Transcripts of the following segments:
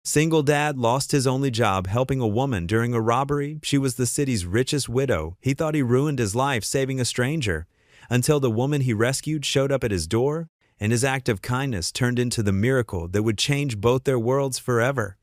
Single dad lost his only job helping a woman during a robbery. She was the city's richest widow. He thought he ruined his life saving a stranger, until the woman he rescued showed up at his door, and his act of kindness turned into the miracle that would change both their worlds forever.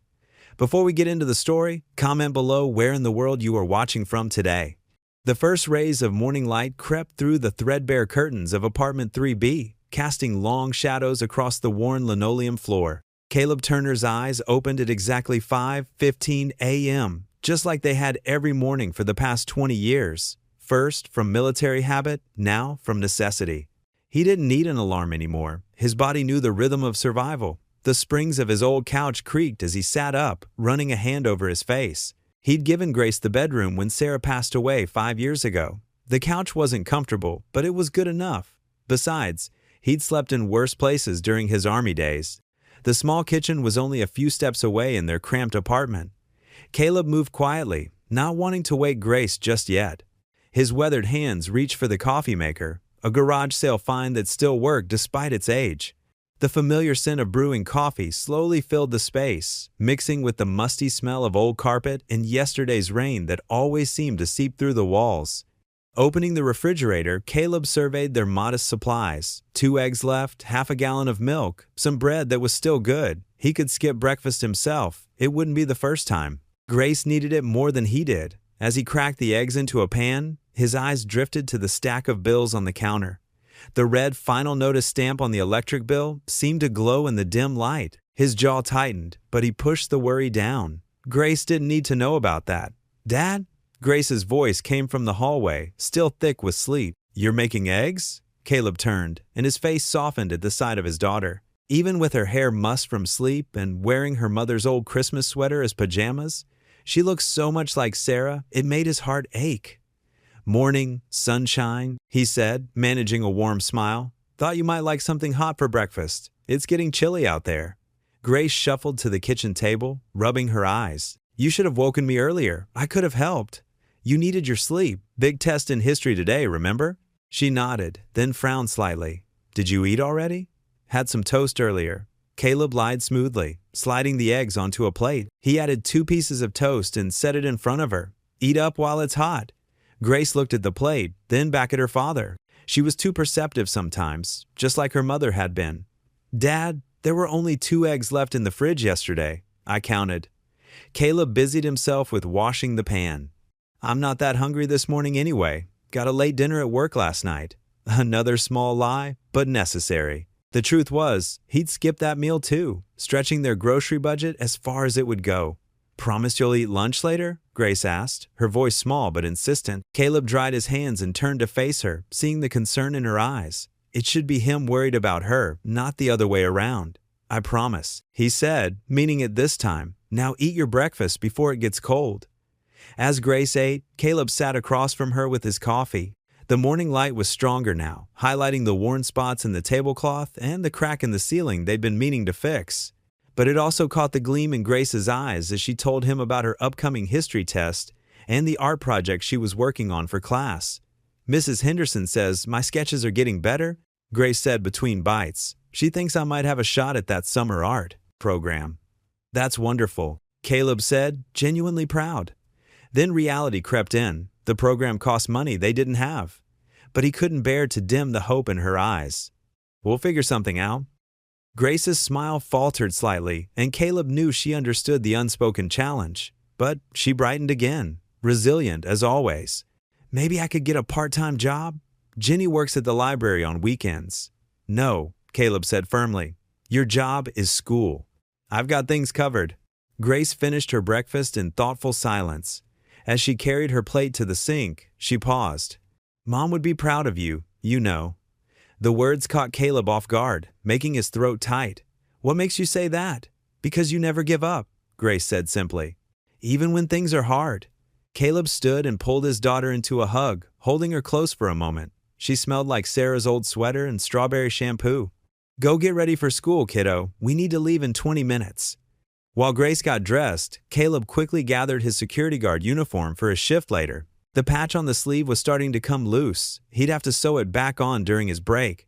Before we get into the story, comment below where in the world you are watching from today. The first rays of morning light crept through the threadbare curtains of apartment 3B, casting long shadows across the worn linoleum floor. Caleb Turner's eyes opened at exactly 5:15 a.m., just like they had every morning for the past 20 years. First from military habit, now from necessity. He didn't need an alarm anymore. His body knew the rhythm of survival. The springs of his old couch creaked as he sat up, running a hand over his face. He'd given Grace the bedroom when Sarah passed away 5 years ago. The couch wasn't comfortable, but it was good enough. Besides, he'd slept in worse places during his army days. The small kitchen was only a few steps away in their cramped apartment. Caleb moved quietly, not wanting to wake Grace just yet. His weathered hands reached for the coffee maker, a garage sale find that still worked despite its age. The familiar scent of brewing coffee slowly filled the space, mixing with the musty smell of old carpet and yesterday's rain that always seemed to seep through the walls. Opening the refrigerator, Caleb surveyed their modest supplies. 2 eggs left, half a gallon of milk, some bread that was still good. He could skip breakfast himself. It wouldn't be the first time. Grace needed it more than he did. As he cracked the eggs into a pan, his eyes drifted to the stack of bills on the counter. The red final notice stamp on the electric bill seemed to glow in the dim light. His jaw tightened, but he pushed the worry down. Grace didn't need to know about that. "Dad?" Grace's voice came from the hallway, still thick with sleep. "You're making eggs?" Caleb turned, and his face softened at the sight of his daughter. Even with her hair mussed from sleep and wearing her mother's old Christmas sweater as pajamas, she looked so much like Sarah, it made his heart ache. "Morning, sunshine," he said, managing a warm smile. "Thought you might like something hot for breakfast. It's getting chilly out there." Grace shuffled to the kitchen table, rubbing her eyes. "You should have woken me earlier. I could have helped. You needed your sleep. Big test in history today, remember?" She nodded, then frowned slightly. "Did you eat already?" "Had some toast earlier." Caleb lied smoothly, sliding the eggs onto a plate. He added 2 pieces of toast and set it in front of her. "Eat up while it's hot." Grace looked at the plate, then back at her father. She was too perceptive sometimes, just like her mother had been. "Dad, there were only 2 eggs left in the fridge yesterday. I counted." Caleb busied himself with washing the pan. "I'm not that hungry this morning anyway. Got a late dinner at work last night." Another small lie, but necessary. The truth was, he'd skip that meal too, stretching their grocery budget as far as it would go. "Promise you'll eat lunch later?" Grace asked, her voice small but insistent. Caleb dried his hands and turned to face her, seeing the concern in her eyes. It should be him worried about her, not the other way around. "I promise," he said, meaning it this time. "Now eat your breakfast before it gets cold." As Grace ate, Caleb sat across from her with his coffee. The morning light was stronger now, highlighting the worn spots in the tablecloth and the crack in the ceiling they'd been meaning to fix. But it also caught the gleam in Grace's eyes as she told him about her upcoming history test and the art project she was working on for class. "Mrs. Henderson says my sketches are getting better," Grace said between bites. "She thinks I might have a shot at that summer art program." "That's wonderful," Caleb said, genuinely proud. Then reality crept in. The program cost money they didn't have. But he couldn't bear to dim the hope in her eyes. "We'll figure something out." Grace's smile faltered slightly, and Caleb knew she understood the unspoken challenge. But she brightened again, resilient as always. "Maybe I could get a part-time job? Jenny works at the library on weekends." "No," Caleb said firmly. "Your job is school. I've got things covered." Grace finished her breakfast in thoughtful silence. As she carried her plate to the sink, she paused. "Mom would be proud of you, you know." The words caught Caleb off guard, making his throat tight. "What makes you say that?" "Because you never give up," Grace said simply. "Even when things are hard." Caleb stood and pulled his daughter into a hug, holding her close for a moment. She smelled like Sarah's old sweater and strawberry shampoo. "Go get ready for school, kiddo. We need to leave in 20 minutes. While Grace got dressed, Caleb quickly gathered his security guard uniform for his shift later. The patch on the sleeve was starting to come loose. He'd have to sew it back on during his break.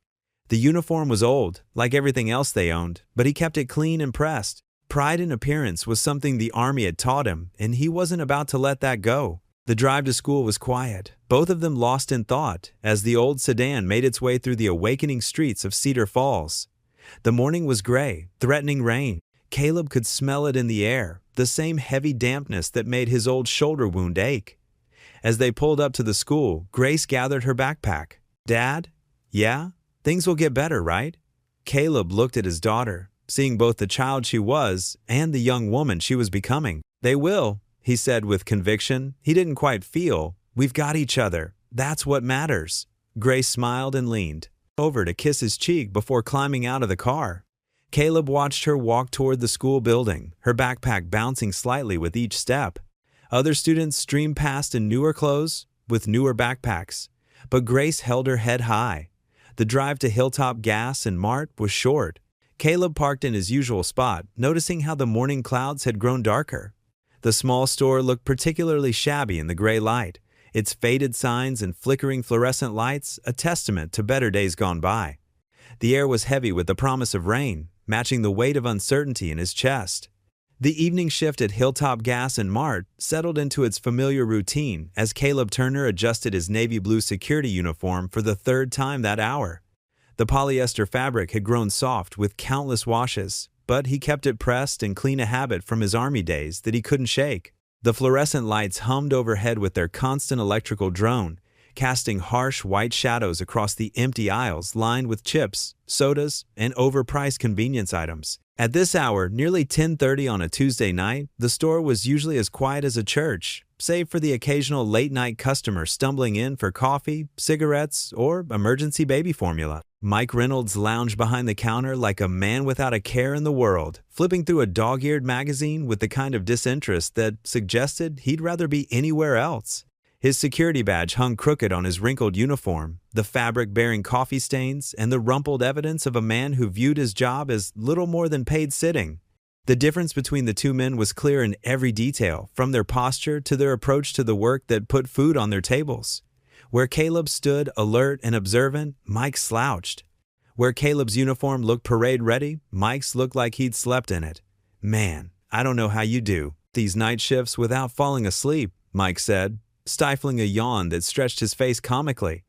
The uniform was old, like everything else they owned, but he kept it clean and pressed. Pride in appearance was something the Army had taught him, and he wasn't about to let that go. The drive to school was quiet, both of them lost in thought, as the old sedan made its way through the awakening streets of Cedar Falls. The morning was gray, threatening rain. Caleb could smell it in the air, the same heavy dampness that made his old shoulder wound ache. As they pulled up to the school, Grace gathered her backpack. "Dad? Yeah? Things will get better, right?" Caleb looked at his daughter, seeing both the child she was and the young woman she was becoming. "They will," he said with conviction. He didn't quite feel. "We've got each other. That's what matters." Grace smiled and leaned over to kiss his cheek before climbing out of the car. Caleb watched her walk toward the school building, her backpack bouncing slightly with each step. Other students streamed past in newer clothes, with newer backpacks, but Grace held her head high. The drive to Hilltop Gas and Mart was short. Caleb parked in his usual spot, noticing how the morning clouds had grown darker. The small store looked particularly shabby in the gray light, its faded signs and flickering fluorescent lights a testament to better days gone by. The air was heavy with the promise of rain, matching the weight of uncertainty in his chest. The evening shift at Hilltop Gas and Mart settled into its familiar routine as Caleb Turner adjusted his navy blue security uniform for the third time that hour. The polyester fabric had grown soft with countless washes, but he kept it pressed and clean, a habit from his Army days that he couldn't shake. The fluorescent lights hummed overhead with their constant electrical drone, casting harsh white shadows across the empty aisles lined with chips, sodas, and overpriced convenience items. At this hour, nearly 10:30 on a Tuesday night, the store was usually as quiet as a church, save for the occasional late-night customer stumbling in for coffee, cigarettes, or emergency baby formula. Mike Reynolds lounged behind the counter like a man without a care in the world, flipping through a dog-eared magazine with the kind of disinterest that suggested he'd rather be anywhere else. His security badge hung crooked on his wrinkled uniform, the fabric bearing coffee stains and the rumpled evidence of a man who viewed his job as little more than paid sitting. The difference between the two men was clear in every detail, from their posture to their approach to the work that put food on their tables. Where Caleb stood alert and observant, Mike slouched. Where Caleb's uniform looked parade-ready, Mike's looked like he'd slept in it. "Man, I don't know how you do these night shifts without falling asleep," Mike said, stifling a yawn that stretched his face comically.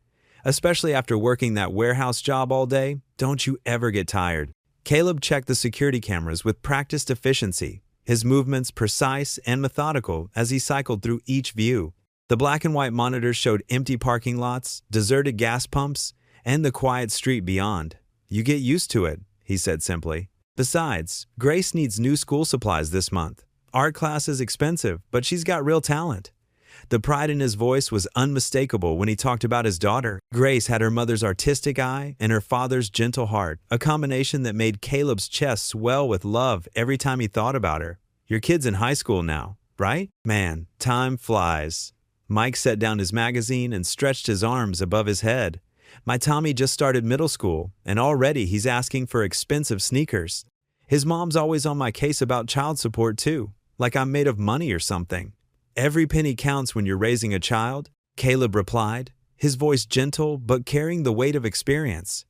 "Especially after working that warehouse job all day, don't you ever get tired?" Caleb checked the security cameras with practiced efficiency, his movements precise and methodical as he cycled through each view. The black and white monitors showed empty parking lots, deserted gas pumps, and the quiet street beyond. "You get used to it," he said simply. "Besides, Grace needs new school supplies this month. Art class is expensive, but she's got real talent." The pride in his voice was unmistakable when he talked about his daughter. Grace had her mother's artistic eye and her father's gentle heart, a combination that made Caleb's chest swell with love every time he thought about her. "Your kid's in high school now, right?" "Man, time flies." Mike set down his magazine and stretched his arms above his head. "My Tommy just started middle school, and already he's asking for expensive sneakers. His mom's always on my case about child support too, like I'm made of money or something." "Every penny counts when you're raising a child," Caleb replied, his voice gentle but carrying the weight of experience.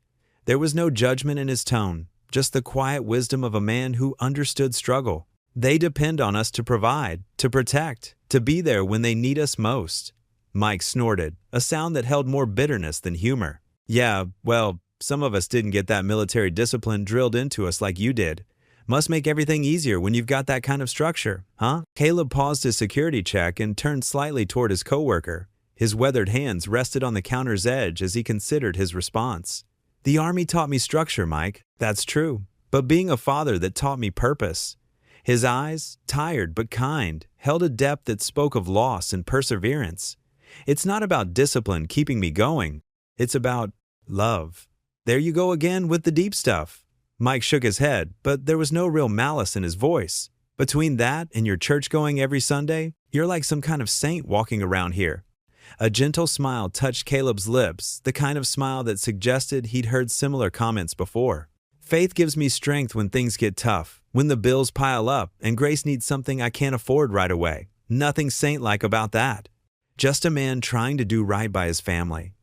There was no judgment in his tone, just the quiet wisdom of a man who understood struggle. "They depend on us to provide, to protect, to be there when they need us most." Mike snorted, a sound that held more bitterness than humor. "Yeah, well, some of us didn't get that military discipline drilled into us like you did. Must make everything easier when you've got that kind of structure, huh?" Caleb paused his security check and turned slightly toward his coworker. His weathered hands rested on the counter's edge as he considered his response. "The Army taught me structure, Mike. That's true. But being a father that taught me purpose." His eyes, tired but kind, held a depth that spoke of loss and perseverance. "It's not about discipline keeping me going. It's about love." "There you go again with the deep stuff." Mike shook his head, but there was no real malice in his voice. "Between that and your church going every Sunday, you're like some kind of saint walking around here." A gentle smile touched Caleb's lips, the kind of smile that suggested he'd heard similar comments before. "Faith gives me strength when things get tough, when the bills pile up, and Grace needs something I can't afford right away. Nothing saint-like about that. Just a man trying to do right by his family."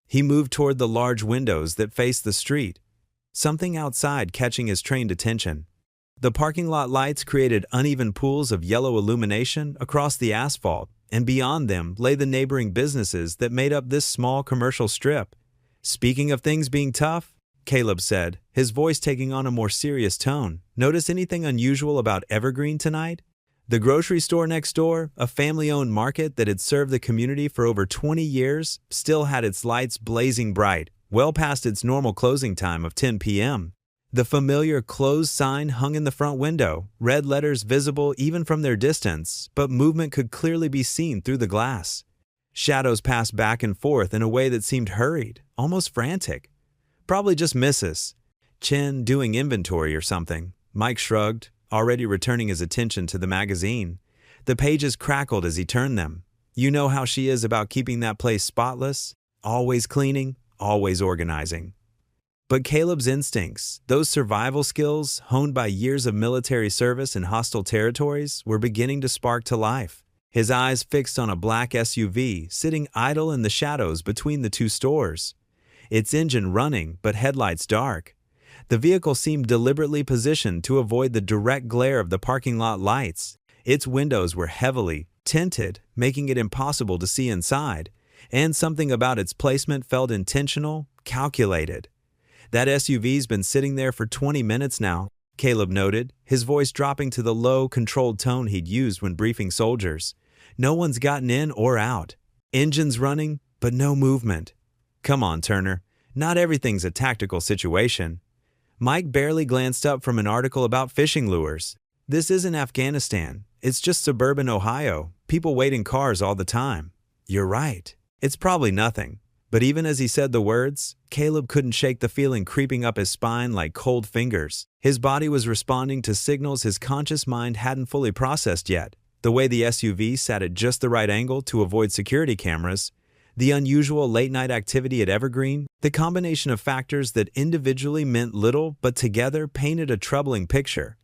He moved toward the large windows that faced the street, something outside catching his trained attention. The parking lot lights created uneven pools of yellow illumination across the asphalt, and beyond them lay the neighboring businesses that made up this small commercial strip. "Speaking of things being tough," Caleb said, his voice taking on a more serious tone, "notice anything unusual about Evergreen tonight?" The grocery store next door, a family-owned market that had served the community for over 20 years, still had its lights blazing bright, well past its normal closing time of 10 p.m. The familiar closed sign hung in the front window, red letters visible even from their distance, but movement could clearly be seen through the glass. Shadows passed back and forth in a way that seemed hurried, almost frantic. "Probably just Mrs. Chen doing inventory or something," Mike shrugged, already returning his attention to the magazine. The pages crackled as he turned them. "You know how she is about keeping that place spotless, always cleaning, always organizing." But Caleb's instincts, those survival skills honed by years of military service in hostile territories, were beginning to spark to life. His eyes fixed on a black SUV sitting idle in the shadows between the two stores. Its engine running, but headlights dark. The vehicle seemed deliberately positioned to avoid the direct glare of the parking lot lights. Its windows were heavily tinted, making it impossible to see inside, and something about its placement felt intentional, calculated. "That SUV's been sitting there for 20 minutes now," Caleb noted, his voice dropping to the low, controlled tone he'd used when briefing soldiers. "No one's gotten in or out. Engines running, but no movement." "Come on, Turner. Not everything's a tactical situation." Mike barely glanced up from an article about fishing lures. "This isn't Afghanistan. It's just suburban Ohio. People wait in cars all the time." "You're right. It's probably nothing." But even as he said the words, Caleb couldn't shake the feeling creeping up his spine like cold fingers. His body was responding to signals his conscious mind hadn't fully processed yet. The way the SUV sat at just the right angle to avoid security cameras, the unusual late-night activity at Evergreen, the combination of factors that individually meant little but together painted a troubling picture.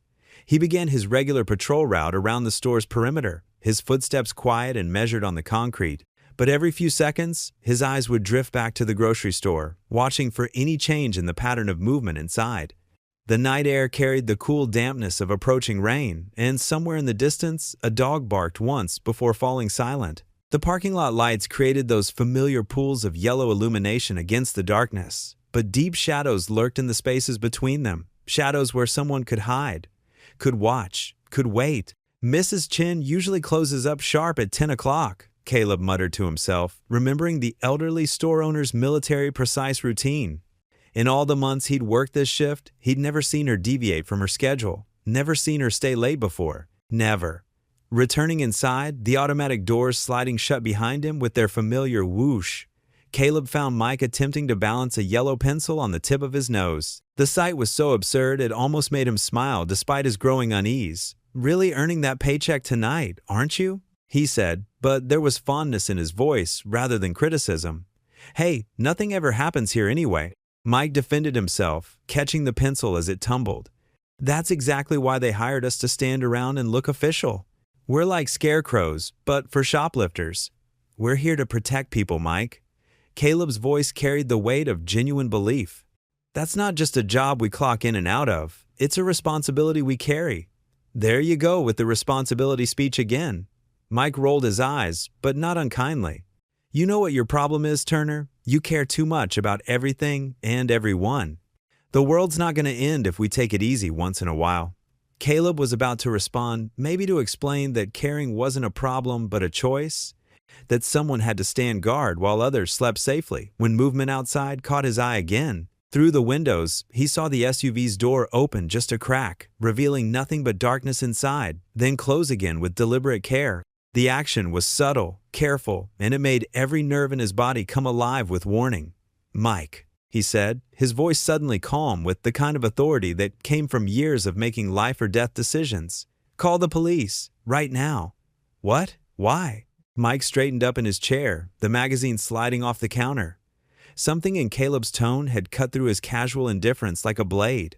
He began his regular patrol route around the store's perimeter, his footsteps quiet and measured on the concrete. But every few seconds, his eyes would drift back to the grocery store, watching for any change in the pattern of movement inside. The night air carried the cool dampness of approaching rain, and somewhere in the distance, a dog barked once before falling silent. The parking lot lights created those familiar pools of yellow illumination against the darkness, but deep shadows lurked in the spaces between them, shadows where someone could hide, could watch, could wait. "Mrs. Chen usually closes up sharp at 10 o'clock, Caleb muttered to himself, remembering the elderly store owner's military-precise routine. In all the months he'd worked this shift, he'd never seen her deviate from her schedule, never seen her stay late before. Never. Returning inside, the automatic doors sliding shut behind him with their familiar whoosh, Caleb found Mike attempting to balance a yellow pencil on the tip of his nose. The sight was so absurd it almost made him smile despite his growing unease. "Really earning that paycheck tonight, aren't you?" he said, but there was fondness in his voice rather than criticism. "Hey, nothing ever happens here anyway." Mike defended himself, catching the pencil as it tumbled. "That's exactly why they hired us to stand around and look official. We're like scarecrows, but for shoplifters. We're here to protect people, Mike." Caleb's voice carried the weight of genuine belief. "That's not just a job we clock in and out of. It's a responsibility we carry." "There you go with the responsibility speech again." Mike rolled his eyes, but not unkindly. "You know what your problem is, Turner? You care too much about everything and everyone. The world's not going to end if we take it easy once in a while." Caleb was about to respond, maybe to explain that caring wasn't a problem but a choice, that someone had to stand guard while others slept safely, when movement outside caught his eye again. Through the windows, he saw the SUV's door open just a crack, revealing nothing but darkness inside, then close again with deliberate care. The action was subtle, careful, and it made every nerve in his body come alive with warning. "Mike," he said, his voice suddenly calm with the kind of authority that came from years of making life-or-death decisions. "Call the police, right now." "What? Why?" Mike straightened up in his chair, the magazine sliding off the counter. Something in Caleb's tone had cut through his casual indifference like a blade.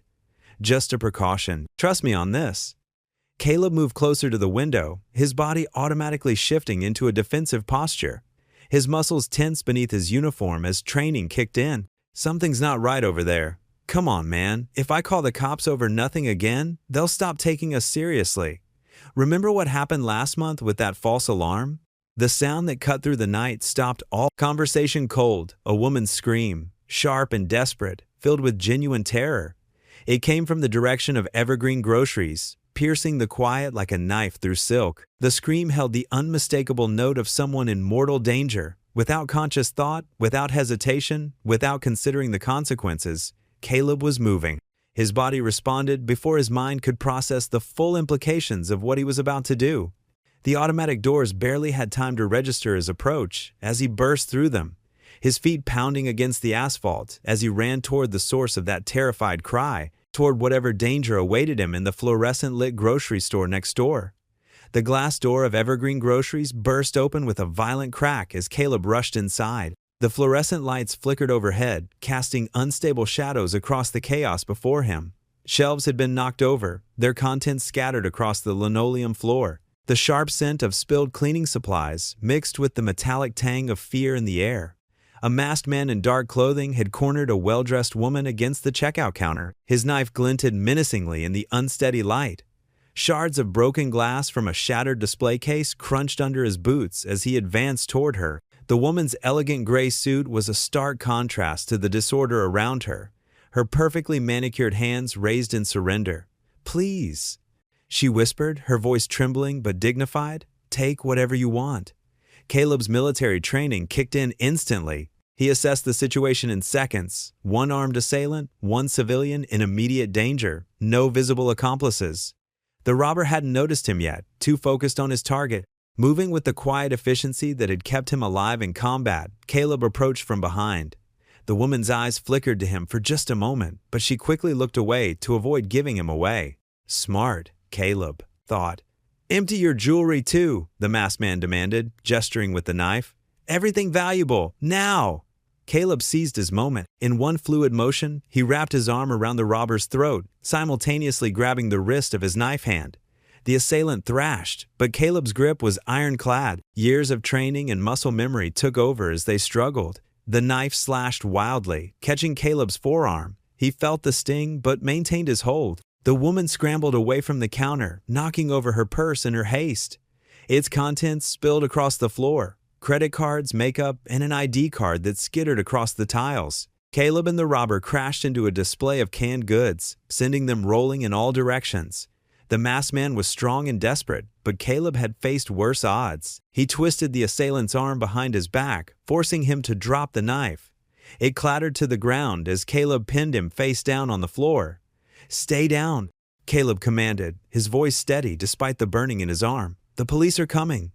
"Just a precaution. Trust me on this." Caleb moved closer to the window, his body automatically shifting into a defensive posture. His muscles tensed beneath his uniform as training kicked in. "Something's not right over there. Come on, man. If I call the cops over nothing again, they'll stop taking us seriously. Remember what happened last month with that false alarm? The sound that cut through the night stopped all conversation cold, a woman's scream, sharp and desperate, filled with genuine terror. It came from the direction of Evergreen Groceries, piercing the quiet like a knife through silk. The scream held the unmistakable note of someone in mortal danger. Without conscious thought, without hesitation, without considering the consequences, Caleb was moving. His body responded before his mind could process the full implications of what he was about to do. The automatic doors barely had time to register his approach as he burst through them, his feet pounding against the asphalt as he ran toward the source of that terrified cry, toward whatever danger awaited him in the fluorescent-lit grocery store next door. The glass door of Evergreen Groceries burst open with a violent crack as Caleb rushed inside. The fluorescent lights flickered overhead, casting unstable shadows across the chaos before him. Shelves had been knocked over, their contents scattered across the linoleum floor. The sharp scent of spilled cleaning supplies mixed with the metallic tang of fear in the air. A masked man in dark clothing had cornered a well-dressed woman against the checkout counter. His knife glinted menacingly in the unsteady light. Shards of broken glass from a shattered display case crunched under his boots as he advanced toward her. The woman's elegant gray suit was a stark contrast to the disorder around her, her perfectly manicured hands raised in surrender. "Please," she whispered, her voice trembling but dignified. "Take whatever you want." Caleb's military training kicked in instantly. He assessed the situation in seconds. One armed assailant, one civilian in immediate danger, no visible accomplices. The robber hadn't noticed him yet, too focused on his target. Moving with the quiet efficiency that had kept him alive in combat, Caleb approached from behind. The woman's eyes flickered to him for just a moment, but she quickly looked away to avoid giving him away. Smart, Caleb thought. "Empty your jewelry too," the masked man demanded, gesturing with the knife. "Everything valuable, now!" Caleb seized his moment. In one fluid motion, he wrapped his arm around the robber's throat, simultaneously grabbing the wrist of his knife hand. The assailant thrashed, but Caleb's grip was ironclad. Years of training and muscle memory took over as they struggled. The knife slashed wildly, catching Caleb's forearm. He felt the sting, but maintained his hold. The woman scrambled away from the counter, knocking over her purse in her haste. Its contents spilled across the floor. Credit cards, makeup, and an ID card that skittered across the tiles. Caleb and the robber crashed into a display of canned goods, sending them rolling in all directions. The masked man was strong and desperate, but Caleb had faced worse odds. He twisted the assailant's arm behind his back, forcing him to drop the knife. It clattered to the ground as Caleb pinned him face down on the floor. "Stay down," Caleb commanded, his voice steady despite the burning in his arm. "The police are coming."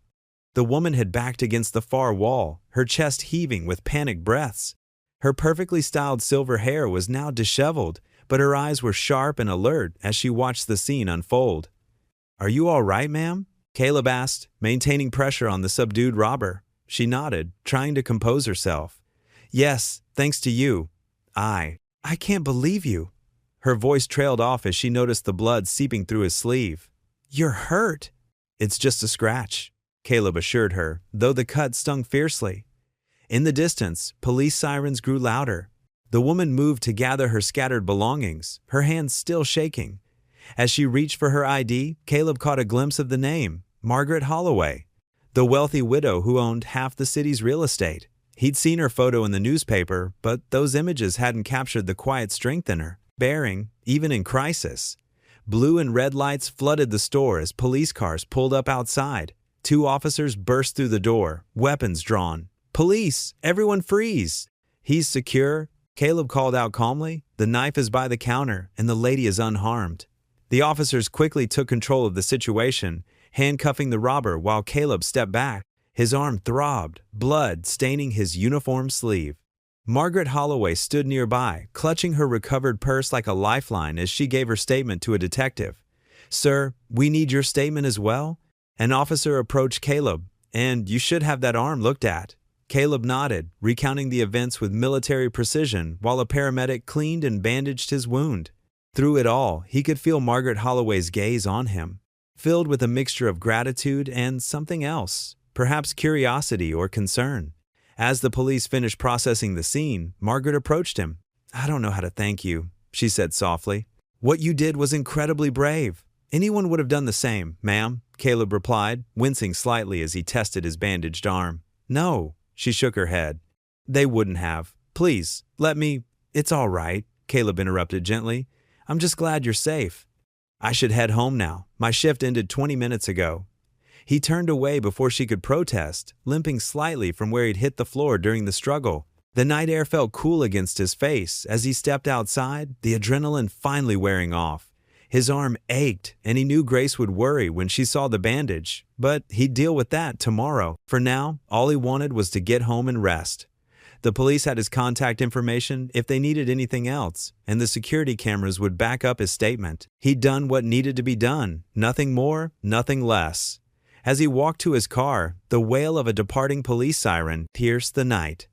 The woman had backed against the far wall, her chest heaving with panicked breaths. Her perfectly styled silver hair was now disheveled, but her eyes were sharp and alert as she watched the scene unfold. "Are you all right, ma'am?" Caleb asked, maintaining pressure on the subdued robber. She nodded, trying to compose herself. "Yes, thanks to you. I can't believe you." Her voice trailed off as she noticed the blood seeping through his sleeve. "You're hurt." "It's just a scratch," Caleb assured her, though the cut stung fiercely. In the distance, police sirens grew louder. The woman moved to gather her scattered belongings, her hands still shaking. As she reached for her ID, Caleb caught a glimpse of the name, Margaret Holloway, the wealthy widow who owned half the city's real estate. He'd seen her photo in the newspaper, but those images hadn't captured the quiet strength in her, bearing, even in crisis. Blue and red lights flooded the store as police cars pulled up outside. 2 officers burst through the door, weapons drawn. "Police! Everyone freeze!" "He's secure," Caleb called out calmly. "The knife is by the counter, and the lady is unharmed." The officers quickly took control of the situation, handcuffing the robber while Caleb stepped back. His arm throbbed, blood staining his uniform sleeve. Margaret Holloway stood nearby, clutching her recovered purse like a lifeline as she gave her statement to a detective. "Sir, we need your statement as well." An officer approached Caleb. "And you should have that arm looked at." Caleb nodded, recounting the events with military precision while a paramedic cleaned and bandaged his wound. Through it all, he could feel Margaret Holloway's gaze on him, filled with a mixture of gratitude and something else, perhaps curiosity or concern. As the police finished processing the scene, Margaret approached him. "I don't know how to thank you," she said softly. What you did was incredibly brave. Anyone would have done the same, ma'am, Caleb replied, wincing slightly as he tested his bandaged arm. No, she shook her head. They wouldn't have. Please, let me— It's all right, Caleb interrupted gently. I'm just glad you're safe. I should head home now. My shift ended 20 minutes ago. He turned away before she could protest, limping slightly from where he'd hit the floor during the struggle. The night air felt cool against his face as he stepped outside, the adrenaline finally wearing off. His arm ached, and he knew Grace would worry when she saw the bandage, but he'd deal with that tomorrow. For now, all he wanted was to get home and rest. The police had his contact information if they needed anything else, and the security cameras would back up his statement. He'd done what needed to be done, nothing more, nothing less. As he walked to his car, the wail of a departing police siren pierced the night.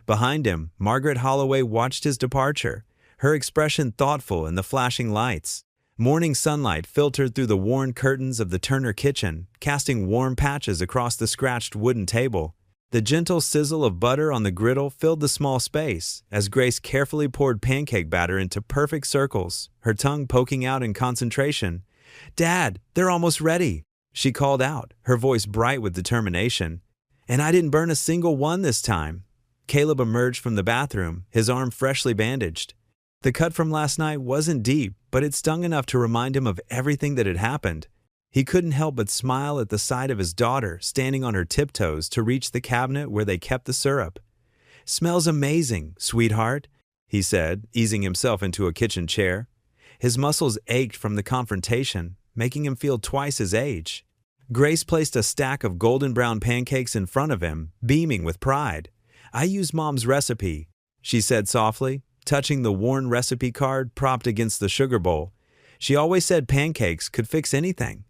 Behind him, Margaret Holloway watched his departure, her expression thoughtful in the flashing lights. Morning sunlight filtered through the worn curtains of the Turner kitchen, casting warm patches across the scratched wooden table. The gentle sizzle of butter on the griddle filled the small space as Grace carefully poured pancake batter into perfect circles, her tongue poking out in concentration. "Dad, they're almost ready," she called out, her voice bright with determination. "And I didn't burn a single one this time." Caleb emerged from the bathroom, his arm freshly bandaged. The cut from last night wasn't deep, but it stung enough to remind him of everything that had happened. He couldn't help but smile at the sight of his daughter standing on her tiptoes to reach the cabinet where they kept the syrup. "Smells amazing, sweetheart," he said, easing himself into a kitchen chair. His muscles ached from the confrontation, making him feel twice his age. Grace placed a stack of golden brown pancakes in front of him, beaming with pride. "I used Mom's recipe," she said softly, touching the worn recipe card propped against the sugar bowl. "She always said pancakes could fix anything."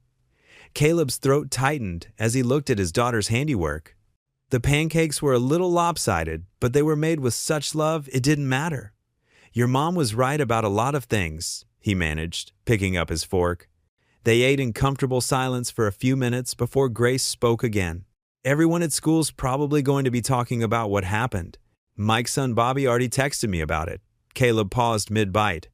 Caleb's throat tightened as he looked at his daughter's handiwork. The pancakes were a little lopsided, but they were made with such love it didn't matter. "Your mom was right about a lot of things," he managed, picking up his fork. They ate in comfortable silence for a few minutes before Grace spoke again. "Everyone at school's probably going to be talking about what happened. Mike's son Bobby already texted me about it." Caleb paused mid-bite.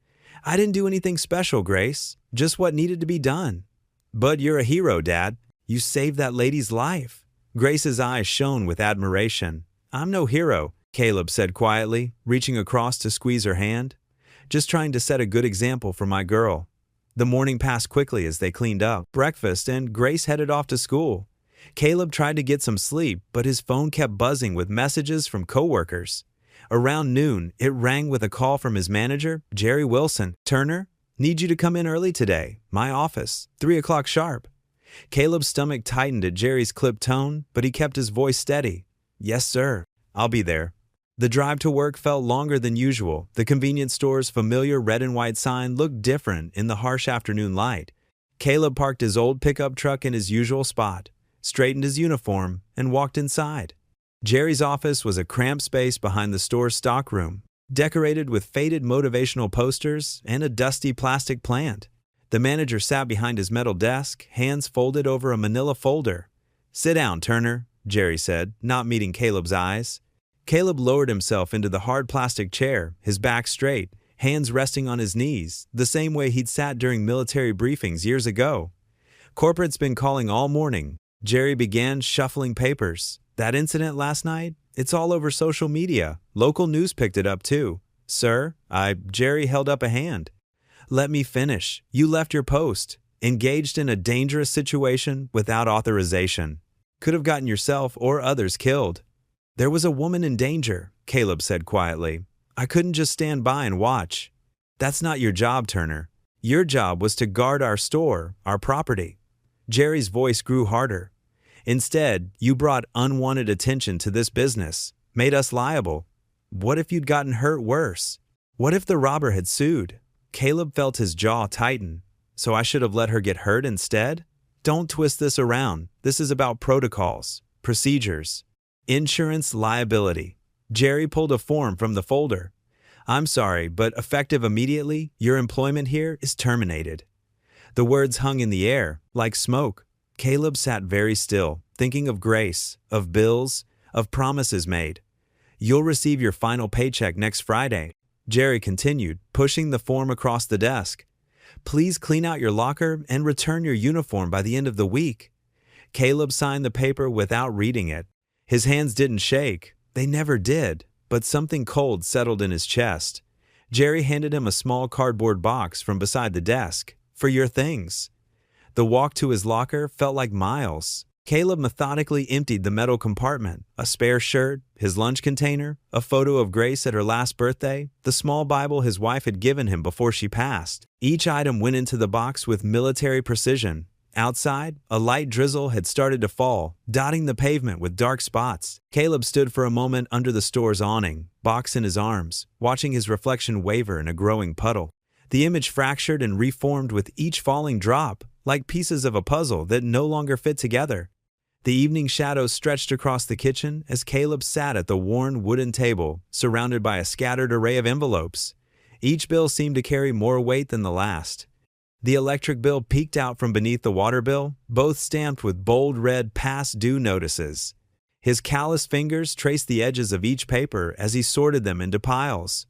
"I didn't do anything special, Grace, just what needed to be done." "But you're a hero, Dad. You saved that lady's life." Grace's eyes shone with admiration. "I'm no hero," Caleb said quietly, reaching across to squeeze her hand. "Just trying to set a good example for my girl." The morning passed quickly as they cleaned up breakfast and Grace headed off to school. Caleb tried to get some sleep, but his phone kept buzzing with messages from coworkers. Around noon, it rang with a call from his manager, Jerry Wilson. "Turner, need you to come in early today. My office, 3 o'clock sharp." Caleb's stomach tightened at Jerry's clipped tone, but he kept his voice steady. "Yes, sir. I'll be there." The drive to work felt longer than usual. The convenience store's familiar red and white sign looked different in the harsh afternoon light. Caleb parked his old pickup truck in his usual spot, straightened his uniform, and walked inside. Jerry's office was a cramped space behind the store's stockroom, decorated with faded motivational posters and a dusty plastic plant. The manager sat behind his metal desk, hands folded over a manila folder. "Sit down, Turner," Jerry said, not meeting Caleb's eyes. Caleb lowered himself into the hard plastic chair, his back straight, hands resting on his knees, the same way he'd sat during military briefings years ago. "Corporate's been calling all morning." Jerry began shuffling papers. "That incident last night? It's all over social media. Local news picked it up too." "Sir, Jerry held up a hand. "Let me finish. You left your post. Engaged in a dangerous situation without authorization. Could have gotten yourself or others killed." "There was a woman in danger," Caleb said quietly. "I couldn't just stand by and watch." "That's not your job, Turner. Your job was to guard our store, our property." Jerry's voice grew harder. "Instead, you brought unwanted attention to this business, made us liable. What if you'd gotten hurt worse? What if the robber had sued?" Caleb felt his jaw tighten. "So I should have let her get hurt instead?" "Don't twist this around. This is about protocols, procedures, insurance liability." Jerry pulled a form from the folder. "I'm sorry, but effective immediately, your employment here is terminated." The words hung in the air, like smoke. Caleb sat very still, thinking of Grace, of bills, of promises made. "You'll receive your final paycheck next Friday." Jerry continued, pushing the form across the desk. Please clean out your locker and return your uniform by the end of the week. Caleb signed the paper without reading it. His hands didn't shake. They never did, but something cold settled in his chest. Jerry handed him a small cardboard box from beside the desk. For your things. The walk to his locker felt like miles. Caleb methodically emptied the metal compartment, a spare shirt, his lunch container, a photo of Grace at her last birthday, the small Bible his wife had given him before she passed. Each item went into the box with military precision. Outside, a light drizzle had started to fall, dotting the pavement with dark spots. Caleb stood for a moment under the store's awning, box in his arms, watching his reflection waver in a growing puddle. The image fractured and reformed with each falling drop, like pieces of a puzzle that no longer fit together. The evening shadows stretched across the kitchen as Caleb sat at the worn wooden table, surrounded by a scattered array of envelopes. Each bill seemed to carry more weight than the last. The electric bill peeked out from beneath the water bill, both stamped with bold red past due notices. His calloused fingers traced the edges of each paper as he sorted them into piles.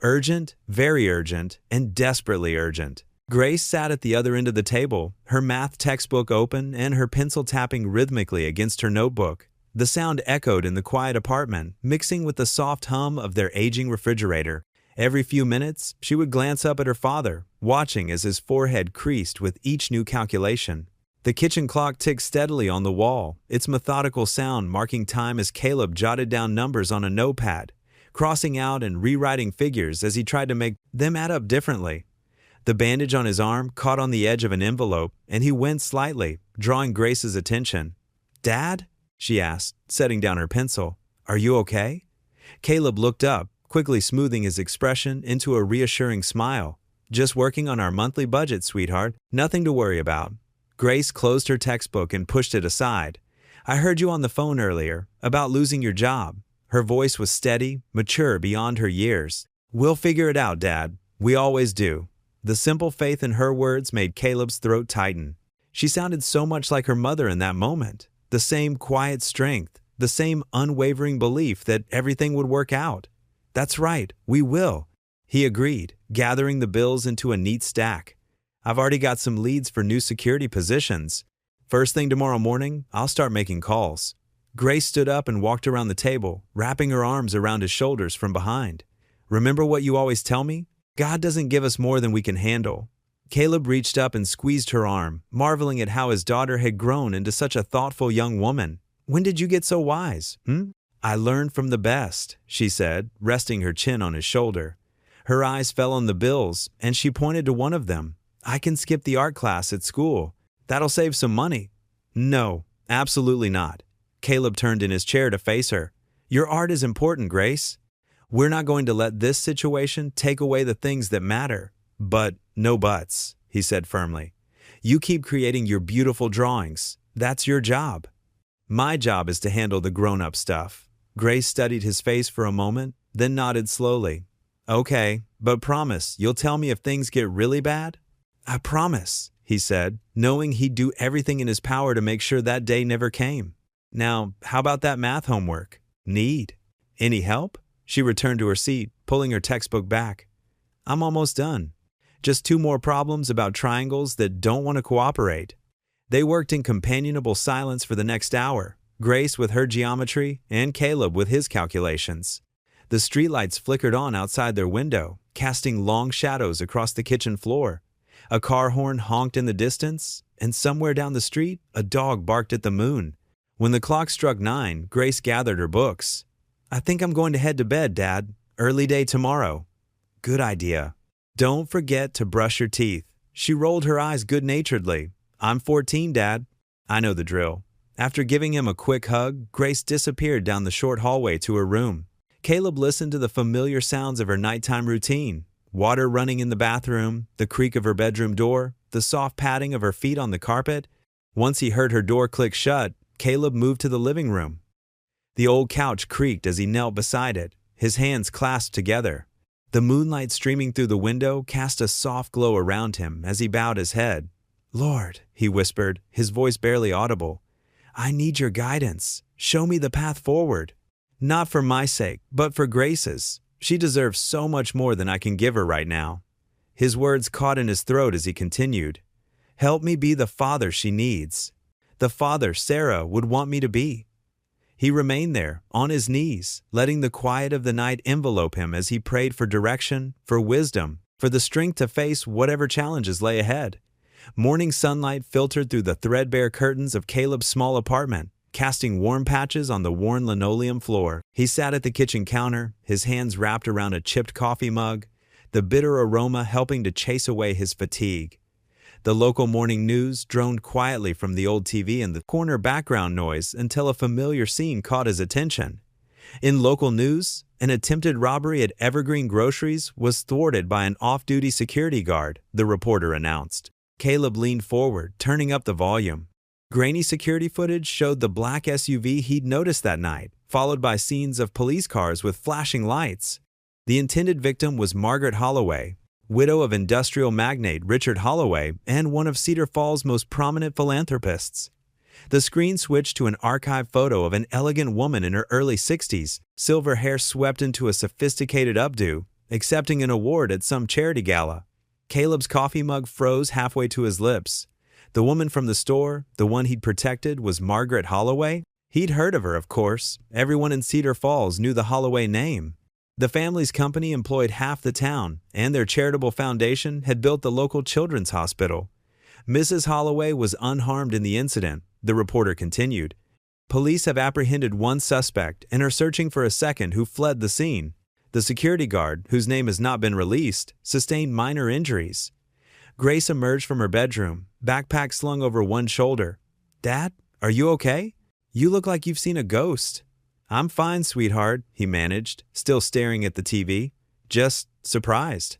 Urgent, very urgent, and desperately urgent. Grace sat at the other end of the table, her math textbook open and her pencil tapping rhythmically against her notebook. The sound echoed in the quiet apartment, mixing with the soft hum of their aging refrigerator. Every few minutes, she would glance up at her father, watching as his forehead creased with each new calculation. The kitchen clock ticked steadily on the wall, its methodical sound marking time as Caleb jotted down numbers on a notepad, crossing out and rewriting figures as he tried to make them add up differently. The bandage on his arm caught on the edge of an envelope, and he winced slightly, drawing Grace's attention. "Dad?" she asked, setting down her pencil. "Are you okay?" Caleb looked up, quickly smoothing his expression into a reassuring smile. "Just working on our monthly budget, sweetheart. Nothing to worry about." Grace closed her textbook and pushed it aside. "I heard you on the phone earlier, about losing your job." Her voice was steady, mature beyond her years. "We'll figure it out, Dad. We always do." The simple faith in her words made Caleb's throat tighten. She sounded so much like her mother in that moment. The same quiet strength, the same unwavering belief that everything would work out. "That's right, we will," he agreed, gathering the bills into a neat stack. "I've already got some leads for new security positions. First thing tomorrow morning, I'll start making calls." Grace stood up and walked around the table, wrapping her arms around his shoulders from behind. "Remember what you always tell me? God doesn't give us more than we can handle." Caleb reached up and squeezed her arm, marveling at how his daughter had grown into such a thoughtful young woman. "When did you get so wise, "I learned from the best," she said, resting her chin on his shoulder. Her eyes fell on the bills, and she pointed to one of them. "I can skip the art class at school. That'll save some money." "No, absolutely not." Caleb turned in his chair to face her. "Your art is important, Grace. We're not going to let this situation take away the things that matter." "But no buts," he said firmly. "You keep creating your beautiful drawings. That's your job. My job is to handle the grown-up stuff." Grace studied his face for a moment, then nodded slowly. "Okay, but promise you'll tell me if things get really bad?" "I promise," he said, knowing he'd do everything in his power to make sure that day never came. "Now, how about that math homework? Need any help?" She returned to her seat, pulling her textbook back. "I'm almost done. Just 2 more problems about triangles that don't want to cooperate." They worked in companionable silence for the next hour, Grace with her geometry and Caleb with his calculations. The streetlights flickered on outside their window, casting long shadows across the kitchen floor. A car horn honked in the distance, and somewhere down the street, a dog barked at the moon. When the clock struck 9, Grace gathered her books. "I think I'm going to head to bed, Dad. Early day tomorrow." "Good idea. Don't forget to brush your teeth." She rolled her eyes good-naturedly. "I'm 14, Dad." "I know the drill." After giving him a quick hug, Grace disappeared down the short hallway to her room. Caleb listened to the familiar sounds of her nighttime routine. Water running in the bathroom, the creak of her bedroom door, the soft padding of her feet on the carpet. Once he heard her door click shut, Caleb moved to the living room. The old couch creaked as he knelt beside it, his hands clasped together. The moonlight streaming through the window cast a soft glow around him as he bowed his head. "Lord," he whispered, his voice barely audible, "I need your guidance. Show me the path forward. Not for my sake, but for Grace's." She deserves so much more than I can give her right now." His words caught in his throat as he continued. "Help me be the father she needs. The father Sarah would want me to be." He remained there, on his knees, letting the quiet of the night envelope him as he prayed for direction, for wisdom, for the strength to face whatever challenges lay ahead. Morning sunlight filtered through the threadbare curtains of Caleb's small apartment, casting warm patches on the worn linoleum floor. He sat at the kitchen counter, his hands wrapped around a chipped coffee mug, the bitter aroma helping to chase away his fatigue. The local morning news droned quietly from the old TV in the corner background noise until a familiar scene caught his attention. In local news, an attempted robbery at Evergreen Groceries was thwarted by an off-duty security guard, the reporter announced. Caleb leaned forward, turning up the volume. Grainy security footage showed the black SUV he'd noticed that night, followed by scenes of police cars with flashing lights. The intended victim was Margaret Holloway, widow of industrial magnate Richard Holloway and one of Cedar Falls' most prominent philanthropists. The screen switched to an archive photo of an elegant woman in her early 60s, silver hair swept into a sophisticated updo, accepting an award at some charity gala. Caleb's coffee mug froze halfway to his lips. The woman from the store, the one he'd protected, was Margaret Holloway? He'd heard of her, of course. Everyone in Cedar Falls knew the Holloway name. The family's company employed half the town, and their charitable foundation had built the local children's hospital. Mrs. Holloway was unharmed in the incident, the reporter continued. Police have apprehended one suspect and are searching for a second who fled the scene. The security guard, whose name has not been released, sustained minor injuries. Grace emerged from her bedroom, backpack slung over one shoulder. "Dad, are you okay? You look like you've seen a ghost." "I'm fine, sweetheart," he managed, still staring at the TV. "Just surprised."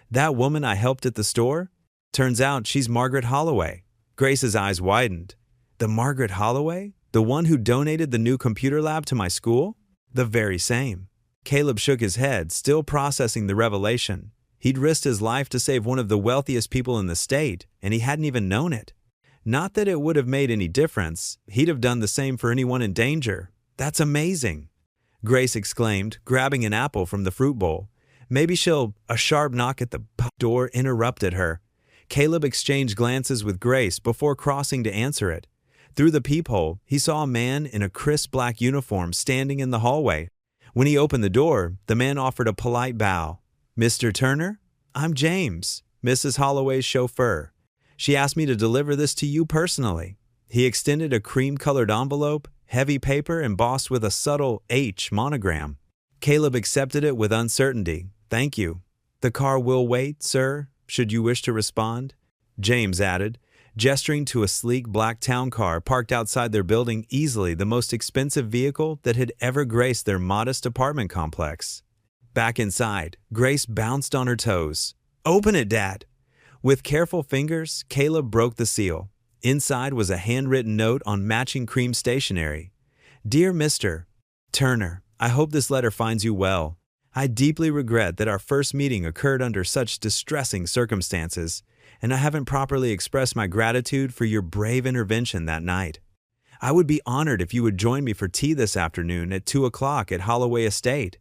"That woman I helped at the store? Turns out she's Margaret Holloway." Grace's eyes widened. "The Margaret Holloway? The one who donated the new computer lab to my school?" "The very same." Caleb shook his head, still processing the revelation. He'd risked his life to save one of the wealthiest people in the state, and he hadn't even known it. Not that it would have made any difference. He'd have done the same for anyone in danger. "That's amazing," Grace exclaimed, grabbing an apple from the fruit bowl. "Maybe she'll—" A sharp knock at the door interrupted her. Caleb exchanged glances with Grace before crossing to answer it. Through the peephole, he saw a man in a crisp black uniform standing in the hallway. When he opened the door, the man offered a polite bow. "Mr. Turner? I'm James, Mrs. Holloway's chauffeur. She asked me to deliver this to you personally." He extended a cream-colored envelope, heavy paper embossed with a subtle H monogram. Caleb accepted it with uncertainty. "Thank you." "The car will wait, sir, should you wish to respond," James added, gesturing to a sleek black town car parked outside their building, easily the most expensive vehicle that had ever graced their modest apartment complex. Back inside, Grace bounced on her toes. "Open it, Dad!" With careful fingers, Caleb broke the seal. Inside was a handwritten note on matching cream stationery. "Dear Mr. Turner, I hope this letter finds you well. I deeply regret that our first meeting occurred under such distressing circumstances, and I haven't properly expressed my gratitude for your brave intervention that night. I would be honored if you would join me for tea this afternoon at 2 o'clock at Holloway Estate.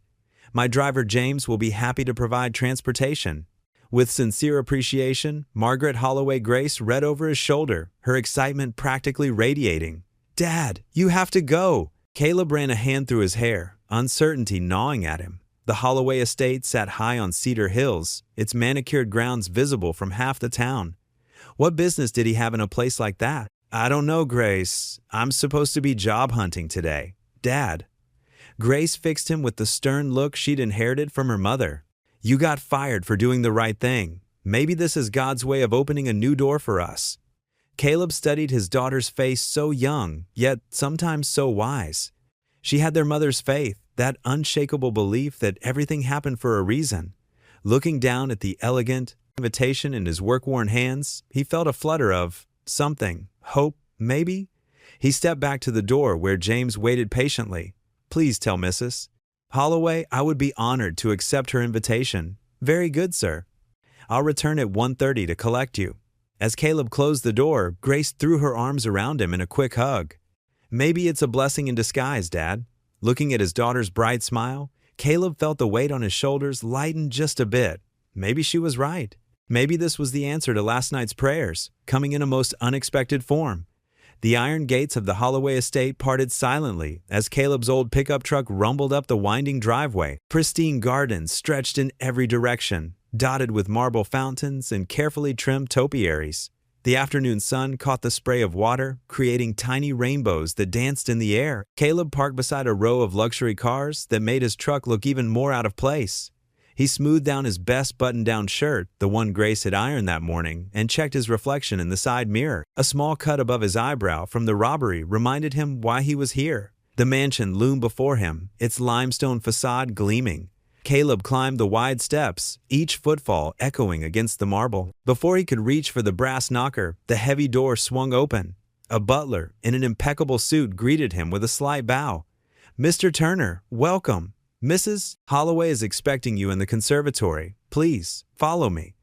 My driver James will be happy to provide transportation." With sincere appreciation, Margaret Holloway Grace read over his shoulder, her excitement practically radiating. "Dad, you have to go!" Caleb ran a hand through his hair, uncertainty gnawing at him. The Holloway estate sat high on Cedar Hills, its manicured grounds visible from half the town. What business did he have in a place like that? "I don't know, Grace. I'm supposed to be job hunting today. Dad." Grace fixed him with the stern look she'd inherited from her mother. "You got fired for doing the right thing. Maybe this is God's way of opening a new door for us." Caleb studied his daughter's face, so young, yet sometimes so wise. She had their mother's faith, that unshakable belief that everything happened for a reason. Looking down at the elegant invitation in his work-worn hands, he felt a flutter of something, hope, maybe? He stepped back to the door where James waited patiently. "Please tell Mrs. Holloway I would be honored to accept her invitation." "Very good, sir. I'll return at 1:30 to collect you." As Caleb closed the door, Grace threw her arms around him in a quick hug. "Maybe it's a blessing in disguise, Dad." Looking at his daughter's bright smile, Caleb felt the weight on his shoulders lighten just a bit. Maybe she was right. Maybe this was the answer to last night's prayers, coming in a most unexpected form. The iron gates of the Holloway estate parted silently as Caleb's old pickup truck rumbled up the winding driveway. Pristine gardens stretched in every direction, dotted with marble fountains and carefully trimmed topiaries. The afternoon sun caught the spray of water, creating tiny rainbows that danced in the air. Caleb parked beside a row of luxury cars that made his truck look even more out of place. He smoothed down his best button-down shirt, the one Grace had ironed that morning, and checked his reflection in the side mirror. A small cut above his eyebrow from the robbery reminded him why he was here. The mansion loomed before him, its limestone facade gleaming. Caleb climbed the wide steps, each footfall echoing against the marble. Before he could reach for the brass knocker, the heavy door swung open. A butler in an impeccable suit greeted him with a slight bow. "Mr. Turner, welcome. Mrs. Holloway is expecting you in the conservatory. Please, follow me."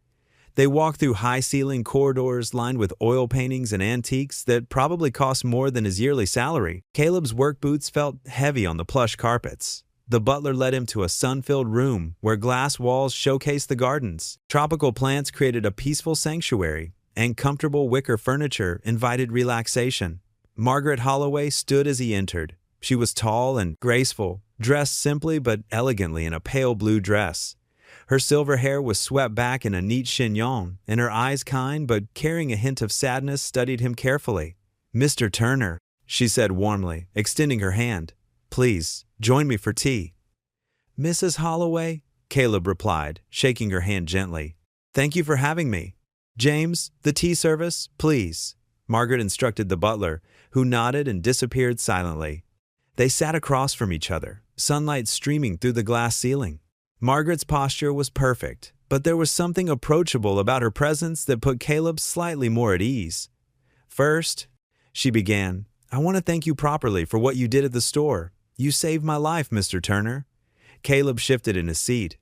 They walked through high-ceiling corridors lined with oil paintings and antiques that probably cost more than his yearly salary. Caleb's work boots felt heavy on the plush carpets. The butler led him to a sun-filled room where glass walls showcased the gardens. Tropical plants created a peaceful sanctuary, and comfortable wicker furniture invited relaxation. Margaret Holloway stood as he entered. She was tall and graceful, dressed simply but elegantly in a pale blue dress. Her silver hair was swept back in a neat chignon, and her eyes, kind but carrying a hint of sadness, studied him carefully. "Mr. Turner," she said warmly, extending her hand. "Please, join me for tea." "Mrs. Holloway," Caleb replied, shaking her hand gently. "Thank you for having me. James, the tea service, please," Margaret instructed the butler, who nodded and disappeared silently. They sat across from each other, sunlight streaming through the glass ceiling. Margaret's posture was perfect, but there was something approachable about her presence that put Caleb slightly more at ease. "First," she began, "I want to thank you properly for what you did at the store. You saved my life, Mr. Turner." Caleb shifted in his seat.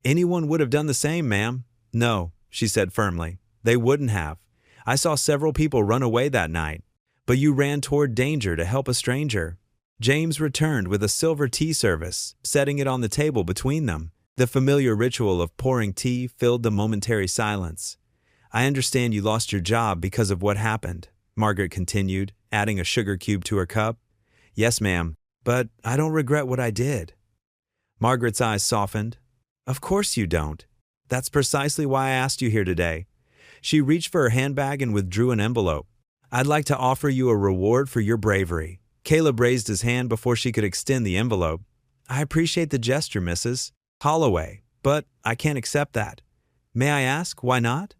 "Anyone would have done the same, ma'am." "No," she said firmly. "They wouldn't have. I saw several people run away that night, but you ran toward danger to help a stranger." James returned with a silver tea service, setting it on the table between them. The familiar ritual of pouring tea filled the momentary silence. "I understand you lost your job because of what happened," Margaret continued, adding a sugar cube to her cup. "Yes, ma'am, but I don't regret what I did." Margaret's eyes softened. "Of course you don't. That's precisely why I asked you here today." She reached for her handbag and withdrew an envelope. "I'd like to offer you a reward for your bravery." Caleb raised his hand before she could extend the envelope. "I appreciate the gesture, Mrs. Holloway, but I can't accept that." "May I ask, why not?"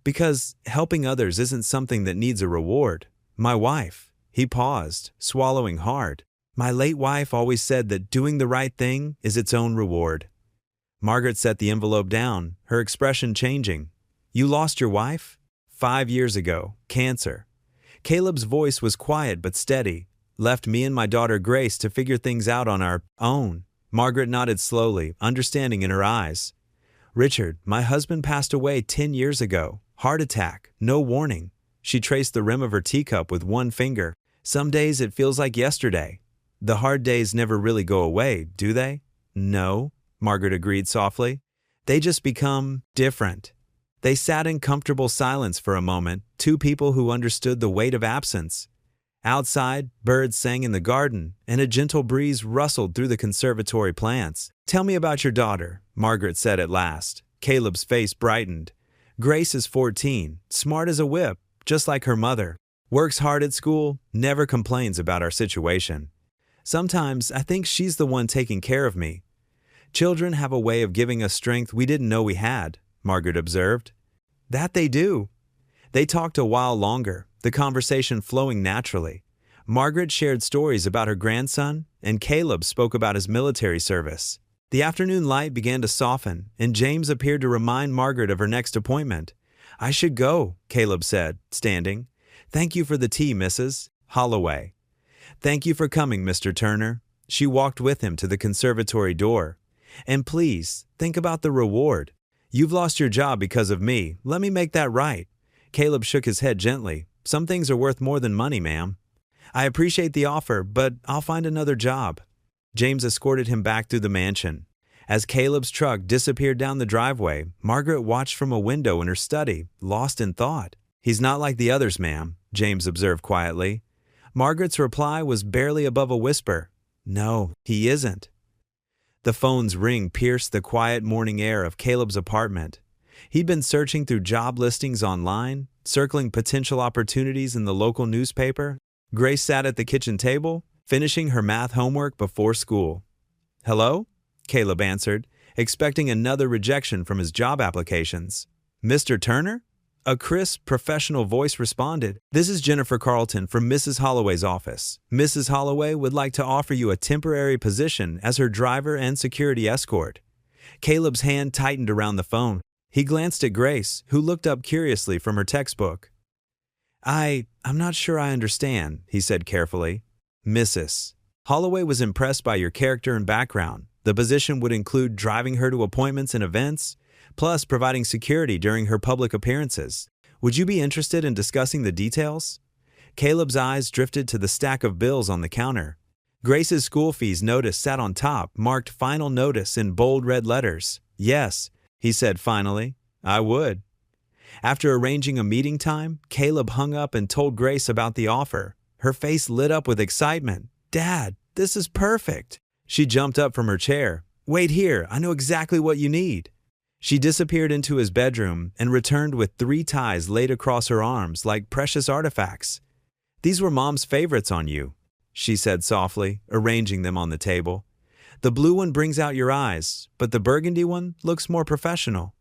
"Because helping others isn't something that needs a reward. My wife," he paused, swallowing hard. "My late wife always said that doing the right thing is its own reward." Margaret set the envelope down, her expression changing. "You lost your wife?" "5 years ago, cancer." Caleb's voice was quiet but steady. "Left me and my daughter Grace to figure things out on our own." Margaret nodded slowly, understanding in her eyes. "Richard, my husband passed away 10 years ago. Heart attack, no warning." She traced the rim of her teacup with one finger. "Some days it feels like yesterday." "The hard days never really go away, do they?" "No," Margaret agreed softly. "They just become different." They sat in comfortable silence for a moment, two people who understood the weight of absence. Outside, birds sang in the garden, and a gentle breeze rustled through the conservatory plants. "Tell me about your daughter," Margaret said at last. Caleb's face brightened. "Grace is 14, smart as a whip, just like her mother. Works hard at school, never complains about our situation. Sometimes I think she's the one taking care of me." "Children have a way of giving us strength we didn't know we had," Margaret observed. "That they do." They talked a while longer, the conversation flowing naturally. Margaret shared stories about her grandson, and Caleb spoke about his military service. The afternoon light began to soften, and James appeared to remind Margaret of her next appointment. "I should go," Caleb said, standing. "Thank you for the tea, Mrs. Holloway." "Thank you for coming, Mr. Turner." She walked with him to the conservatory door. "And please, think about the reward. You've lost your job because of me. Let me make that right." Caleb shook his head gently. "Some things are worth more than money, ma'am." "I appreciate the offer, but I'll find another job." James escorted him back through the mansion. As Caleb's truck disappeared down the driveway, Margaret watched from a window in her study, lost in thought. "He's not like the others, ma'am," James observed quietly. Margaret's reply was barely above a whisper. "No, he isn't." The phone's ring pierced the quiet morning air of Caleb's apartment. He'd been searching through job listings online, circling potential opportunities in the local newspaper. Grace sat at the kitchen table, finishing her math homework before school. "Hello?" Caleb answered, expecting another rejection from his job applications. "Mr. Turner?" A crisp, professional voice responded. "This is Jennifer Carlton from Mrs. Holloway's office. Mrs. Holloway would like to offer you a temporary position as her driver and security escort." Caleb's hand tightened around the phone. He glanced at Grace, who looked up curiously from her textbook. I'm not sure I understand," he said carefully. "Mrs. Holloway was impressed by your character and background. The position would include driving her to appointments and events, plus providing security during her public appearances. Would you be interested in discussing the details?" Caleb's eyes drifted to the stack of bills on the counter. Grace's school fees notice sat on top, marked "Final Notice" in bold red letters. "Yes," he said finally, "I would." After arranging a meeting time, Caleb hung up and told Grace about the offer. Her face lit up with excitement. "Dad, this is perfect." She jumped up from her chair. "Wait here, I know exactly what you need." She disappeared into his bedroom and returned with 3 ties laid across her arms like precious artifacts. "These were Mom's favorites on you," she said softly, arranging them on the table. "The blue one brings out your eyes, but the burgundy one looks more professional."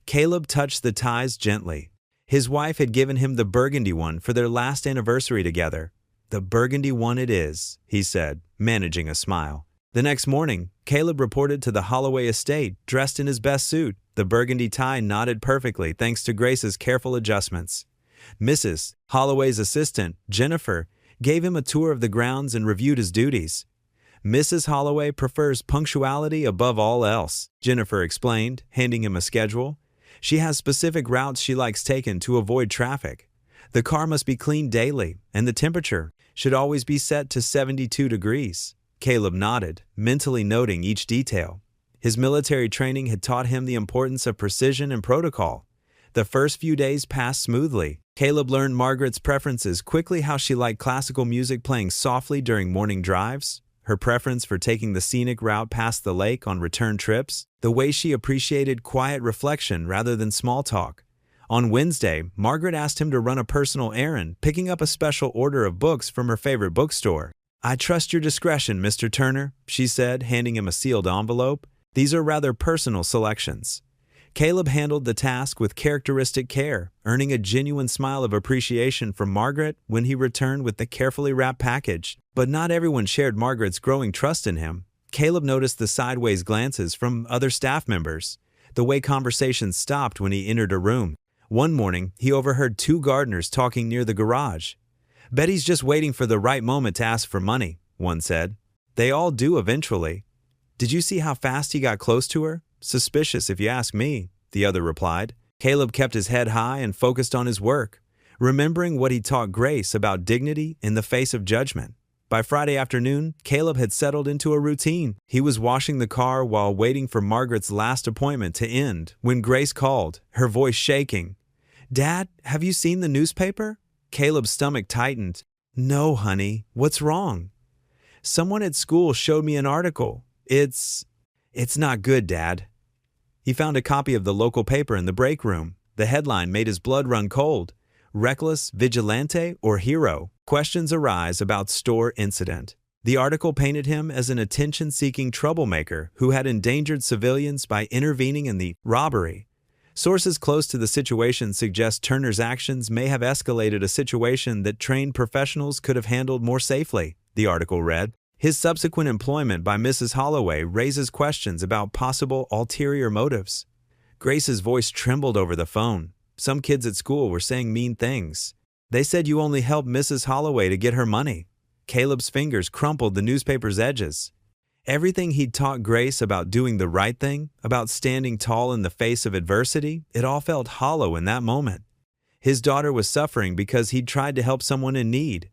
Caleb touched the ties gently. His wife had given him the burgundy one for their last anniversary together. "The burgundy one it is," he said, managing a smile. The next morning, Caleb reported to the Holloway estate, dressed in his best suit. The burgundy tie knotted perfectly thanks to Grace's careful adjustments. Mrs. Holloway's assistant, Jennifer, gave him a tour of the grounds and reviewed his duties. "Mrs. Holloway prefers punctuality above all else," Jennifer explained, handing him a schedule. "She has specific routes she likes taken to avoid traffic. The car must be cleaned daily, and the temperature should always be set to 72 degrees. Caleb nodded, mentally noting each detail. His military training had taught him the importance of precision and protocol. The first few days passed smoothly. Caleb learned Margaret's preferences quickly, how she liked classical music playing softly during morning drives, her preference for taking the scenic route past the lake on return trips, the way she appreciated quiet reflection rather than small talk. On Wednesday, Margaret asked him to run a personal errand, picking up a special order of books from her favorite bookstore. "I trust your discretion, Mr. Turner," she said, handing him a sealed envelope. "These are rather personal selections." Caleb handled the task with characteristic care, earning a genuine smile of appreciation from Margaret when he returned with the carefully wrapped package. But not everyone shared Margaret's growing trust in him. Caleb noticed the sideways glances from other staff members, the way conversations stopped when he entered a room. One morning, he overheard 2 gardeners talking near the garage. "Betty's just waiting for the right moment to ask for money," one said. "They all do eventually." "Did you see how fast he got close to her? Suspicious if you ask me," the other replied. Caleb kept his head high and focused on his work, remembering what he taught Grace about dignity in the face of judgment. By Friday afternoon, Caleb had settled into a routine. He was washing the car while waiting for Margaret's last appointment to end when Grace called, her voice shaking. "Dad, have you seen the newspaper?" Caleb's stomach tightened. "No, honey. What's wrong?" "Someone at school showed me an article. It's not good, Dad." He found a copy of the local paper in the break room. The headline made his blood run cold. "Reckless, Vigilante, or Hero? Questions arise about store incident." The article painted him as an attention-seeking troublemaker who had endangered civilians by intervening in the robbery. Sources close to the situation suggest Turner's actions may have escalated a situation that trained professionals could have handled more safely, the article read. His subsequent employment by Mrs. Holloway raises questions about possible ulterior motives. Grace's voice trembled over the phone. Some kids at school were saying mean things. "They said you only helped Mrs. Holloway to get her money." Caleb's fingers crumpled the newspaper's edges. Everything he'd taught Grace about doing the right thing, about standing tall in the face of adversity, it all felt hollow in that moment. His daughter was suffering because he'd tried to help someone in need.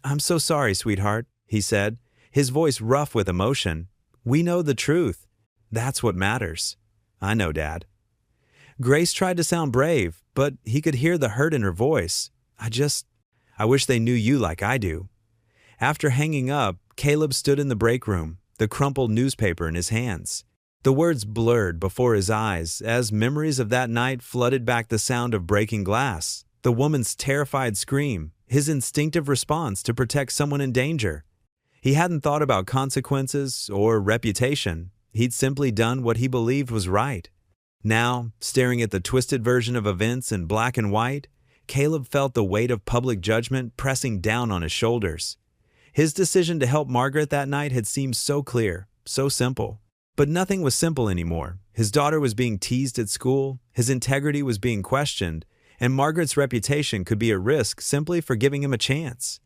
"I'm so sorry, sweetheart," he said, his voice rough with emotion. "We know the truth. That's what matters." "I know, Dad." Grace tried to sound brave, but he could hear the hurt in her voice. I wish they knew you like I do." After hanging up, Caleb stood in the break room, the crumpled newspaper in his hands. The words blurred before his eyes as memories of that night flooded back: the sound of breaking glass, the woman's terrified scream, his instinctive response to protect someone in danger. He hadn't thought about consequences or reputation. He'd simply done what he believed was right. Now, staring at the twisted version of events in black and white, Caleb felt the weight of public judgment pressing down on his shoulders. His decision to help Margaret that night had seemed so clear, so simple. But nothing was simple anymore. His daughter was being teased at school, his integrity was being questioned, and Margaret's reputation could be at risk simply for giving him a chance.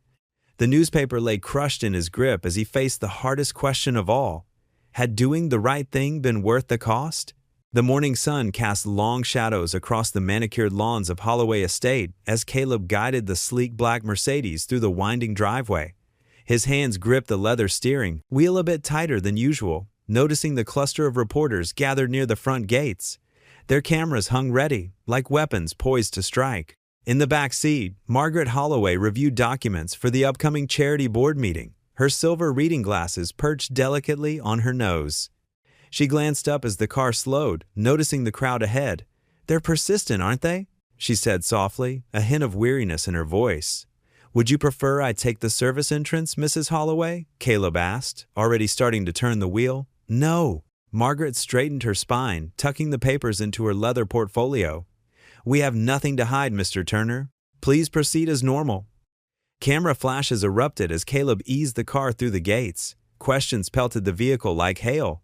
The newspaper lay crushed in his grip as he faced the hardest question of all. Had doing the right thing been worth the cost? The morning sun cast long shadows across the manicured lawns of Holloway Estate as Caleb guided the sleek black Mercedes through the winding driveway. His hands gripped the leather steering wheel a bit tighter than usual, noticing the cluster of reporters gathered near the front gates. Their cameras hung ready, like weapons poised to strike. In the back seat, Margaret Holloway reviewed documents for the upcoming charity board meeting, her silver reading glasses perched delicately on her nose. She glanced up as the car slowed, noticing the crowd ahead. "They're persistent, aren't they?" she said softly, a hint of weariness in her voice. "Would you prefer I take the service entrance, Mrs. Holloway?" Caleb asked, already starting to turn the wheel. "No." Margaret straightened her spine, tucking the papers into her leather portfolio. "We have nothing to hide, Mr. Turner. Please proceed as normal." Camera flashes erupted as Caleb eased the car through the gates. Questions pelted the vehicle like hail.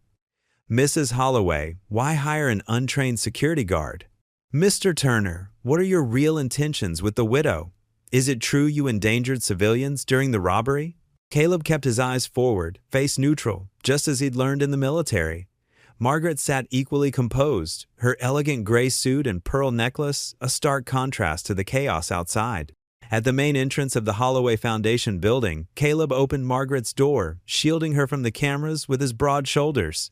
"Mrs. Holloway, why hire an untrained security guard?" "Mr. Turner, what are your real intentions with the widow? Is it true you endangered civilians during the robbery?" Caleb kept his eyes forward, face neutral, just as he'd learned in the military. Margaret sat equally composed, her elegant gray suit and pearl necklace a stark contrast to the chaos outside. At the main entrance of the Holloway Foundation building, Caleb opened Margaret's door, shielding her from the cameras with his broad shoulders.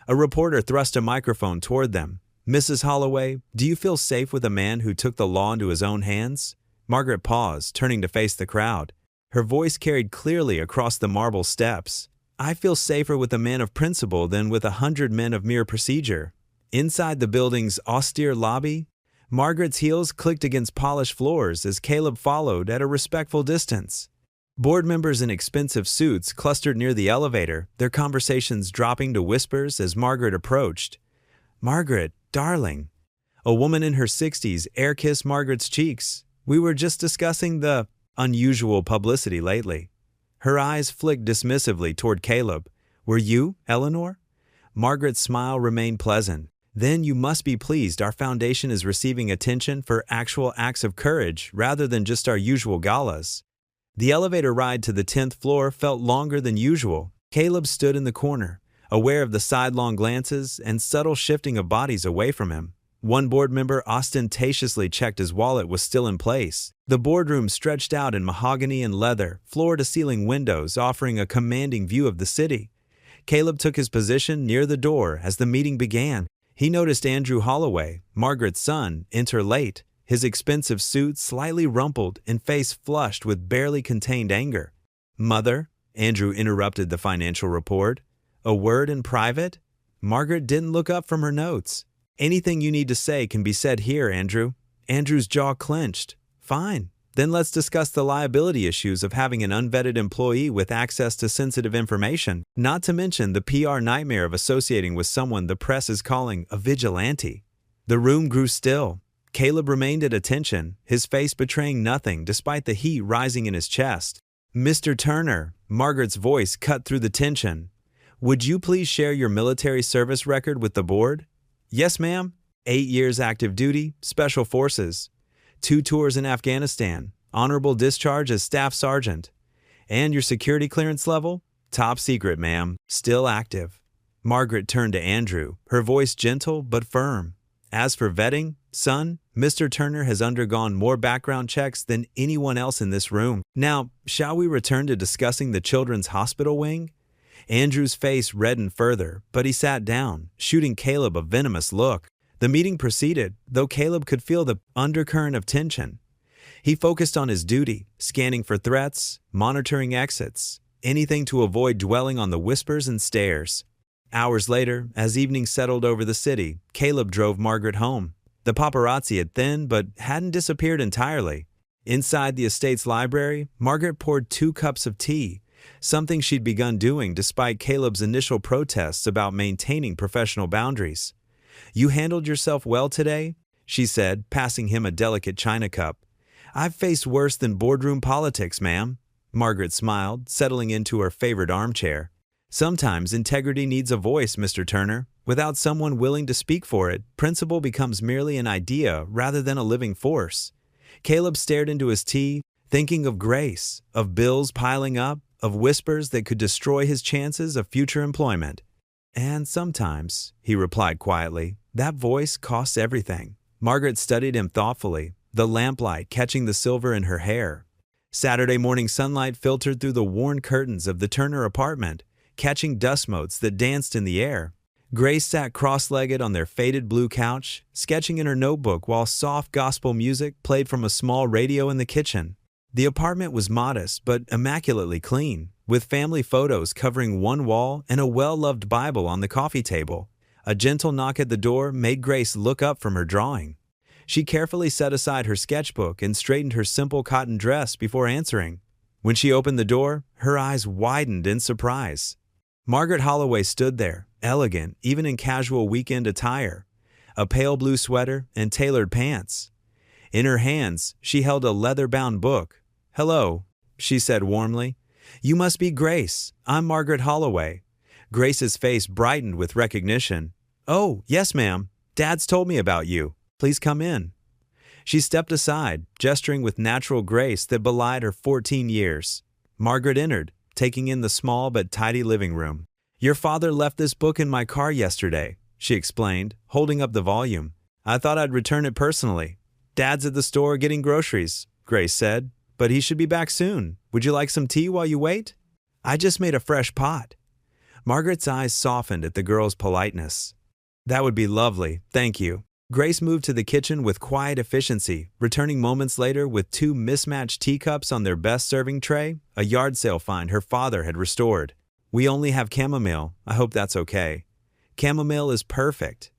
A reporter thrust a microphone toward them. "Mrs. Holloway, do you feel safe with a man who took the law into his own hands?" Margaret paused, turning to face the crowd. Her voice carried clearly across the marble steps. "I feel safer with a man of principle than with 100 men of mere procedure." Inside the building's austere lobby, Margaret's heels clicked against polished floors as Caleb followed at a respectful distance. Board members in expensive suits clustered near the elevator, their conversations dropping to whispers as Margaret approached. "Margaret, darling." A woman in her 60s air-kissed Margaret's cheeks. "We were just discussing the unusual publicity lately." Her eyes flicked dismissively toward Caleb. "Were you, Eleanor?" Margaret's smile remained pleasant. "Then you must be pleased our foundation is receiving attention for actual acts of courage rather than just our usual galas." The elevator ride to the 10th floor felt longer than usual. Caleb stood in the corner, aware of the sidelong glances and subtle shifting of bodies away from him. One board member ostentatiously checked his wallet was still in place. The boardroom stretched out in mahogany and leather, floor-to-ceiling windows offering a commanding view of the city. Caleb took his position near the door as the meeting began. He noticed Andrew Holloway, Margaret's son, enter late, his expensive suit slightly rumpled and face flushed with barely contained anger. "Mother," Andrew interrupted the financial report. "A word in private?" Margaret didn't look up from her notes. "Anything you need to say can be said here, Andrew." Andrew's jaw clenched. "Fine. Then let's discuss the liability issues of having an unvetted employee with access to sensitive information, not to mention the PR nightmare of associating with someone the press is calling a vigilante." The room grew still. Caleb remained at attention, his face betraying nothing despite the heat rising in his chest. "Mr. Turner," Margaret's voice cut through the tension. "Would you please share your military service record with the board?" "Yes, ma'am. 8 years active duty, Special Forces. 2 tours in Afghanistan, honorable discharge as Staff Sergeant. And your security clearance level? Top secret, ma'am, still active." Margaret turned to Andrew, her voice gentle but firm. "As for vetting, son, Mr. Turner has undergone more background checks than anyone else in this room. Now, shall we return to discussing the children's hospital wing? Andrew's face reddened further, but he sat down, shooting Caleb a venomous look. The meeting proceeded, though Caleb could feel the undercurrent of tension. He focused on his duty, scanning for threats, monitoring exits, anything to avoid dwelling on the whispers and stares. Hours later, as evening settled over the city, Caleb drove Margaret home. The paparazzi had thinned but hadn't disappeared entirely. Inside the estate's library, Margaret poured 2 cups of tea, something she'd begun doing despite Caleb's initial protests about maintaining professional boundaries. "You handled yourself well today?" she said, passing him a delicate china cup. "I've faced worse than boardroom politics, ma'am." Margaret smiled, settling into her favorite armchair. "Sometimes integrity needs a voice, Mr. Turner. Without someone willing to speak for it, principle becomes merely an idea rather than a living force." Caleb stared into his tea, thinking of Grace, of bills piling up, of whispers that could destroy his chances of future employment. "And sometimes," he replied quietly, "that voice costs everything." Margaret studied him thoughtfully, the lamplight catching the silver in her hair. Saturday morning sunlight filtered through the worn curtains of the Turner apartment, catching dust motes that danced in the air. Grace sat cross-legged on their faded blue couch, sketching in her notebook while soft gospel music played from a small radio in the kitchen. The apartment was modest but immaculately clean, with family photos covering one wall and a well-loved Bible on the coffee table. A gentle knock at the door made Grace look up from her drawing. She carefully set aside her sketchbook and straightened her simple cotton dress before answering. When she opened the door, her eyes widened in surprise. Margaret Holloway stood there, elegant even in casual weekend attire, a pale blue sweater and tailored pants. In her hands, she held a leather-bound book. "Hello," she said warmly. "You must be Grace. I'm Margaret Holloway." Grace's face brightened with recognition. "Oh, yes, ma'am. Dad's told me about you. Please come in." She stepped aside, gesturing with natural grace that belied her 14 years. Margaret entered, taking in the small but tidy living room. "Your father left this book in my car yesterday," she explained, holding up the volume. "I thought I'd return it personally." "Dad's at the store getting groceries," Grace said, "but he should be back soon. Would you like some tea while you wait?" "I just made a fresh pot." Margaret's eyes softened at the girl's politeness. "That would be lovely, thank you." Grace moved to the kitchen with quiet efficiency, returning moments later with 2 mismatched teacups on their best serving tray, a yard sale find her father had restored. "We only have chamomile. I hope that's okay." "Chamomile is perfect."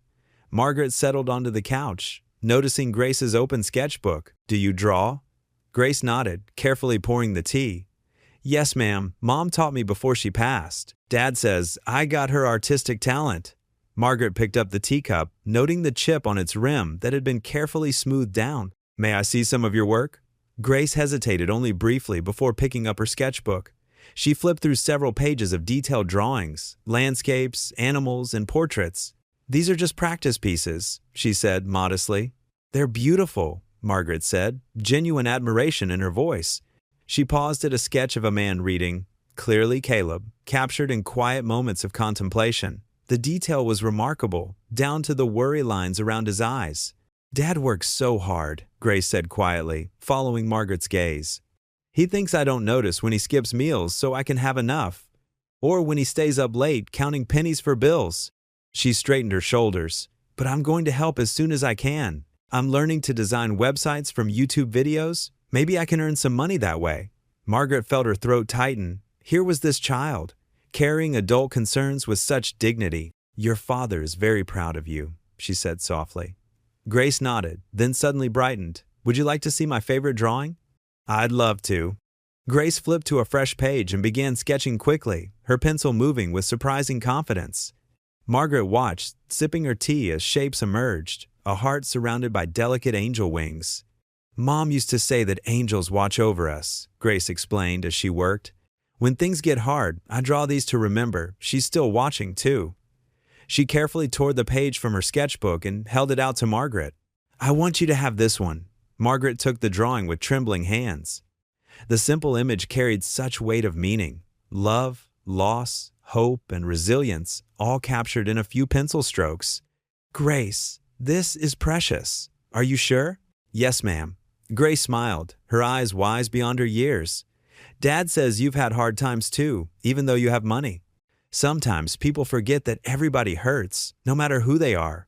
Margaret settled onto the couch, noticing Grace's open sketchbook. "Do you draw?" Grace nodded, carefully pouring the tea. "Yes, ma'am. Mom taught me before she passed. Dad says I got her artistic talent." Margaret picked up the teacup, noting the chip on its rim that had been carefully smoothed down. "May I see some of your work?" Grace hesitated only briefly before picking up her sketchbook. She flipped through several pages of detailed drawings, landscapes, animals, and portraits. "These are just practice pieces," she said modestly. "They're beautiful," Margaret said, genuine admiration in her voice. She paused at a sketch of a man reading, "Clearly Caleb," captured in quiet moments of contemplation. The detail was remarkable, down to the worry lines around his eyes. "Dad works so hard," Grace said quietly, following Margaret's gaze. "He thinks I don't notice when he skips meals so I can have enough. Or when he stays up late counting pennies for bills." She straightened her shoulders. "But I'm going to help as soon as I can. I'm learning to design websites from YouTube videos. Maybe I can earn some money that way." Margaret felt her throat tighten. Here was this child, carrying adult concerns with such dignity. "Your father is very proud of you," she said softly. Grace nodded, then suddenly brightened. "Would you like to see my favorite drawing?" "I'd love to." Grace flipped to a fresh page and began sketching quickly, her pencil moving with surprising confidence. Margaret watched, sipping her tea as shapes emerged, a heart surrounded by delicate angel wings. "Mom used to say that angels watch over us," Grace explained as she worked. "When things get hard, I draw these to remember she's still watching too." She carefully tore the page from her sketchbook and held it out to Margaret. "I want you to have this one." Margaret took the drawing with trembling hands. The simple image carried such weight of meaning. Love, loss, hope, and resilience, all captured in a few pencil strokes. "Grace, this is precious." Are you sure? Yes, ma'am. Grace smiled, her eyes wise beyond her years. Dad says you've had hard times too, even though you have money. Sometimes people forget that everybody hurts, no matter who they are.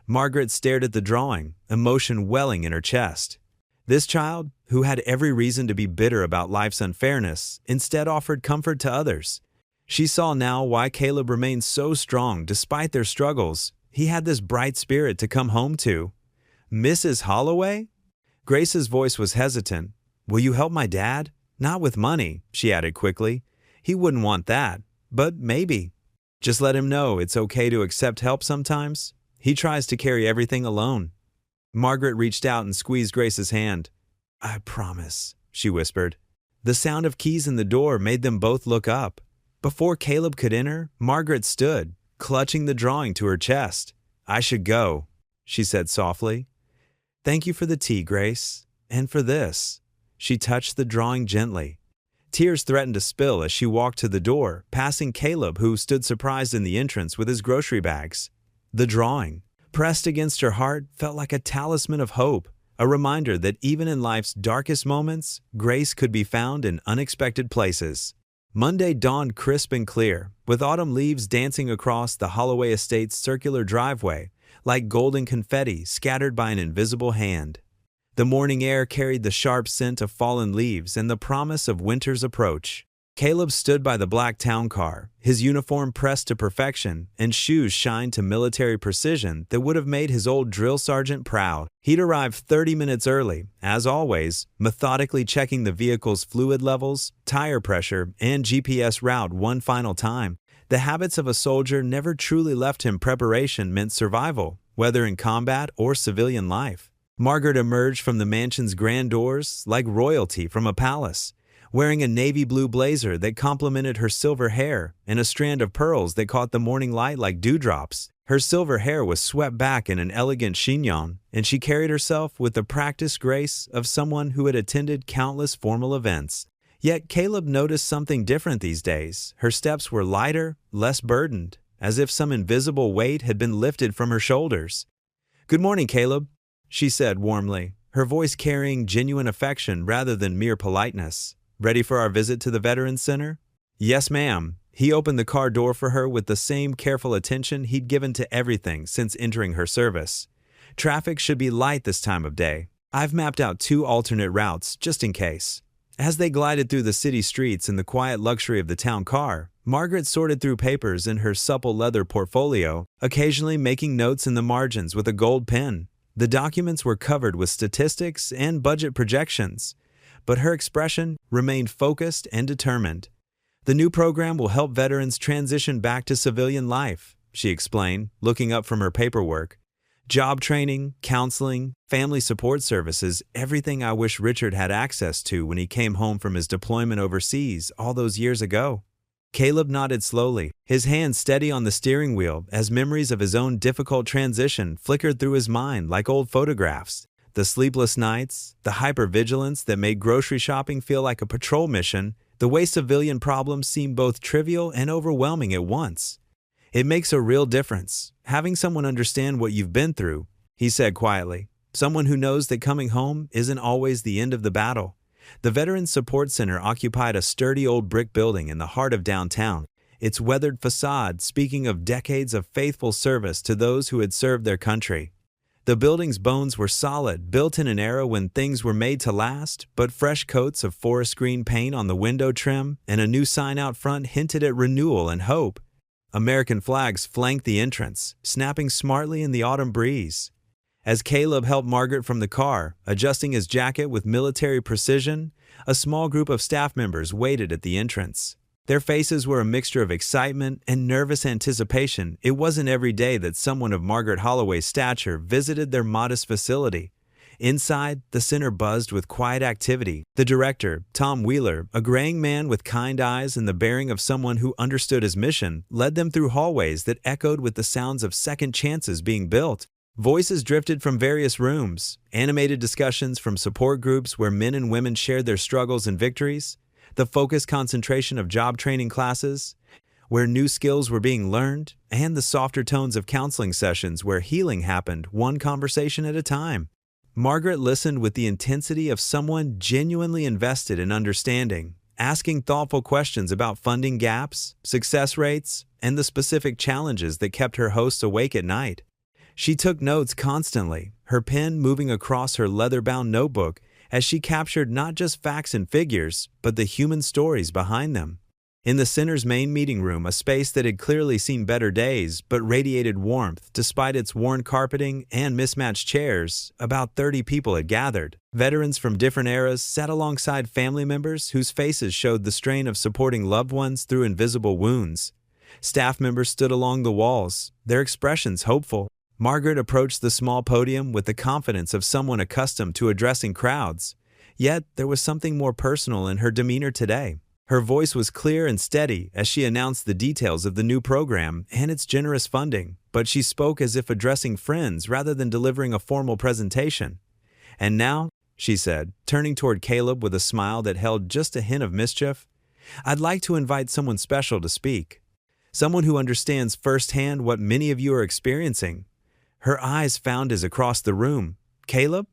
Margaret stared at the drawing, emotion welling in her chest. This child, who had every reason to be bitter about life's unfairness, instead offered comfort to others. She saw now why Caleb remained so strong despite their struggles. He had this bright spirit to come home to. Mrs. Holloway? Grace's voice was hesitant. Will you help my dad? Not with money, she added quickly. He wouldn't want that, but maybe. Just let him know it's okay to accept help sometimes. He tries to carry everything alone. Margaret reached out and squeezed Grace's hand. I promise, she whispered. The sound of keys in the door made them both look up. Before Caleb could enter, Margaret stood, clutching the drawing to her chest. I should go, she said softly. Thank you for the tea, Grace. And for this. She touched the drawing gently. Tears threatened to spill as she walked to the door, passing Caleb, who stood surprised in the entrance with his grocery bags. The drawing, pressed against her heart, felt like a talisman of hope, a reminder that even in life's darkest moments, grace could be found in unexpected places. Monday dawned crisp and clear, with autumn leaves dancing across the Holloway estate's circular driveway, like golden confetti scattered by an invisible hand. The morning air carried the sharp scent of fallen leaves and the promise of winter's approach. Caleb stood by the black town car, his uniform pressed to perfection and shoes shined to military precision that would have made his old drill sergeant proud. He'd arrived 30 minutes early, as always, methodically checking the vehicle's fluid levels, tire pressure, and GPS route one final time. The habits of a soldier never truly left him. Preparation meant survival, whether in combat or civilian life. Margaret emerged from the mansion's grand doors like royalty from a palace, wearing a navy blue blazer that complemented her silver hair and a strand of pearls that caught the morning light like dewdrops. Her silver hair was swept back in an elegant chignon, and she carried herself with the practiced grace of someone who had attended countless formal events. Yet Caleb noticed something different these days. Her steps were lighter, less burdened, as if some invisible weight had been lifted from her shoulders. Good morning, Caleb, she said warmly, her voice carrying genuine affection rather than mere politeness. Ready for our visit to the Veterans Center? Yes, ma'am. He opened the car door for her with the same careful attention he'd given to everything since entering her service. Traffic should be light this time of day. I've mapped out 2 alternate routes, just in case. As they glided through the city streets in the quiet luxury of the town car, Margaret sorted through papers in her supple leather portfolio, occasionally making notes in the margins with a gold pen. The documents were covered with statistics and budget projections, but her expression remained focused and determined. The new program will help veterans transition back to civilian life, she explained, looking up from her paperwork. Job training, counseling, family support services, everything I wish Richard had access to when he came home from his deployment overseas all those years ago. Caleb nodded slowly, his hand steady on the steering wheel as memories of his own difficult transition flickered through his mind like old photographs. The sleepless nights, the hypervigilance that made grocery shopping feel like a patrol mission, the way civilian problems seem both trivial and overwhelming at once. It makes a real difference, having someone understand what you've been through, he said quietly. Someone who knows that coming home isn't always the end of the battle. The Veterans Support Center occupied a sturdy old brick building in the heart of downtown, its weathered facade speaking of decades of faithful service to those who had served their country. The building's bones were solid, built in an era when things were made to last, but fresh coats of forest green paint on the window trim and a new sign out front hinted at renewal and hope. American flags flanked the entrance, snapping smartly in the autumn breeze. As Caleb helped Margaret from the car, adjusting his jacket with military precision, a small group of staff members waited at the entrance. Their faces were a mixture of excitement and nervous anticipation. It wasn't every day that someone of Margaret Holloway's stature visited their modest facility. Inside, the center buzzed with quiet activity. The director, Tom Wheeler, a graying man with kind eyes and the bearing of someone who understood his mission, led them through hallways that echoed with the sounds of second chances being built. Voices drifted from various rooms, animated discussions from support groups where men and women shared their struggles and victories, the focused concentration of job training classes, where new skills were being learned, and the softer tones of counseling sessions where healing happened one conversation at a time. Margaret listened with the intensity of someone genuinely invested in understanding, asking thoughtful questions about funding gaps, success rates, and the specific challenges that kept her hosts awake at night. She took notes constantly, her pen moving across her leather-bound notebook as she captured not just facts and figures, but the human stories behind them. In the center's main meeting room, a space that had clearly seen better days but radiated warmth despite its worn carpeting and mismatched chairs, about 30 people had gathered. Veterans from different eras sat alongside family members whose faces showed the strain of supporting loved ones through invisible wounds. Staff members stood along the walls, their expressions hopeful. Margaret approached the small podium with the confidence of someone accustomed to addressing crowds. Yet there was something more personal in her demeanor today. Her voice was clear and steady as she announced the details of the new program and its generous funding, but she spoke as if addressing friends rather than delivering a formal presentation. "And now," she said, turning toward Caleb with a smile that held just a hint of mischief, "I'd like to invite someone special to speak. Someone who understands firsthand what many of you are experiencing." Her eyes found his across the room. "Caleb?"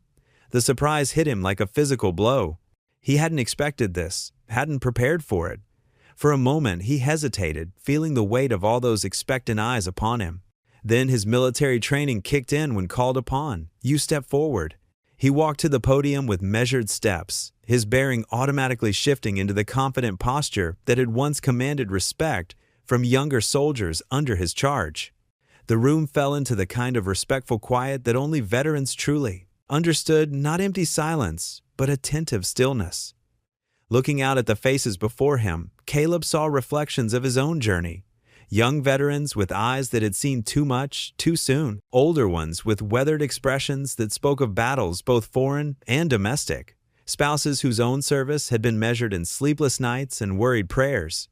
The surprise hit him like a physical blow. He hadn't expected this, hadn't prepared for it. For a moment, he hesitated, feeling the weight of all those expectant eyes upon him. Then his military training kicked in when called upon. "You step forward." He walked to the podium with measured steps, his bearing automatically shifting into the confident posture that had once commanded respect from younger soldiers under his charge. The room fell into the kind of respectful quiet that only veterans truly understood, not empty silence, but attentive stillness. Looking out at the faces before him, Caleb saw reflections of his own journey. Young veterans with eyes that had seen too much, too soon. Older ones with weathered expressions that spoke of battles both foreign and domestic. Spouses whose own service had been measured in sleepless nights and worried prayers.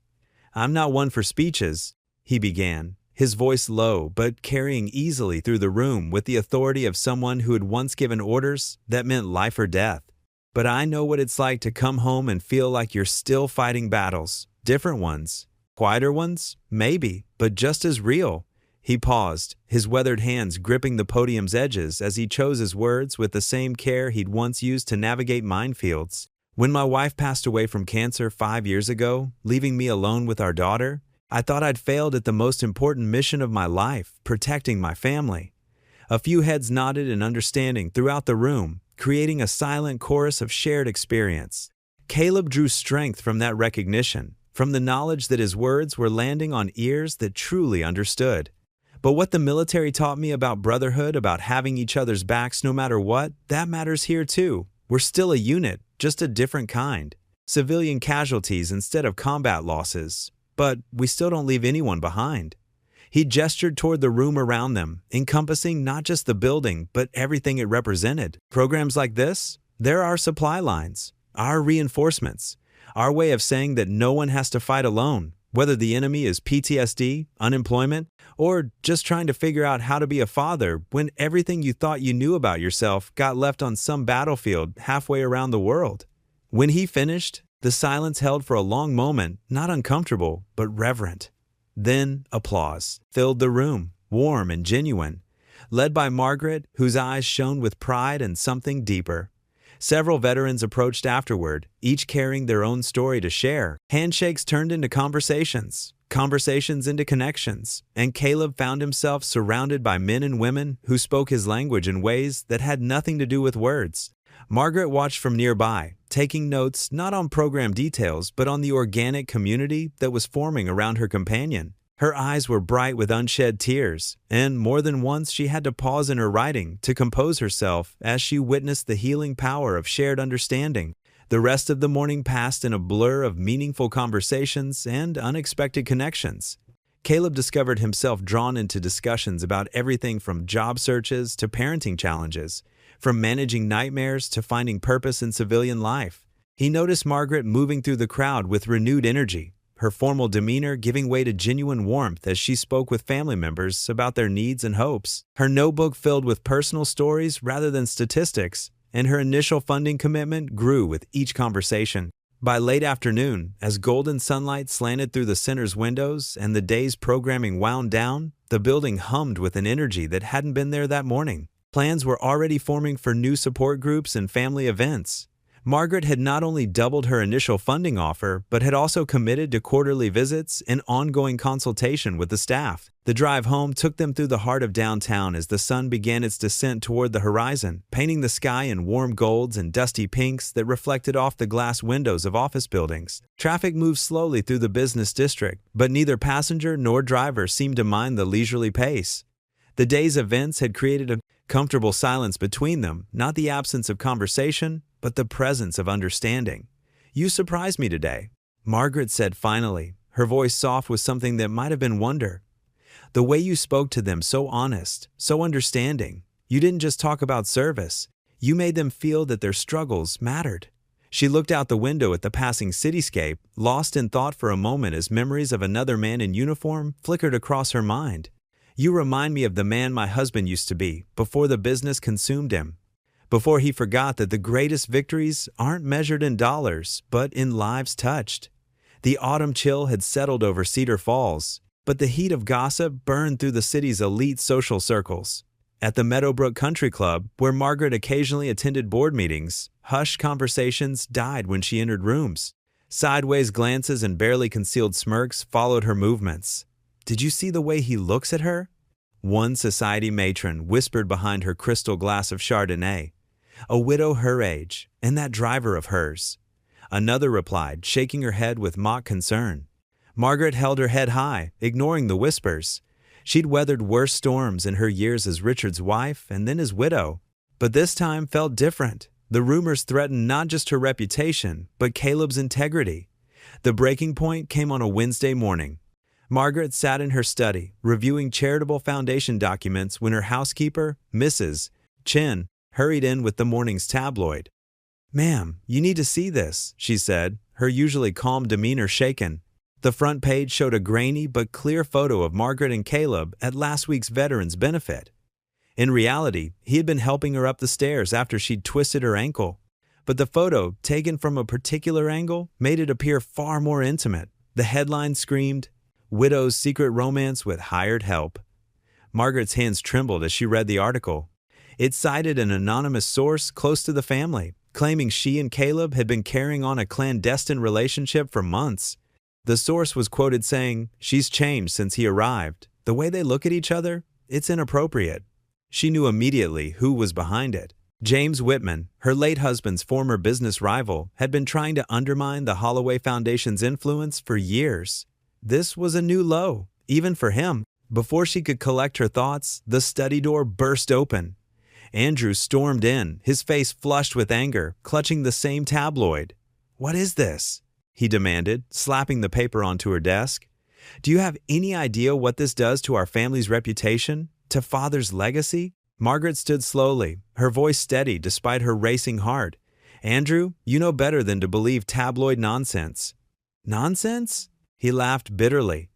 "I'm not one for speeches," he began, his voice low but carrying easily through the room with the authority of someone who had once given orders that meant life or death. "But I know what it's like to come home and feel like you're still fighting battles. Different ones. Quieter ones? Maybe, but just as real." He paused, his weathered hands gripping the podium's edges as he chose his words with the same care he'd once used to navigate minefields. "When my wife passed away from cancer 5 years ago, leaving me alone with our daughter, I thought I'd failed at the most important mission of my life, protecting my family." A few heads nodded in understanding throughout the room, creating a silent chorus of shared experience. Caleb drew strength from that recognition, from the knowledge that his words were landing on ears that truly understood. "But what the military taught me about brotherhood, about having each other's backs no matter what, that matters here too. We're still a unit, just a different kind. Civilian casualties instead of combat losses. But we still don't leave anyone behind." He gestured toward the room around them, encompassing not just the building, but everything it represented. "Programs like this, they're our supply lines, our reinforcements, our way of saying that no one has to fight alone, whether the enemy is PTSD, unemployment, or just trying to figure out how to be a father when everything you thought you knew about yourself got left on some battlefield halfway around the world." When he finished, the silence held for a long moment, not uncomfortable, but reverent. Then applause filled the room, warm and genuine, led by Margaret, whose eyes shone with pride and something deeper. Several veterans approached afterward, each carrying their own story to share. Handshakes turned into conversations, conversations into connections, and Caleb found himself surrounded by men and women who spoke his language in ways that had nothing to do with words. Margaret watched from nearby, taking notes not on program details but on the organic community that was forming around her companion. Her eyes were bright with unshed tears, and more than once she had to pause in her writing to compose herself as she witnessed the healing power of shared understanding. The rest of the morning passed in a blur of meaningful conversations and unexpected connections. Caleb discovered himself drawn into discussions about everything from job searches to parenting challenges, from managing nightmares to finding purpose in civilian life. He noticed Margaret moving through the crowd with renewed energy, her formal demeanor giving way to genuine warmth as she spoke with family members about their needs and hopes. Her notebook filled with personal stories rather than statistics, and her initial funding commitment grew with each conversation. By late afternoon, as golden sunlight slanted through the center's windows and the day's programming wound down, the building hummed with an energy that hadn't been there that morning. Plans were already forming for new support groups and family events. Margaret had not only doubled her initial funding offer, but had also committed to quarterly visits and ongoing consultation with the staff. The drive home took them through the heart of downtown as the sun began its descent toward the horizon, painting the sky in warm golds and dusty pinks that reflected off the glass windows of office buildings. Traffic moved slowly through the business district, but neither passenger nor driver seemed to mind the leisurely pace. The day's events had created a comfortable silence between them, not the absence of conversation, but the presence of understanding. "You surprised me today," Margaret said finally, her voice soft with something that might have been wonder. "The way you spoke to them, so honest, so understanding. You didn't just talk about service. You made them feel that their struggles mattered." She looked out the window at the passing cityscape, lost in thought for a moment as memories of another man in uniform flickered across her mind. "You remind me of the man my husband used to be, before the business consumed him. Before he forgot that the greatest victories aren't measured in dollars, but in lives touched." The autumn chill had settled over Cedar Falls, but the heat of gossip burned through the city's elite social circles. At the Meadowbrook Country Club, where Margaret occasionally attended board meetings, hushed conversations died when she entered rooms. Sideways glances and barely concealed smirks followed her movements. "Did you see the way he looks at her?" One society matron whispered behind her crystal glass of Chardonnay. "A widow her age, and that driver of hers." Another replied, shaking her head with mock concern. Margaret held her head high, ignoring the whispers. She'd weathered worse storms in her years as Richard's wife and then his widow, but this time felt different. The rumors threatened not just her reputation, but Caleb's integrity. The breaking point came on a Wednesday morning. Margaret sat in her study, reviewing charitable foundation documents when her housekeeper, Mrs. Chen, hurried in with the morning's tabloid. "Ma'am, you need to see this," she said, her usually calm demeanor shaken. The front page showed a grainy but clear photo of Margaret and Caleb at last week's Veterans Benefit. In reality, he had been helping her up the stairs after she'd twisted her ankle. But the photo, taken from a particular angle, made it appear far more intimate. The headline screamed, "Widow's Secret Romance with Hired Help." Margaret's hands trembled as she read the article. It cited an anonymous source close to the family, claiming she and Caleb had been carrying on a clandestine relationship for months. The source was quoted saying, "She's changed since he arrived. The way they look at each other, it's inappropriate." She knew immediately who was behind it. James Whitman, her late husband's former business rival, had been trying to undermine the Holloway Foundation's influence for years. This was a new low, even for him. Before she could collect her thoughts, the study door burst open. Andrew stormed in, his face flushed with anger, clutching the same tabloid. "What is this?" he demanded, slapping the paper onto her desk. "Do you have any idea what this does to our family's reputation? To Father's legacy?" Margaret stood slowly, her voice steady despite her racing heart. "Andrew, you know better than to believe tabloid nonsense." "Nonsense?" He laughed bitterly.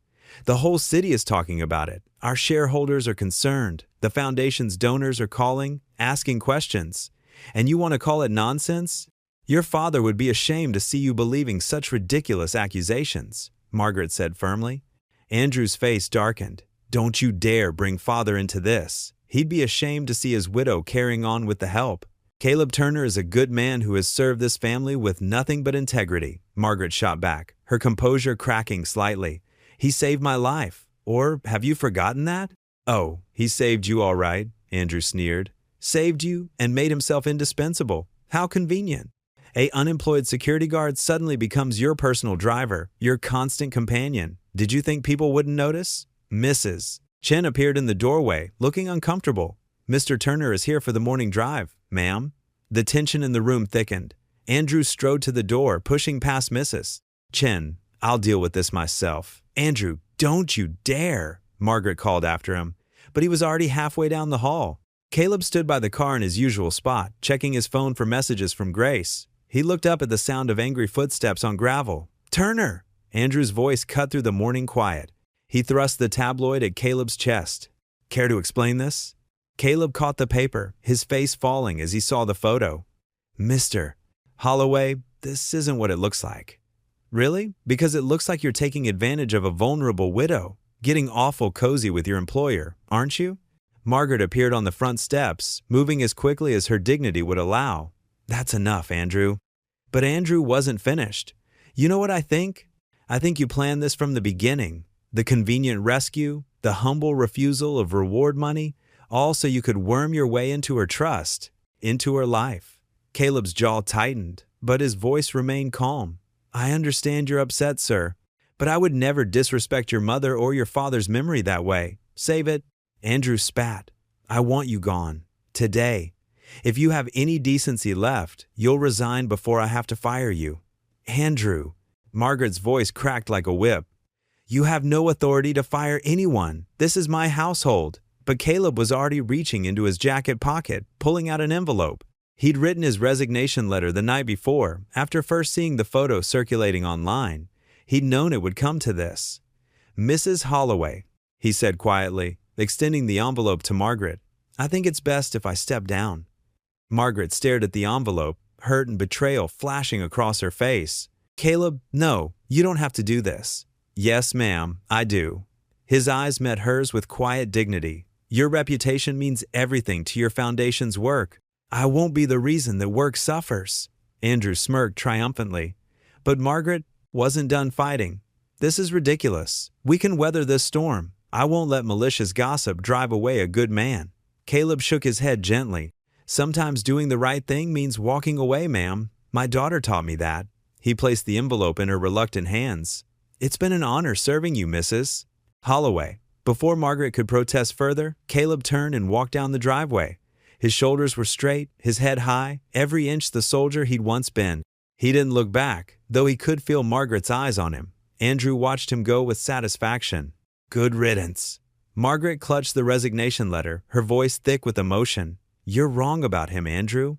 "The whole city is talking about it. Our shareholders are concerned. The foundation's donors are calling, asking questions. And you want to call it nonsense? Your father would be ashamed to see you believing such ridiculous accusations," Margaret said firmly. Andrew's face darkened. "Don't you dare bring Father into this. He'd be ashamed to see his widow carrying on with the help." "Caleb Turner is a good man who has served this family with nothing but integrity," Margaret shot back, her composure cracking slightly. "He saved my life. Or have you forgotten that?" "Oh, he saved you all right," Andrew sneered. "Saved you and made himself indispensable. How convenient. A unemployed security guard suddenly becomes your personal driver, your constant companion. Did you think people wouldn't notice?" Mrs. Chen appeared in the doorway, looking uncomfortable. "Mr. Turner is here for the morning drive, ma'am." The tension in the room thickened. Andrew strode to the door, pushing past Mrs. Chen. "I'll deal with this myself." "Andrew, don't you dare," Margaret called after him. But he was already halfway down the hall. Caleb stood by the car in his usual spot, checking his phone for messages from Grace. He looked up at the sound of angry footsteps on gravel. "Turner!" Andrew's voice cut through the morning quiet. He thrust the tabloid at Caleb's chest. "Care to explain this?" Caleb caught the paper, his face falling as he saw the photo. "Mr. Holloway, this isn't what it looks like." "Really? Because it looks like you're taking advantage of a vulnerable widow, getting awful cozy with your employer, aren't you?" Margaret appeared on the front steps, moving as quickly as her dignity would allow. "That's enough, Andrew." But Andrew wasn't finished. "You know what I think? I think you planned this from the beginning. The convenient rescue, the humble refusal of reward money, all so you could worm your way into her trust, into her life." Caleb's jaw tightened, but his voice remained calm. "I understand you're upset, sir, but I would never disrespect your mother or your father's memory that way. Save it." Andrew spat. "I want you gone. Today. If you have any decency left, you'll resign before I have to fire you." "Andrew." Margaret's voice cracked like a whip. "You have no authority to fire anyone. This is my household." But Caleb was already reaching into his jacket pocket, pulling out an envelope. He'd written his resignation letter the night before, after first seeing the photo circulating online. He'd known it would come to this. "Mrs. Holloway," he said quietly, extending the envelope to Margaret. "I think it's best if I step down." Margaret stared at the envelope, hurt and betrayal flashing across her face. "Caleb, no, you don't have to do this." "Yes, ma'am, I do." His eyes met hers with quiet dignity. "Your reputation means everything to your foundation's work. I won't be the reason that work suffers." Andrew smirked triumphantly. But Margaret wasn't done fighting. "This is ridiculous. We can weather this storm. I won't let malicious gossip drive away a good man." Caleb shook his head gently. "Sometimes doing the right thing means walking away, ma'am. My daughter taught me that." He placed the envelope in her reluctant hands. "It's been an honor serving you, Mrs. Holloway." Before Margaret could protest further, Caleb turned and walked down the driveway. His shoulders were straight, his head high, every inch the soldier he'd once been. He didn't look back, though he could feel Margaret's eyes on him. Andrew watched him go with satisfaction. "Good riddance." Margaret clutched the resignation letter, her voice thick with emotion. "You're wrong about him, Andrew.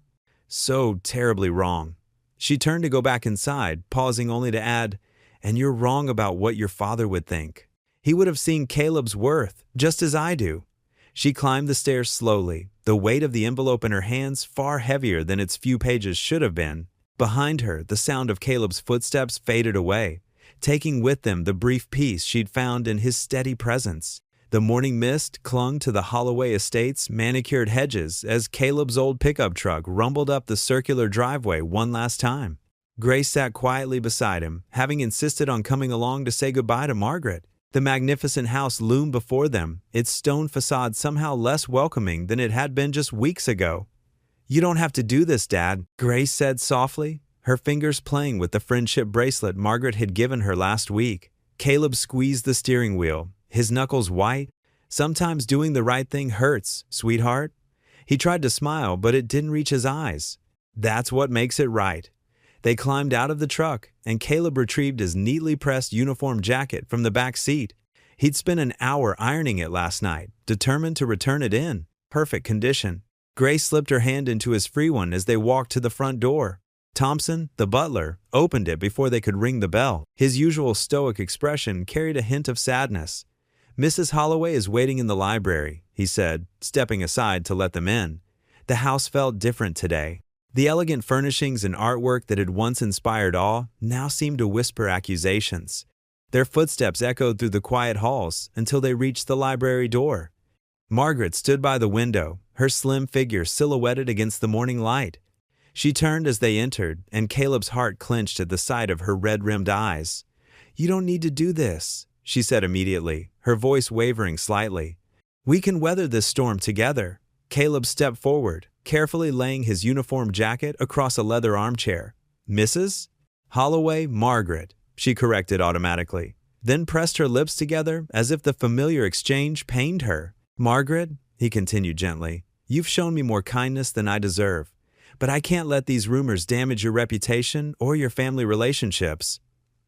So terribly wrong." She turned to go back inside, pausing only to add, "And you're wrong about what your father would think. He would have seen Caleb's worth, just as I do." She climbed the stairs slowly, the weight of the envelope in her hands far heavier than its few pages should have been. Behind her, the sound of Caleb's footsteps faded away, taking with them the brief peace she'd found in his steady presence. The morning mist clung to the Holloway estate's manicured hedges as Caleb's old pickup truck rumbled up the circular driveway one last time. Grace sat quietly beside him, having insisted on coming along to say goodbye to Margaret. The magnificent house loomed before them, its stone facade somehow less welcoming than it had been just weeks ago. "You don't have to do this, Dad," Grace said softly, her fingers playing with the friendship bracelet Margaret had given her last week. Caleb squeezed the steering wheel, his knuckles white. "Sometimes doing the right thing hurts, sweetheart." He tried to smile, but it didn't reach his eyes. "That's what makes it right." They climbed out of the truck, and Caleb retrieved his neatly pressed uniform jacket from the back seat. He'd spent an hour ironing it last night, determined to return it in perfect condition. Grace slipped her hand into his free one as they walked to the front door. Thompson, the butler, opened it before they could ring the bell. His usual stoic expression carried a hint of sadness. "Mrs. Holloway is waiting in the library," he said, stepping aside to let them in. The house felt different today. The elegant furnishings and artwork that had once inspired awe now seemed to whisper accusations. Their footsteps echoed through the quiet halls until they reached the library door. Margaret stood by the window, her slim figure silhouetted against the morning light. She turned as they entered, and Caleb's heart clenched at the sight of her red-rimmed eyes. "You don't need to do this," she said immediately, her voice wavering slightly. "We can weather this storm together." Caleb stepped forward, carefully laying his uniform jacket across a leather armchair. "Mrs. Holloway Margaret," she corrected automatically, then pressed her lips together as if the familiar exchange pained her. "Margaret," he continued gently, "you've shown me more kindness than I deserve, but I can't let these rumors damage your reputation or your family relationships."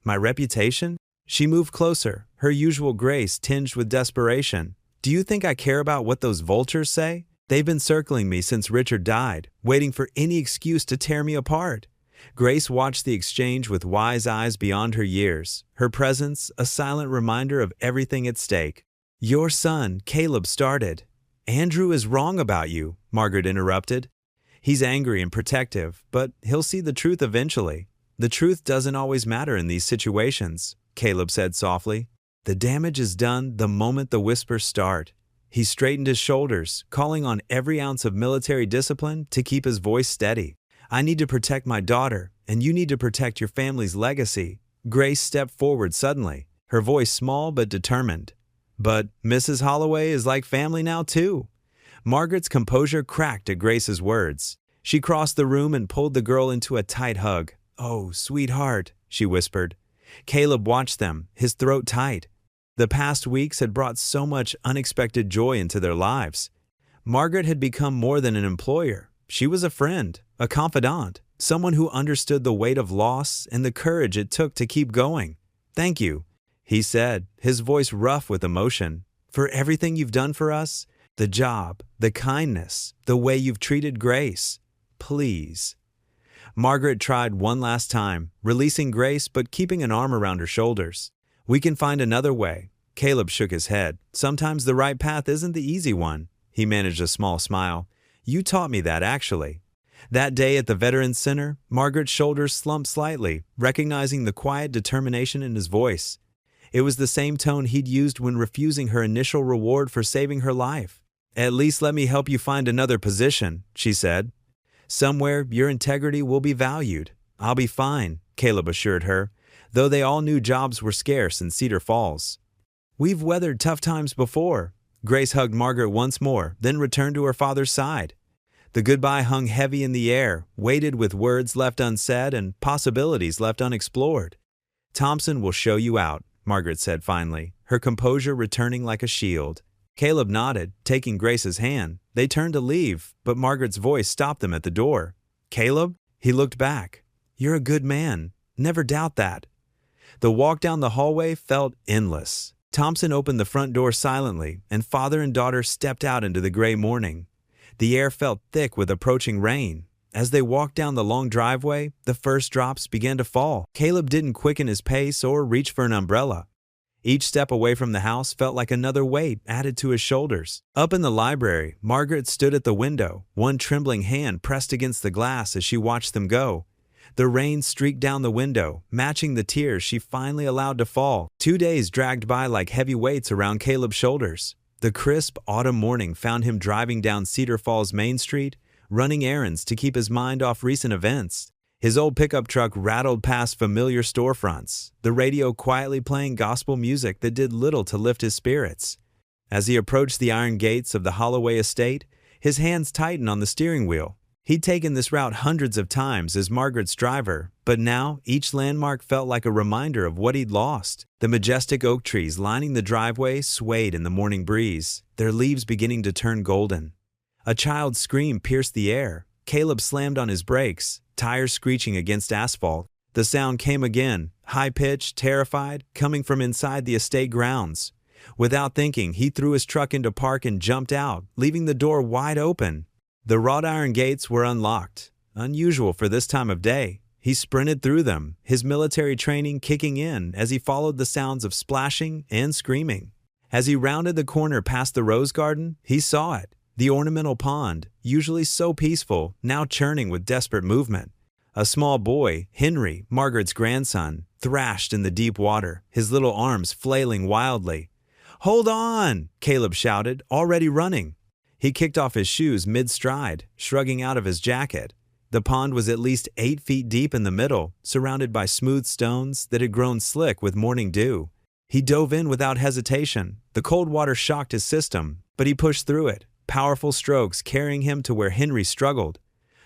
"My reputation?" She moved closer, her usual grace tinged with desperation. "Do you think I care about what those vultures say? They've been circling me since Richard died, waiting for any excuse to tear me apart." Grace watched the exchange with wise eyes beyond her years, her presence a silent reminder of everything at stake. "Your son, Caleb, started." "Andrew is wrong about you," Margaret interrupted. "He's angry and protective, but he'll see the truth eventually." "The truth doesn't always matter in these situations," Caleb said softly. "The damage is done the moment the whispers start." He straightened his shoulders, calling on every ounce of military discipline to keep his voice steady. I need to protect my daughter, and you need to protect your family's legacy. Grace stepped forward suddenly, her voice small but determined. But Mrs. Holloway is like family now too. Margaret's composure cracked at Grace's words. She crossed the room and pulled the girl into a tight hug. Oh, sweetheart, she whispered. Caleb watched them, his throat tight. The past weeks had brought so much unexpected joy into their lives. Margaret had become more than an employer. She was a friend, a confidant, someone who understood the weight of loss and the courage it took to keep going. Thank you, he said, his voice rough with emotion, for everything you've done for us, the job, the kindness, the way you've treated Grace. Please. Margaret tried one last time, releasing Grace but keeping an arm around her shoulders. We can find another way. Caleb shook his head. Sometimes the right path isn't the easy one. He managed a small smile. You taught me that, actually. That day at the Veterans Center, Margaret's shoulders slumped slightly, recognizing the quiet determination in his voice. It was the same tone he'd used when refusing her initial reward for saving her life. At least let me help you find another position, she said. Somewhere, your integrity will be valued. I'll be fine, Caleb assured her, though they all knew jobs were scarce in Cedar Falls. We've weathered tough times before. Grace hugged Margaret once more, then returned to her father's side. The goodbye hung heavy in the air, weighted with words left unsaid and possibilities left unexplored. Thompson will show you out, Margaret said finally, her composure returning like a shield. Caleb nodded, taking Grace's hand. They turned to leave, but Margaret's voice stopped them at the door. Caleb? He looked back. You're a good man. Never doubt that. The walk down the hallway felt endless. Thompson opened the front door silently, and father and daughter stepped out into the gray morning. The air felt thick with approaching rain. As they walked down the long driveway, the first drops began to fall. Caleb didn't quicken his pace or reach for an umbrella. Each step away from the house felt like another weight added to his shoulders. Up in the library, Margaret stood at the window, one trembling hand pressed against the glass as she watched them go. The rain streaked down the window, matching the tears she finally allowed to fall. 2 days dragged by like heavy weights around Caleb's shoulders. The crisp autumn morning found him driving down Cedar Falls Main Street, running errands to keep his mind off recent events. His old pickup truck rattled past familiar storefronts, the radio quietly playing gospel music that did little to lift his spirits. As he approached the iron gates of the Holloway estate, his hands tightened on the steering wheel. He'd taken this route hundreds of times as Margaret's driver, but now each landmark felt like a reminder of what he'd lost. The majestic oak trees lining the driveway swayed in the morning breeze, their leaves beginning to turn golden. A child's scream pierced the air. Caleb slammed on his brakes, tires screeching against asphalt. The sound came again, high-pitched, terrified, coming from inside the estate grounds. Without thinking, he threw his truck into park and jumped out, leaving the door wide open. The wrought iron gates were unlocked, unusual for this time of day. He sprinted through them, his military training kicking in as he followed the sounds of splashing and screaming. As he rounded the corner past the rose garden, he saw it. The ornamental pond, usually so peaceful, now churning with desperate movement. A small boy, Henry, Margaret's grandson, thrashed in the deep water, his little arms flailing wildly. "Hold on!" Caleb shouted, already running. He kicked off his shoes mid-stride, shrugging out of his jacket. The pond was at least 8 feet deep in the middle, surrounded by smooth stones that had grown slick with morning dew. He dove in without hesitation. The cold water shocked his system, but he pushed through it, powerful strokes carrying him to where Henry struggled.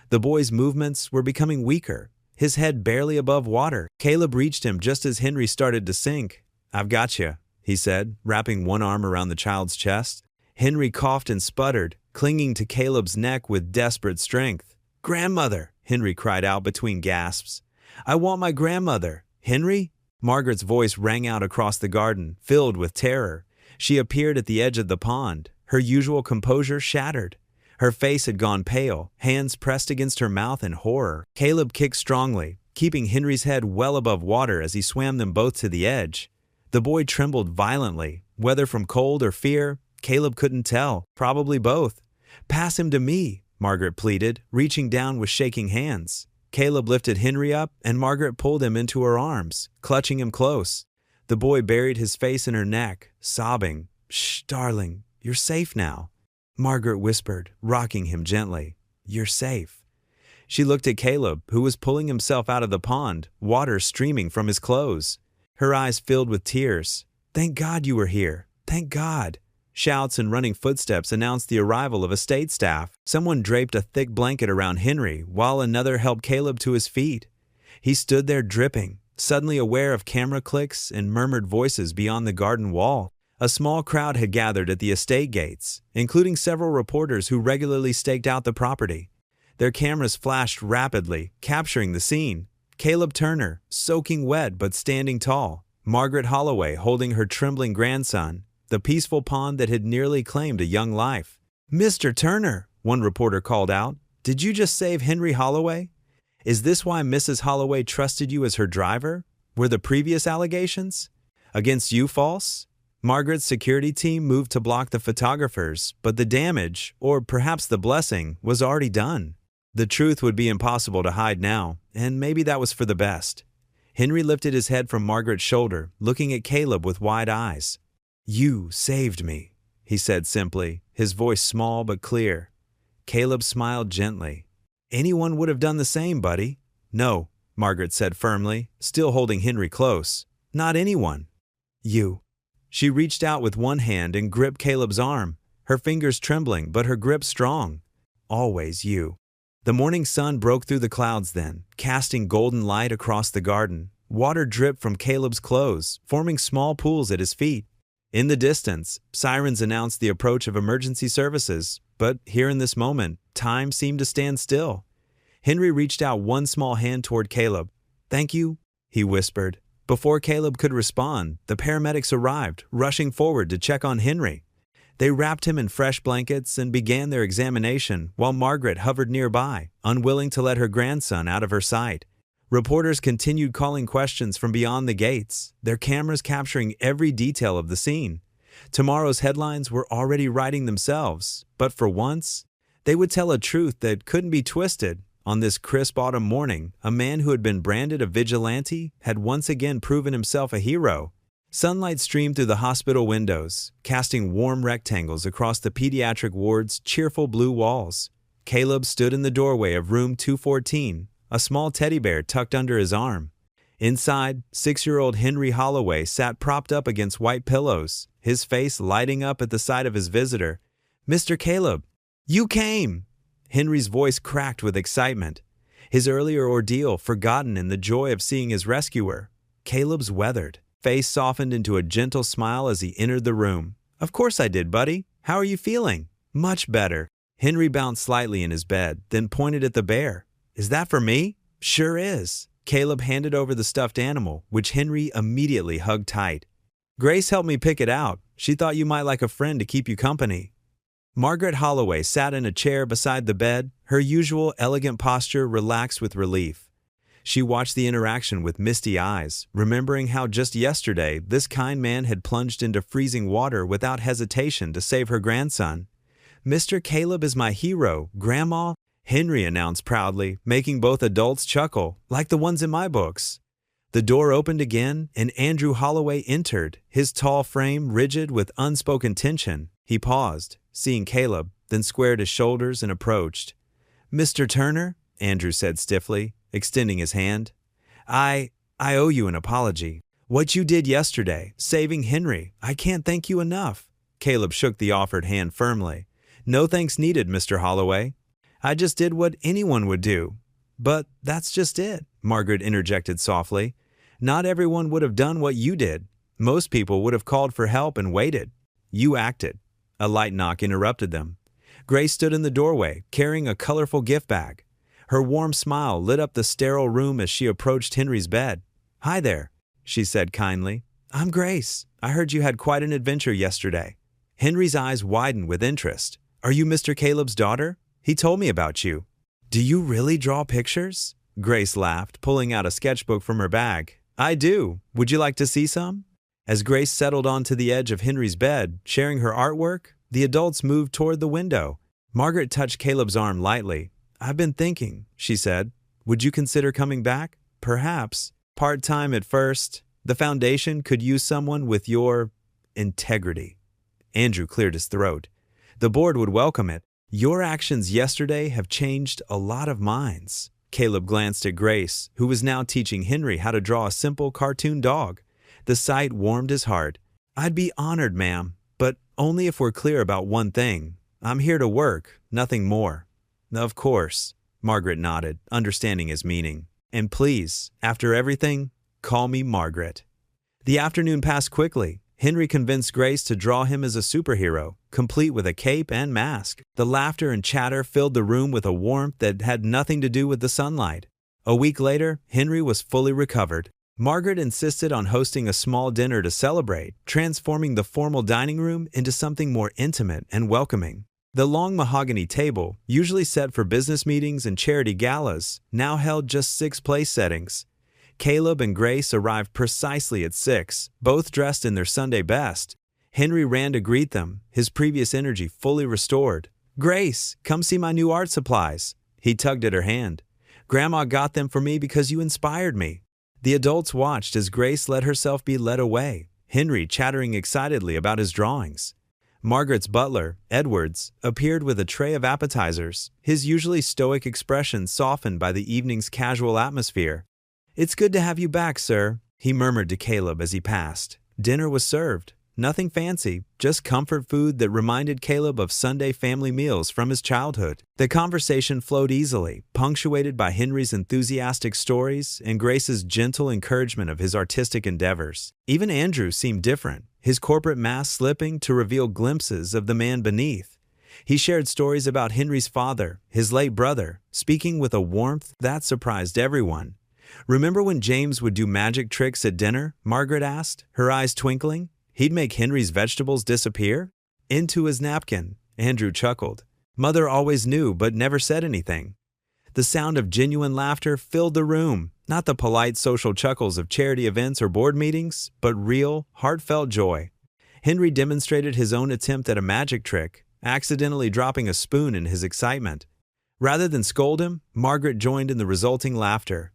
The boy's movements were becoming weaker, his head barely above water. Caleb reached him just as Henry started to sink. "I've got you," he said, wrapping one arm around the child's chest. Henry coughed and sputtered, clinging to Caleb's neck with desperate strength. "Grandmother!" Henry cried out between gasps. "I want my grandmother! Henry?" Margaret's voice rang out across the garden, filled with terror. She appeared at the edge of the pond, her usual composure shattered. Her face had gone pale, hands pressed against her mouth in horror. Caleb kicked strongly, keeping Henry's head well above water as he swam them both to the edge. The boy trembled violently, whether from cold or fear. Caleb couldn't tell, probably both. "Pass him to me," Margaret pleaded, reaching down with shaking hands. Caleb lifted Henry up, and Margaret pulled him into her arms, clutching him close. The boy buried his face in her neck, sobbing. "Shh, darling, "You're safe now," Margaret whispered, rocking him gently. "You're safe." She looked at Caleb, who was pulling himself out of the pond, water streaming from his clothes. Her eyes filled with tears. "Thank God you were here. Thank God." Shouts and running footsteps announced the arrival of estate staff. Someone draped a thick blanket around Henry, while another helped Caleb to his feet. He stood there dripping, suddenly aware of camera clicks and murmured voices beyond the garden wall. A small crowd had gathered at the estate gates, including several reporters who regularly staked out the property. Their cameras flashed rapidly, capturing the scene. Caleb Turner, soaking wet but standing tall. Margaret Holloway holding her trembling grandson. The peaceful pond that had nearly claimed a young life. "Mr. Turner," one reporter called out, "did you just save Henry Holloway? Is this why Mrs. Holloway trusted you as her driver? Were the previous allegations against you false?" Margaret's security team moved to block the photographers, but the damage, or perhaps the blessing, was already done. The truth would be impossible to hide now, and maybe that was for the best. Henry lifted his head from Margaret's shoulder, looking at Caleb with wide eyes. "You saved me," he said simply, his voice small but clear. Caleb smiled gently. "Anyone would have done the same, buddy." "No," Margaret said firmly, still holding Henry close. "Not anyone. You." She reached out with one hand and gripped Caleb's arm, her fingers trembling but her grip strong. "Always you." The morning sun broke through the clouds then, casting golden light across the garden. Water dripped from Caleb's clothes, forming small pools at his feet. In the distance, sirens announced the approach of emergency services, but here in this moment, time seemed to stand still. Henry reached out one small hand toward Caleb. "Thank you," he whispered. Before Caleb could respond, the paramedics arrived, rushing forward to check on Henry. They wrapped him in fresh blankets and began their examination while Margaret hovered nearby, unwilling to let her grandson out of her sight. Reporters continued calling questions from beyond the gates, their cameras capturing every detail of the scene. Tomorrow's headlines were already writing themselves, but for once, they would tell a truth that couldn't be twisted. On this crisp autumn morning, a man who had been branded a vigilante had once again proven himself a hero. Sunlight streamed through the hospital windows, casting warm rectangles across the pediatric ward's cheerful blue walls. Caleb stood in the doorway of room 214, a small teddy bear tucked under his arm. Inside, 6-year-old Henry Holloway sat propped up against white pillows, his face lighting up at the sight of his visitor. "Mr. Caleb, you came!" Henry's voice cracked with excitement, his earlier ordeal forgotten in the joy of seeing his rescuer. Caleb's weathered face softened into a gentle smile as he entered the room. "Of course I did, buddy. How are you feeling?" "Much better." Henry bounced slightly in his bed, then pointed at the bear. "Is that for me?" "Sure is." Caleb handed over the stuffed animal, which Henry immediately hugged tight. "Grace helped me pick it out. She thought you might like a friend to keep you company." Margaret Holloway sat in a chair beside the bed, her usual elegant posture relaxed with relief. She watched the interaction with misty eyes, remembering how just yesterday this kind man had plunged into freezing water without hesitation to save her grandson. "Mr. Caleb is my hero, Grandma," Henry announced proudly, making both adults chuckle, like the ones in my books. The door opened again, and Andrew Holloway entered, his tall frame rigid with unspoken tension. He paused, seeing Caleb, then squared his shoulders and approached. "Mr. Turner," Andrew said stiffly, extending his hand. I owe you an apology. What you did yesterday, saving Henry, I can't thank you enough." Caleb shook the offered hand firmly. "No thanks needed, Mr. Holloway. I just did what anyone would do." "But that's just it," Margaret interjected softly. "Not everyone would have done what you did. Most people would have called for help and waited. You acted." A light knock interrupted them. Grace stood in the doorway, carrying a colorful gift bag. Her warm smile lit up the sterile room as she approached Henry's bed. "Hi there," she said kindly. "I'm Grace. I heard you had quite an adventure yesterday." Henry's eyes widened with interest. "Are you Mr. Caleb's daughter? He told me about you." "Do you really draw pictures?" Grace laughed, pulling out a sketchbook from her bag. "I do. Would you like to see some?" As Grace settled onto the edge of Henry's bed, sharing her artwork, the adults moved toward the window. Margaret touched Caleb's arm lightly. "I've been thinking," she said. "Would you consider coming back? Perhaps. Part-time at first. The foundation could use someone with your integrity." Andrew cleared his throat. The board would welcome it. Your actions yesterday have changed a lot of minds. Caleb glanced at Grace, who was now teaching Henry how to draw a simple cartoon dog. The sight warmed his heart. I'd be honored, ma'am, but only if we're clear about one thing. I'm here to work, nothing more. Of course, Margaret nodded, understanding his meaning. And please, after everything, call me Margaret. The afternoon passed quickly. Henry convinced Grace to draw him as a superhero, complete with a cape and mask. The laughter and chatter filled the room with a warmth that had nothing to do with the sunlight. A week later, Henry was fully recovered. Margaret insisted on hosting a small dinner to celebrate, transforming the formal dining room into something more intimate and welcoming. The long mahogany table, usually set for business meetings and charity galas, now held just 6 place settings. Caleb and Grace arrived precisely at 6, both dressed in their Sunday best. Henry ran to greet them, his previous energy fully restored. Grace, come see my new art supplies. He tugged at her hand. Grandma got them for me because you inspired me. The adults watched as Grace let herself be led away, Henry chattering excitedly about his drawings. Margaret's butler, Edwards, appeared with a tray of appetizers, his usually stoic expression softened by the evening's casual atmosphere. It's good to have you back, sir, he murmured to Caleb as he passed. Dinner was served. Nothing fancy, just comfort food that reminded Caleb of Sunday family meals from his childhood. The conversation flowed easily, punctuated by Henry's enthusiastic stories and Grace's gentle encouragement of his artistic endeavors. Even Andrew seemed different, his corporate mask slipping to reveal glimpses of the man beneath. He shared stories about Henry's father, his late brother, speaking with a warmth that surprised everyone. Remember when James would do magic tricks at dinner? Margaret asked, her eyes twinkling. He'd make Henry's vegetables disappear? Into his napkin, Andrew chuckled. Mother always knew but never said anything. The sound of genuine laughter filled the room, not the polite social chuckles of charity events or board meetings, but real, heartfelt joy. Henry demonstrated his own attempt at a magic trick, accidentally dropping a spoon in his excitement. Rather than scold him, Margaret joined in the resulting laughter.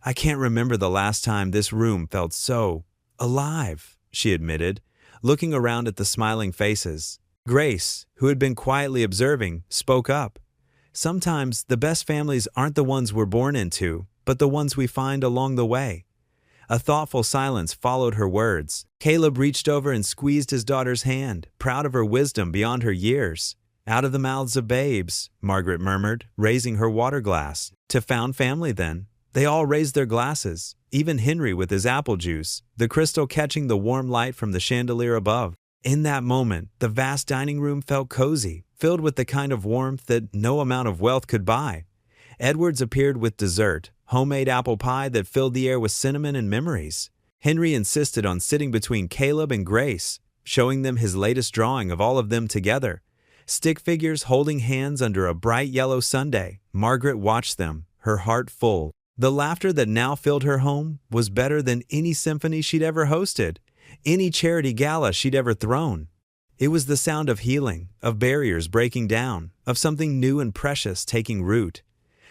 I can't remember the last time this room felt so alive, she admitted, looking around at the smiling faces. Grace, who had been quietly observing, spoke up. Sometimes the best families aren't the ones we're born into, but the ones we find along the way. A thoughtful silence followed her words. Caleb reached over and squeezed his daughter's hand, proud of her wisdom beyond her years. Out of the mouths of babes, Margaret murmured, raising her water glass. To found family, then. They all raised their glasses, even Henry with his apple juice, the crystal catching the warm light from the chandelier above. In that moment, the vast dining room felt cozy, filled with the kind of warmth that no amount of wealth could buy. Edwards appeared with dessert, homemade apple pie that filled the air with cinnamon and memories. Henry insisted on sitting between Caleb and Grace, showing them his latest drawing of all of them together. Stick figures holding hands under a bright yellow sundae. Margaret watched them, her heart full. The laughter that now filled her home was better than any symphony she'd ever hosted, any charity gala she'd ever thrown. It was the sound of healing, of barriers breaking down, of something new and precious taking root.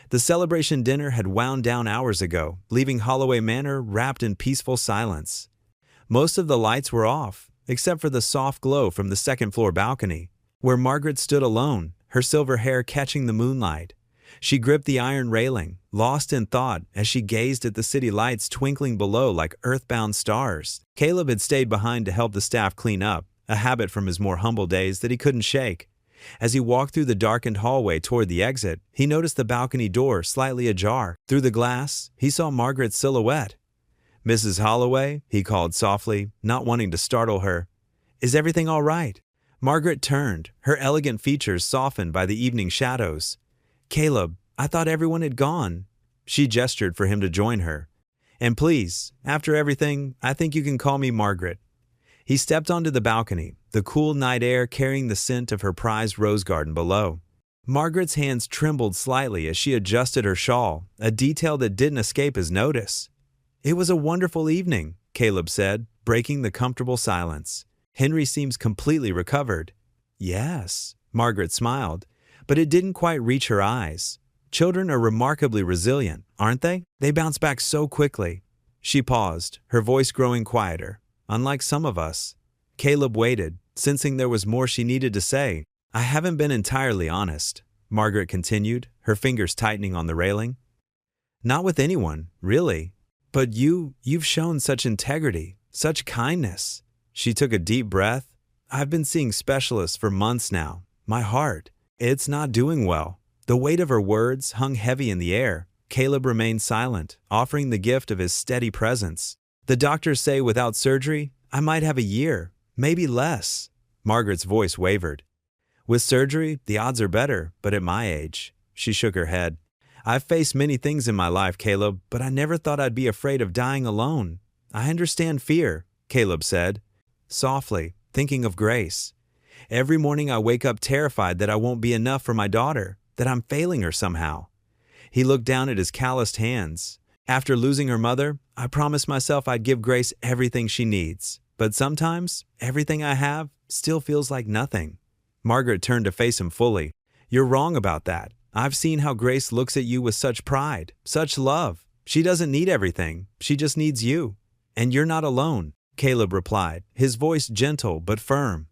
The celebration dinner had wound down hours ago, leaving Holloway Manor wrapped in peaceful silence. Most of the lights were off, except for the soft glow from the second-floor balcony, where Margaret stood alone, her silver hair catching the moonlight. She gripped the iron railing, lost in thought as she gazed at the city lights twinkling below like earthbound stars. Caleb had stayed behind to help the staff clean up, a habit from his more humble days that he couldn't shake. As he walked through the darkened hallway toward the exit, he noticed the balcony door slightly ajar. Through the glass, he saw Margaret's silhouette. "Mrs. Holloway," he called softly, not wanting to startle her. "Is everything all right?" Margaret turned, her elegant features softened by the evening shadows. "Caleb, I thought everyone had gone." She gestured for him to join her. "And please, after everything, I think you can call me Margaret." He stepped onto the balcony, the cool night air carrying the scent of her prized rose garden below. Margaret's hands trembled slightly as she adjusted her shawl, a detail that didn't escape his notice. "It was a wonderful evening," Caleb said, breaking the comfortable silence. "Henry seems completely recovered." "Yes," Margaret smiled, but it didn't quite reach her eyes. Children are remarkably resilient, aren't they? They bounce back so quickly. She paused, her voice growing quieter. "Unlike some of us." Caleb waited, sensing there was more she needed to say. I haven't been entirely honest, Margaret continued, her fingers tightening on the railing. Not with anyone, really. But you've shown such integrity, such kindness. She took a deep breath. I've been seeing specialists for months now. My heart, it's not doing well. The weight of her words hung heavy in the air. Caleb remained silent, offering the gift of his steady presence. The doctors say without surgery, I might have a year, maybe less. Margaret's voice wavered. With surgery, the odds are better, but at my age, she shook her head. I've faced many things in my life, Caleb, but I never thought I'd be afraid of dying alone. I understand fear, Caleb said, softly, thinking of Grace. Every morning I wake up terrified that I won't be enough for my daughter, that I'm failing her somehow. He looked down at his calloused hands. After losing her mother, I promised myself I'd give Grace everything she needs. But sometimes, everything I have still feels like nothing. Margaret turned to face him fully. You're wrong about that. I've seen how Grace looks at you with such pride, such love. She doesn't need everything. She just needs you. And you're not alone, Caleb replied, his voice gentle but firm.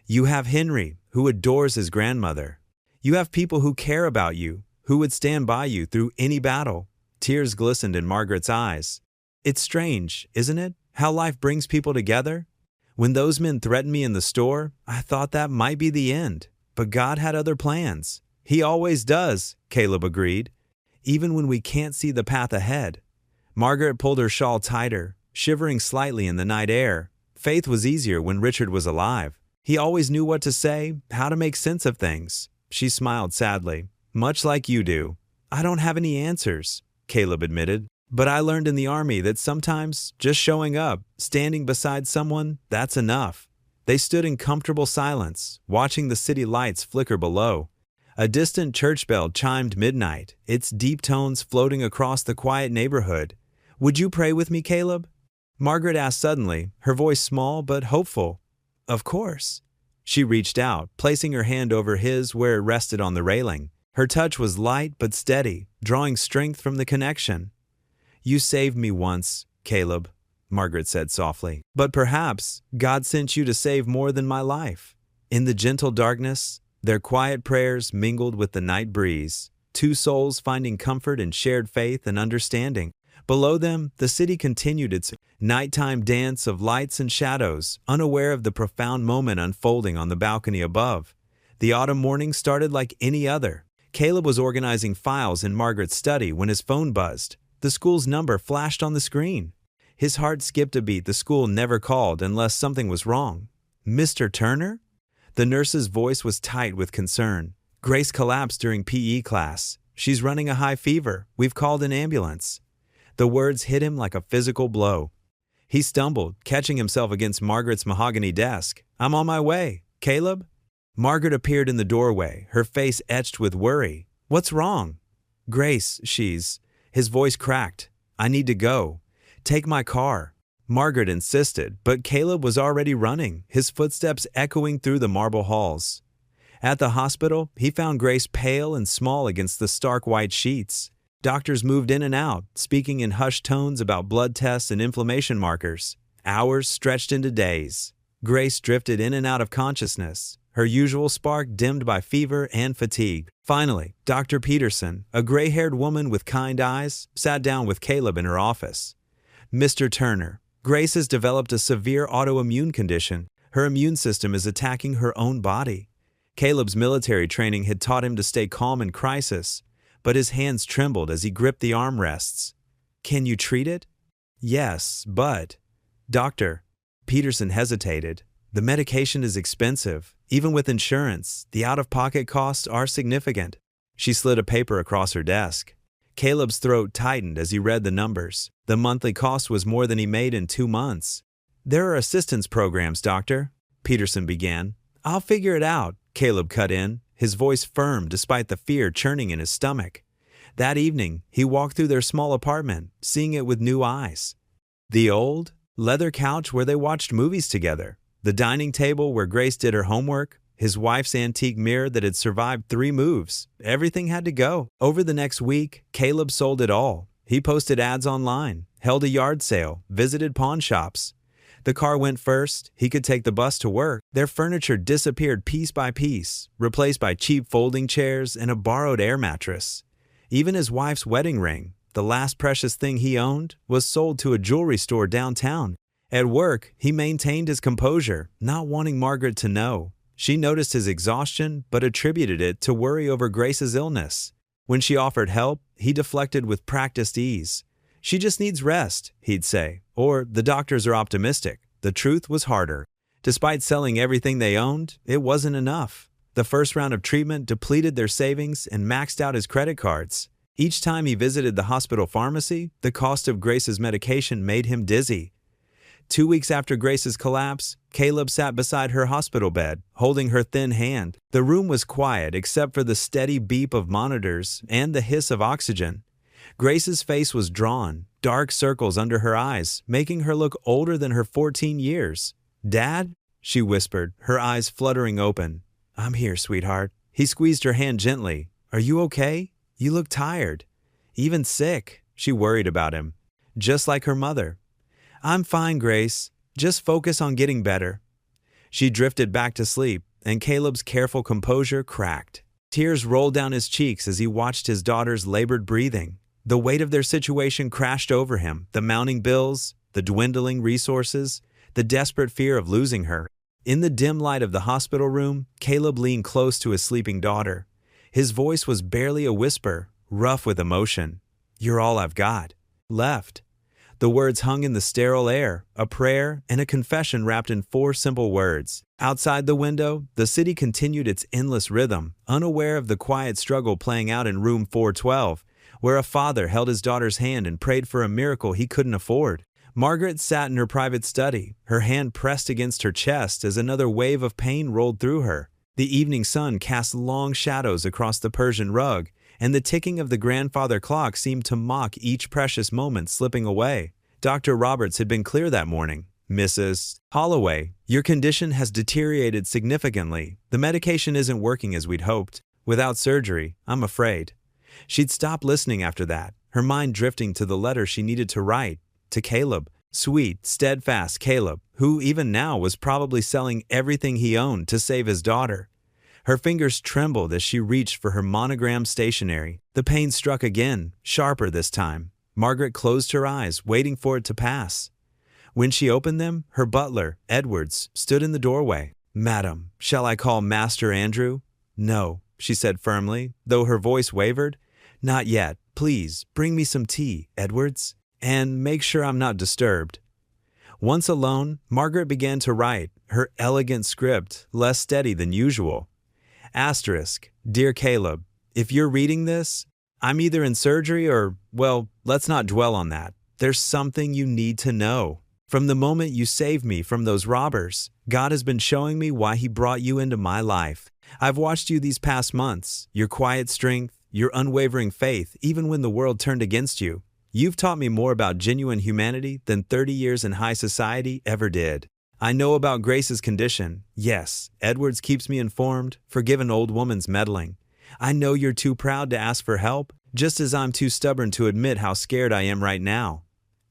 You have Henry, who adores his grandmother. You have people who care about you, who would stand by you through any battle. Tears glistened in Margaret's eyes. It's strange, isn't it, how life brings people together? When those men threatened me in the store, I thought that might be the end. But God had other plans. He always does, Caleb agreed, even when we can't see the path ahead. Margaret pulled her shawl tighter, shivering slightly in the night air. Faith was easier when Richard was alive. He always knew what to say, how to make sense of things. She smiled sadly. Much like you do. I don't have any answers, Caleb admitted. But I learned in the army that sometimes just showing up, standing beside someone, that's enough. They stood in comfortable silence, watching the city lights flicker below. A distant church bell chimed midnight, its deep tones floating across the quiet neighborhood. Would you pray with me, Caleb? Margaret asked suddenly, her voice small but hopeful. Of course. She reached out, placing her hand over his where it rested on the railing. Her touch was light but steady, drawing strength from the connection. You saved me once, Caleb, Margaret said softly. But perhaps God sent you to save more than my life. In the gentle darkness, their quiet prayers mingled with the night breeze, two souls finding comfort in shared faith and understanding. Below them, the city continued its nighttime dance of lights and shadows, unaware of the profound moment unfolding on the balcony above. The autumn morning started like any other. Caleb was organizing files in Margaret's study when his phone buzzed. The school's number flashed on the screen. His heart skipped a beat. The school never called unless something was wrong. Mr. Turner? The nurse's voice was tight with concern. Grace collapsed during PE class. She's running a high fever. We've called an ambulance. The words hit him like a physical blow. He stumbled, catching himself against Margaret's mahogany desk. I'm on my way. Caleb? Margaret appeared in the doorway, her face etched with worry. What's wrong? Grace, His voice cracked. I need to go. Take my car. Margaret insisted, but Caleb was already running, his footsteps echoing through the marble halls. At the hospital, he found Grace pale and small against the stark white sheets. Doctors moved in and out, speaking in hushed tones about blood tests and inflammation markers. Hours stretched into days. Grace drifted in and out of consciousness, her usual spark dimmed by fever and fatigue. Finally, Dr. Peterson, a gray-haired woman with kind eyes, sat down with Caleb in her office. Mr. Turner, Grace has developed a severe autoimmune condition. Her immune system is attacking her own body. Caleb's military training had taught him to stay calm in crisis, but his hands trembled as he gripped the armrests. Can you treat it? Yes, but... Doctor, Peterson hesitated. The medication is expensive. Even with insurance, the out-of-pocket costs are significant. She slid a paper across her desk. Caleb's throat tightened as he read the numbers. The monthly cost was more than he made in 2 months. There are assistance programs, Doctor, Peterson began. I'll figure it out, Caleb cut in, his voice firm despite the fear churning in his stomach. That evening, he walked through their small apartment, seeing it with new eyes. The old, leather couch where they watched movies together. The dining table where Grace did her homework, his wife's antique mirror that had survived 3 moves. Everything had to go. Over the next week, Caleb sold it all. He posted ads online, held a yard sale, visited pawn shops. The car went first, he could take the bus to work. Their furniture disappeared piece by piece, replaced by cheap folding chairs and a borrowed air mattress. Even his wife's wedding ring, the last precious thing he owned, was sold to a jewelry store downtown. At work, he maintained his composure, not wanting Margaret to know. She noticed his exhaustion, but attributed it to worry over Grace's illness. When she offered help, he deflected with practiced ease. "She just needs rest," he'd say, or "the doctors are optimistic." The truth was harder. Despite selling everything they owned, it wasn't enough. The first round of treatment depleted their savings and maxed out his credit cards. Each time he visited the hospital pharmacy, the cost of Grace's medication made him dizzy. 2 weeks after Grace's collapse, Caleb sat beside her hospital bed, holding her thin hand. The room was quiet except for the steady beep of monitors and the hiss of oxygen. Grace's face was drawn, dark circles under her eyes, making her look older than her 14 years. "Dad?" she whispered, her eyes fluttering open. "I'm here, sweetheart." He squeezed her hand gently. "Are you okay? You look tired. Even sick." She worried about him. Just like her mother. "I'm fine, Grace. Just focus on getting better." She drifted back to sleep, and Caleb's careful composure cracked. Tears rolled down his cheeks as he watched his daughter's labored breathing. The weight of their situation crashed over him, the mounting bills, the dwindling resources, the desperate fear of losing her. In the dim light of the hospital room, Caleb leaned close to his sleeping daughter. His voice was barely a whisper, rough with emotion. "You're all I've got left." The words hung in the sterile air, a prayer and a confession wrapped in 4 simple words. Outside the window, the city continued its endless rhythm, unaware of the quiet struggle playing out in room 412, where a father held his daughter's hand and prayed for a miracle he couldn't afford. Margaret sat in her private study, her hand pressed against her chest as another wave of pain rolled through her. The evening sun cast long shadows across the Persian rug, and the ticking of the grandfather clock seemed to mock each precious moment slipping away. Dr. Roberts had been clear that morning. "Mrs. Holloway, your condition has deteriorated significantly. The medication isn't working as we'd hoped. Without surgery, I'm afraid." She'd stopped listening after that, her mind drifting to the letter she needed to write. To Caleb. Sweet, steadfast Caleb, who even now was probably selling everything he owned to save his daughter. Her fingers trembled as she reached for her monogram stationery. The pain struck again, sharper this time. Margaret closed her eyes, waiting for it to pass. When she opened them, her butler, Edwards, stood in the doorway. "Madam, shall I call Master Andrew?" "No," she said firmly, though her voice wavered. "Not yet. Please, bring me some tea, Edwards. And make sure I'm not disturbed." Once alone, Margaret began to write, her elegant script less steady than usual. Asterisk, "Dear Caleb, if you're reading this, I'm either in surgery or, well, let's not dwell on that. There's something you need to know. From the moment you saved me from those robbers, God has been showing me why He brought you into my life. I've watched you these past months, your quiet strength, your unwavering faith, even when the world turned against you. You've taught me more about genuine humanity than 30 years in high society ever did. I know about Grace's condition. Yes, Edwards keeps me informed, forgive an old woman's meddling. I know you're too proud to ask for help, just as I'm too stubborn to admit how scared I am right now."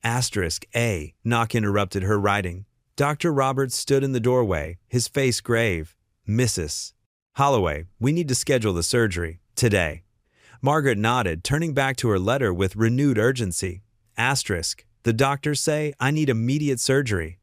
Asterisk A. Knock interrupted her writing. Dr. Roberts stood in the doorway, his face grave. "Mrs. Holloway, we need to schedule the surgery. Today." Margaret nodded, turning back to her letter with renewed urgency. Asterisk. "The doctors say I need immediate surgery.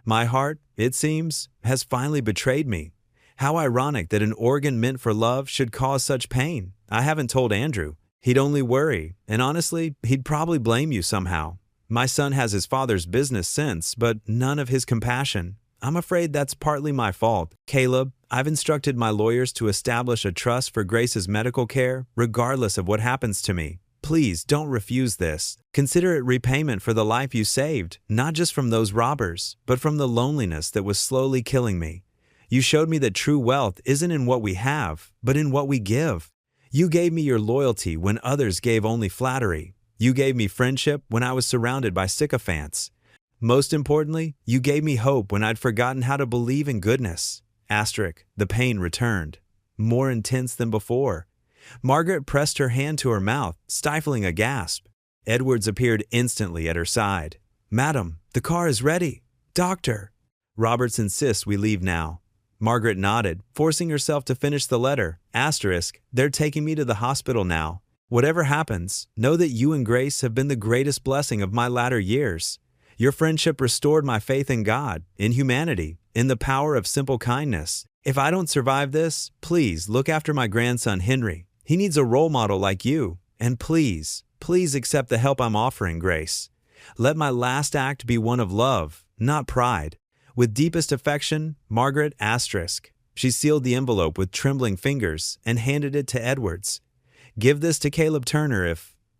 My heart, it seems, has finally betrayed me. How ironic that an organ meant for love should cause such pain. I haven't told Andrew. He'd only worry, and honestly, he'd probably blame you somehow. My son has his father's business sense, but none of his compassion. I'm afraid that's partly my fault. Caleb, I've instructed my lawyers to establish a trust for Grace's medical care, regardless of what happens to me. Please don't refuse this. Consider it repayment for the life you saved, not just from those robbers, but from the loneliness that was slowly killing me. You showed me that true wealth isn't in what we have, but in what we give. You gave me your loyalty when others gave only flattery. You gave me friendship when I was surrounded by sycophants. Most importantly, you gave me hope when I'd forgotten how to believe in goodness." Asterisk, the pain returned, more intense than before. Margaret pressed her hand to her mouth, stifling a gasp. Edwards appeared instantly at her side. "Madam, the car is ready." Doctor! Roberts insists we leave now. Margaret nodded, forcing herself to finish the letter. Asterisk, they're taking me to the hospital now. Whatever happens, know that you and Grace have been the greatest blessing of my latter years. Your friendship restored my faith in God, in humanity, in the power of simple kindness. If I don't survive this, please look after my grandson Henry. He needs a role model like you. And please, please accept the help I'm offering, Grace. Let my last act be one of love, not pride. With deepest affection, Margaret Asterisk. She sealed the envelope with trembling fingers and handed it to Edwards. Give this to Caleb Turner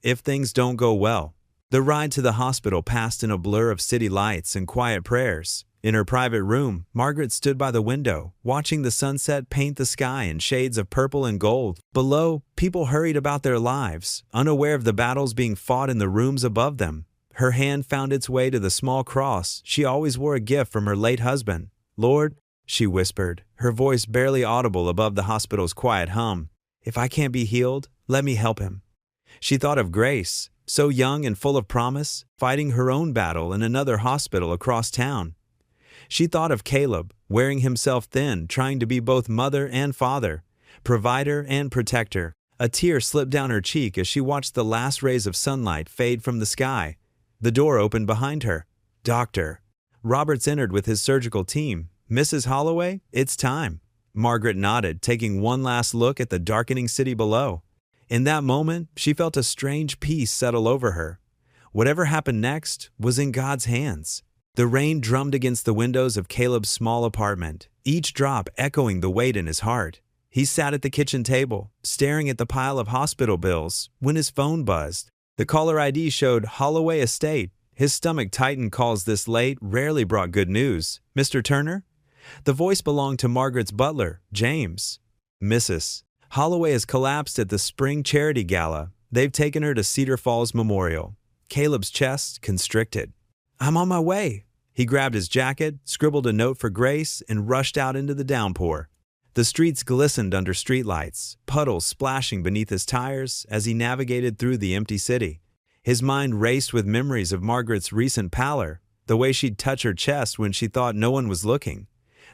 if things don't go well. The ride to the hospital passed in a blur of city lights and quiet prayers. In her private room, Margaret stood by the window, watching the sunset paint the sky in shades of purple and gold. Below, people hurried about their lives, unaware of the battles being fought in the rooms above them. Her hand found its way to the small cross she always wore, a gift from her late husband. Lord, she whispered, her voice barely audible above the hospital's quiet hum, if I can't be healed, let me help him. She thought of Grace, so young and full of promise, fighting her own battle in another hospital across town. She thought of Caleb, wearing himself thin, trying to be both mother and father, provider and protector. A tear slipped down her cheek as she watched the last rays of sunlight fade from the sky. The door opened behind her. Doctor. Roberts entered with his surgical team. Mrs. Holloway, it's time. Margaret nodded, taking one last look at the darkening city below. In that moment, she felt a strange peace settle over her. Whatever happened next was in God's hands. The rain drummed against the windows of Caleb's small apartment, each drop echoing the weight in his heart. He sat at the kitchen table, staring at the pile of hospital bills, when his phone buzzed. The caller ID showed Holloway Estate. His stomach tightened. Calls this late rarely brought good news. Mr. Turner? The voice belonged to Margaret's butler, James. Mrs. Holloway has collapsed at the spring charity gala. They've taken her to Cedar Falls Memorial. Caleb's chest constricted. I'm on my way. He grabbed his jacket, scribbled a note for Grace, and rushed out into the downpour. The streets glistened under streetlights, puddles splashing beneath his tires as he navigated through the empty city. His mind raced with memories of Margaret's recent pallor, the way she'd touch her chest when she thought no one was looking.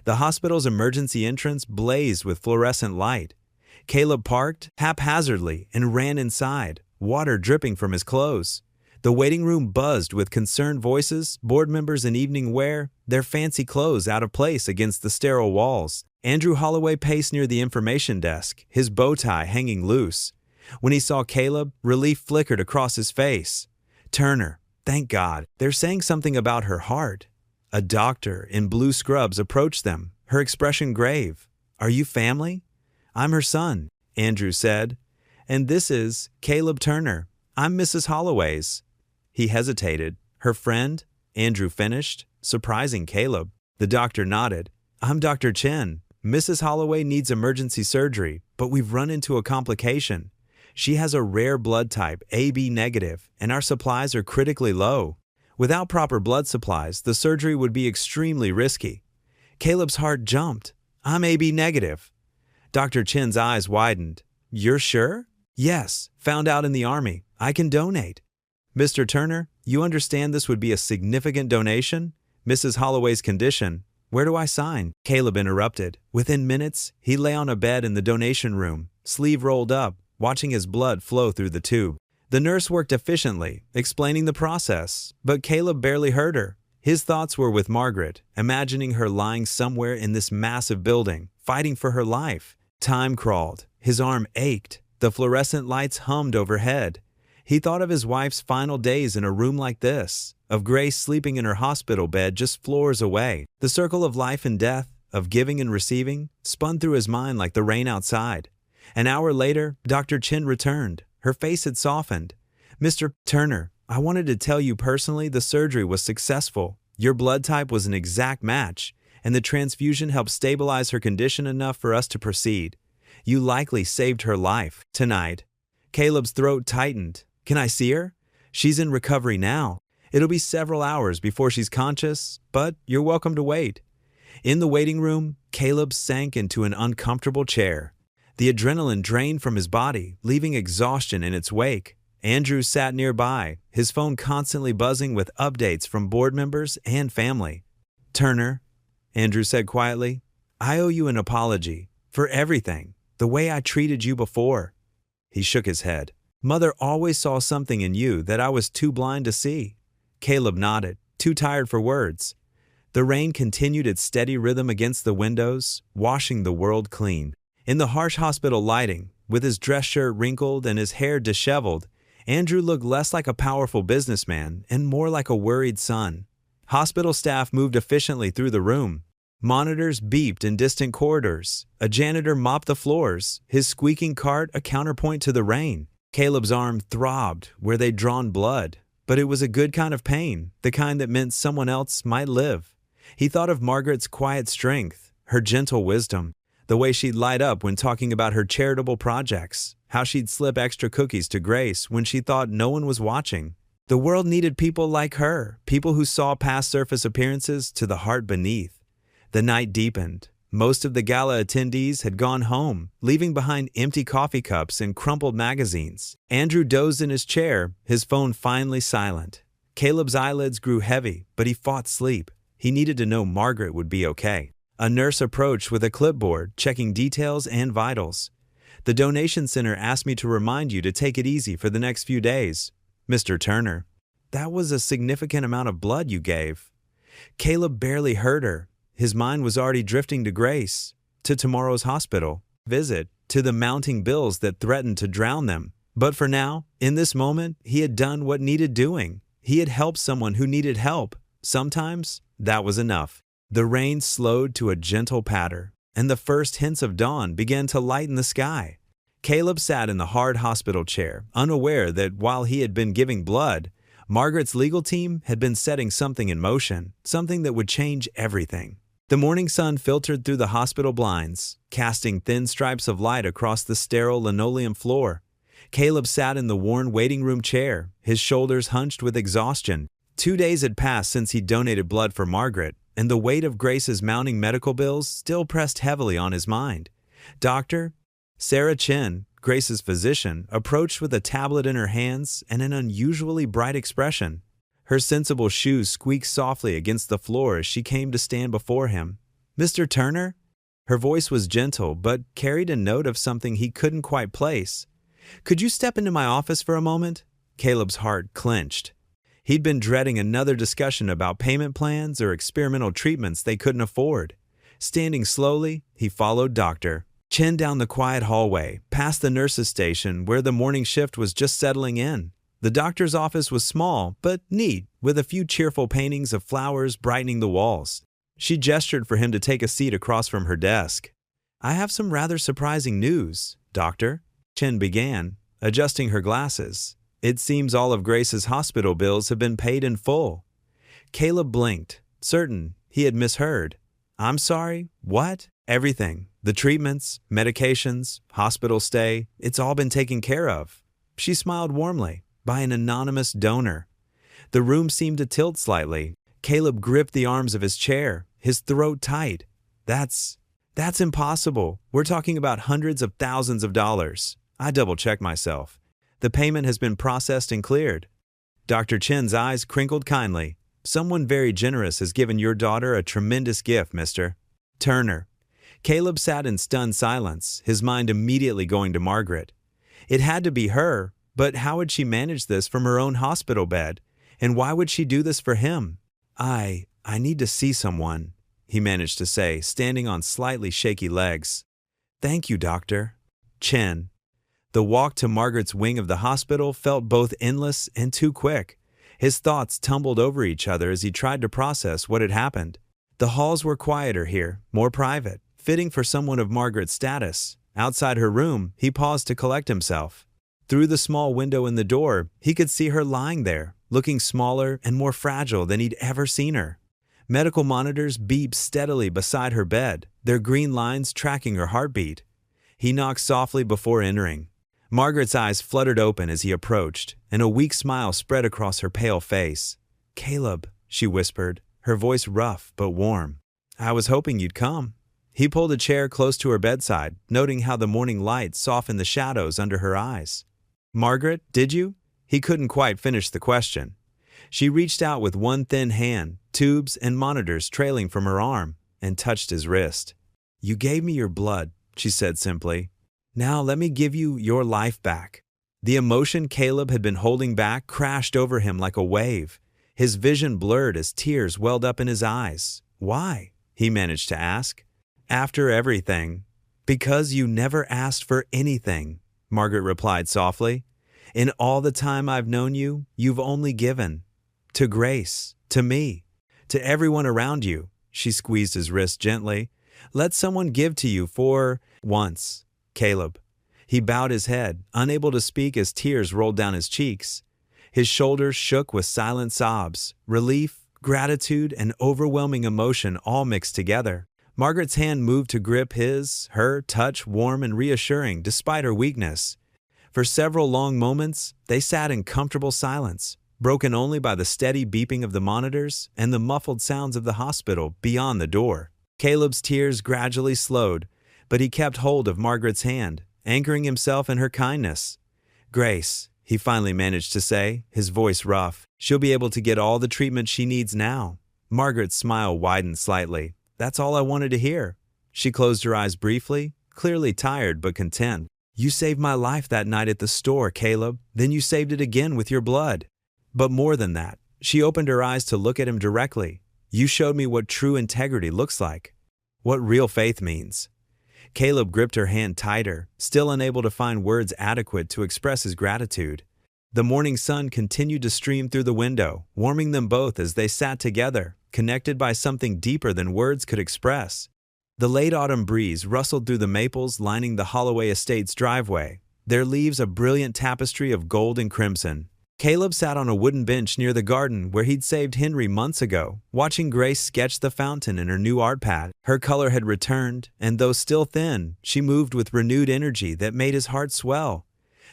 The hospital's emergency entrance blazed with fluorescent light. Caleb parked haphazardly and ran inside, water dripping from his clothes. The waiting room buzzed with concerned voices, board members in evening wear, their fancy clothes out of place against the sterile walls. Andrew Holloway paced near the information desk, his bow tie hanging loose. When he saw Caleb, relief flickered across his face. Turner, thank God, they're saying something about her heart. A doctor in blue scrubs approached them, her expression grave. Are you family? I'm her son, Andrew said. And this is Caleb Turner. I'm Mrs. Holloway's. He hesitated. Her friend? Andrew finished, surprising Caleb. The doctor nodded. I'm Dr. Chen. Mrs. Holloway needs emergency surgery, but we've run into a complication. She has a rare blood type, AB negative, and our supplies are critically low. Without proper blood supplies, the surgery would be extremely risky. Caleb's heart jumped. I'm AB negative. Dr. Chen's eyes widened. You're sure? Yes, found out in the Army. I can donate. Mr. Turner, you understand this would be a significant donation? Mrs. Holloway's condition. Where do I sign? Caleb interrupted. Within minutes, he lay on a bed in the donation room, sleeve rolled up, watching his blood flow through the tube. The nurse worked efficiently, explaining the process, but Caleb barely heard her. His thoughts were with Margaret, imagining her lying somewhere in this massive building, fighting for her life. Time crawled. His arm ached. The fluorescent lights hummed overhead. He thought of his wife's final days in a room like this, of Grace sleeping in her hospital bed just floors away. The circle of life and death, of giving and receiving, spun through his mind like the rain outside. An hour later, Dr. Chen returned. Her face had softened. Mr. Turner, I wanted to tell you personally the surgery was successful. Your blood type was an exact match, and the transfusion helped stabilize her condition enough for us to proceed. You likely saved her life tonight. Caleb's throat tightened. Can I see her? She's in recovery now. It'll be several hours before she's conscious, but you're welcome to wait. In the waiting room, Caleb sank into an uncomfortable chair. The adrenaline drained from his body, leaving exhaustion in its wake. Andrew sat nearby, his phone constantly buzzing with updates from board members and family. Turner, Andrew said quietly, I owe you an apology for everything, the way I treated you before. He shook his head. Mother always saw something in you that I was too blind to see. Caleb nodded, too tired for words. The rain continued its steady rhythm against the windows, washing the world clean. In the harsh hospital lighting, with his dress shirt wrinkled and his hair disheveled, Andrew looked less like a powerful businessman and more like a worried son. Hospital staff moved efficiently through the room. Monitors beeped in distant corridors. A janitor mopped the floors, his squeaking cart a counterpoint to the rain. Caleb's arm throbbed where they'd drawn blood, but it was a good kind of pain, the kind that meant someone else might live. He thought of Margaret's quiet strength, her gentle wisdom, the way she'd light up when talking about her charitable projects, how she'd slip extra cookies to Grace when she thought no one was watching. The world needed people like her, people who saw past surface appearances to the heart beneath. The night deepened. Most of the gala attendees had gone home, leaving behind empty coffee cups and crumpled magazines. Andrew dozed in his chair, his phone finally silent. Caleb's eyelids grew heavy, but he fought sleep. He needed to know Margaret would be okay. A nurse approached with a clipboard, checking details and vitals. The donation center asked me to remind you to take it easy for the next few days. Mr. Turner, that was a significant amount of blood you gave. Caleb barely heard her. His mind was already drifting to Grace, to tomorrow's hospital visit, to the mounting bills that threatened to drown them. But for now, in this moment, he had done what needed doing. He had helped someone who needed help. Sometimes, that was enough. The rain slowed to a gentle patter, and the first hints of dawn began to lighten the sky. Caleb sat in the hard hospital chair, unaware that while he had been giving blood, Margaret's legal team had been setting something in motion, something that would change everything. The morning sun filtered through the hospital blinds, casting thin stripes of light across the sterile linoleum floor. Caleb sat in the worn waiting room chair, his shoulders hunched with exhaustion. 2 days had passed since he donated blood for Margaret, and the weight of Grace's mounting medical bills still pressed heavily on his mind. Dr. Sarah Chen, Grace's physician, approached with a tablet in her hands and an unusually bright expression. Her sensible shoes squeaked softly against the floor as she came to stand before him. Mr. Turner? Her voice was gentle, but carried a note of something he couldn't quite place. Could you step into my office for a moment? Caleb's heart clenched. He'd been dreading another discussion about payment plans or experimental treatments they couldn't afford. Standing slowly, he followed Dr. Chen down the quiet hallway, past the nurse's station where the morning shift was just settling in. The doctor's office was small, but neat, with a few cheerful paintings of flowers brightening the walls. She gestured for him to take a seat across from her desk. I have some rather surprising news, Doctor, Chen began, adjusting her glasses. It seems all of Grace's hospital bills have been paid in full. Caleb blinked, certain he had misheard. I'm sorry, what? Everything. The treatments, medications, hospital stay, it's all been taken care of. She smiled warmly. By an anonymous donor. The room seemed to tilt slightly. Caleb gripped the arms of his chair, his throat tight. That's impossible. We're talking about hundreds of thousands of dollars. I double-checked myself. The payment has been processed and cleared. Dr. Chen's eyes crinkled kindly. Someone very generous has given your daughter a tremendous gift, Mr. Turner. Caleb sat in stunned silence, his mind immediately going to Margaret. It had to be her. But how would she manage this from her own hospital bed? And why would she do this for him? I need to see someone, he managed to say, standing on slightly shaky legs. Thank you, Doctor. Chen. The walk to Margaret's wing of the hospital felt both endless and too quick. His thoughts tumbled over each other as he tried to process what had happened. The halls were quieter here, more private, fitting for someone of Margaret's status. Outside her room, he paused to collect himself. Through the small window in the door, he could see her lying there, looking smaller and more fragile than he'd ever seen her. Medical monitors beeped steadily beside her bed, their green lines tracking her heartbeat. He knocked softly before entering. Margaret's eyes fluttered open as he approached, and a weak smile spread across her pale face. Caleb, she whispered, her voice rough but warm. I was hoping you'd come. He pulled a chair close to her bedside, noting how the morning light softened the shadows under her eyes. Margaret, did you? He couldn't quite finish the question. She reached out with one thin hand, tubes and monitors trailing from her arm, and touched his wrist. "You gave me your blood," she said simply. "Now let me give you your life back." The emotion Caleb had been holding back crashed over him like a wave. His vision blurred as tears welled up in his eyes. "Why?" he managed to ask. "After everything." "Because you never asked for anything," Margaret replied softly. "In all the time I've known you, you've only given. To Grace, to me, to everyone around you." She squeezed his wrist gently. "Let someone give to you for once, Caleb." He bowed his head, unable to speak as tears rolled down his cheeks. His shoulders shook with silent sobs, relief, gratitude, and overwhelming emotion all mixed together. Margaret's hand moved to grip his, her touch warm and reassuring despite her weakness. For several long moments, they sat in comfortable silence, broken only by the steady beeping of the monitors and the muffled sounds of the hospital beyond the door. Caleb's tears gradually slowed, but he kept hold of Margaret's hand, anchoring himself in her kindness. "Grace," he finally managed to say, his voice rough. "She'll be able to get all the treatment she needs now." Margaret's smile widened slightly. "That's all I wanted to hear." She closed her eyes briefly, clearly tired but content. "You saved my life that night at the store, Caleb. Then you saved it again with your blood." But more than that, she opened her eyes to look at him directly. "You showed me what true integrity looks like, what real faith means." Caleb gripped her hand tighter, still unable to find words adequate to express his gratitude. The morning sun continued to stream through the window, warming them both as they sat together, connected by something deeper than words could express. The late autumn breeze rustled through the maples lining the Holloway Estate's driveway, their leaves a brilliant tapestry of gold and crimson. Caleb sat on a wooden bench near the garden where he'd saved Henry months ago, watching Grace sketch the fountain in her new art pad. Her color had returned, and though still thin, she moved with renewed energy that made his heart swell.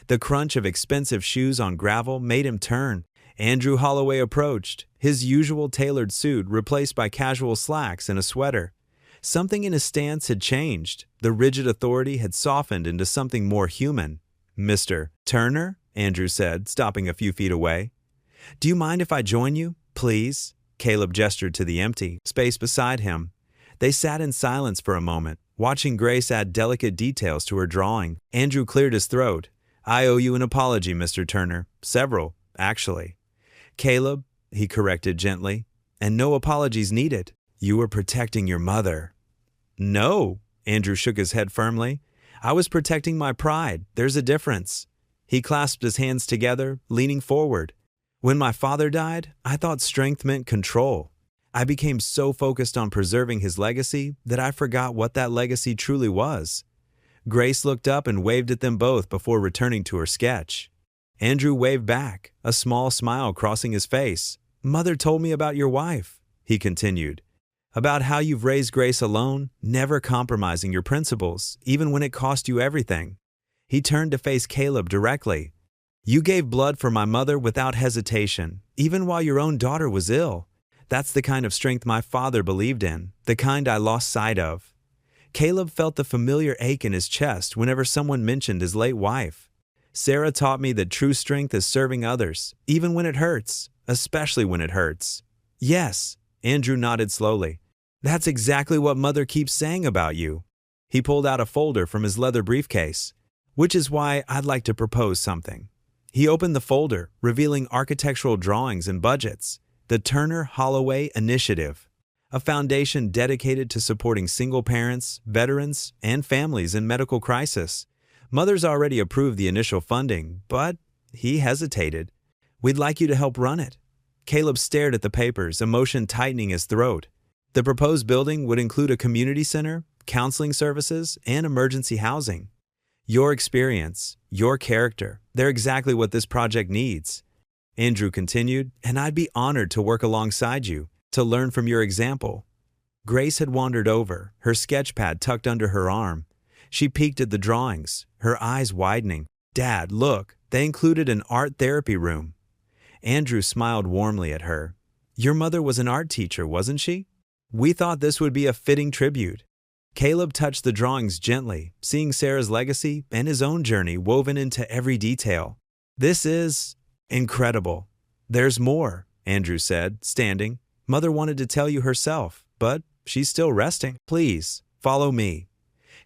The crunch of expensive shoes on gravel made him turn. Andrew Holloway approached, his usual tailored suit replaced by casual slacks and a sweater. Something in his stance had changed. The rigid authority had softened into something more human. "Mr. Turner?" Andrew said, stopping a few feet away. "Do you mind if I join you, please?" Caleb gestured to the empty space beside him. They sat in silence for a moment, watching Grace add delicate details to her drawing. Andrew cleared his throat. "I owe you an apology, Mr. Turner. Several, actually." "Caleb," he corrected gently, "and no apologies needed. You were protecting your mother." "No," Andrew shook his head firmly. "I was protecting my pride. There's a difference." He clasped his hands together, leaning forward. "When my father died, I thought strength meant control. I became so focused on preserving his legacy that I forgot what that legacy truly was." Grace looked up and waved at them both before returning to her sketch. Andrew waved back, a small smile crossing his face. "Mother told me about your wife," he continued. "About how you've raised Grace alone, never compromising your principles, even when it cost you everything." He turned to face Caleb directly. "You gave blood for my mother without hesitation, even while your own daughter was ill. That's the kind of strength my father believed in, the kind I lost sight of." Caleb felt the familiar ache in his chest whenever someone mentioned his late wife. "Sarah taught me that true strength is serving others, even when it hurts, especially when it hurts." "Yes," Andrew nodded slowly. "That's exactly what Mother keeps saying about you." He pulled out a folder from his leather briefcase. "Which is why I'd like to propose something." He opened the folder, revealing architectural drawings and budgets. The Turner Holloway Initiative, a foundation dedicated to supporting single parents, veterans, and families in medical crisis. Mother's already approved the initial funding, but he hesitated. "We'd like you to help run it." Caleb stared at the papers, emotion tightening his throat. The proposed building would include a community center, counseling services, and emergency housing. "Your experience, your character, they're exactly what this project needs." Andrew continued, "And I'd be honored to work alongside you, to learn from your example." Grace had wandered over, her sketch pad tucked under her arm. She peeked at the drawings, her eyes widening. "Dad, look, they included an art therapy room." Andrew smiled warmly at her. "Your mother was an art teacher, wasn't she? We thought this would be a fitting tribute." Caleb touched the drawings gently, seeing Sarah's legacy and his own journey woven into every detail. "This is incredible. There's more." Andrew said, standing. "Mother wanted to tell you herself, but she's still resting. Please, follow me."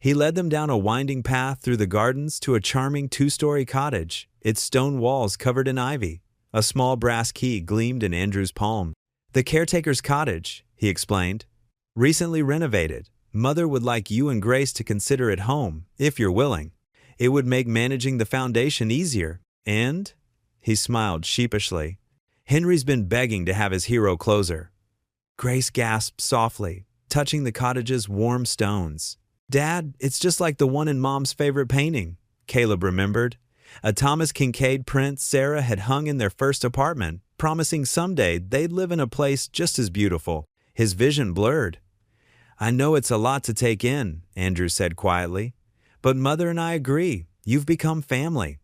He led them down a winding path through the gardens to a charming two-story cottage, its stone walls covered in ivy. A small brass key gleamed in Andrew's palm. "The caretaker's cottage," he explained. "Recently renovated. Mother would like you and Grace to consider it home, if you're willing. It would make managing the foundation easier. And," he smiled sheepishly, "Henry's been begging to have his hero closer." Grace gasped softly, touching the cottage's warm stones. "Dad, it's just like the one in Mom's favorite painting," Caleb remembered. A Thomas Kincaid print Sarah had hung in their first apartment, promising someday they'd live in a place just as beautiful. His vision blurred. "I know it's a lot to take in," Andrew said quietly. "But Mother and I agree. You've become family.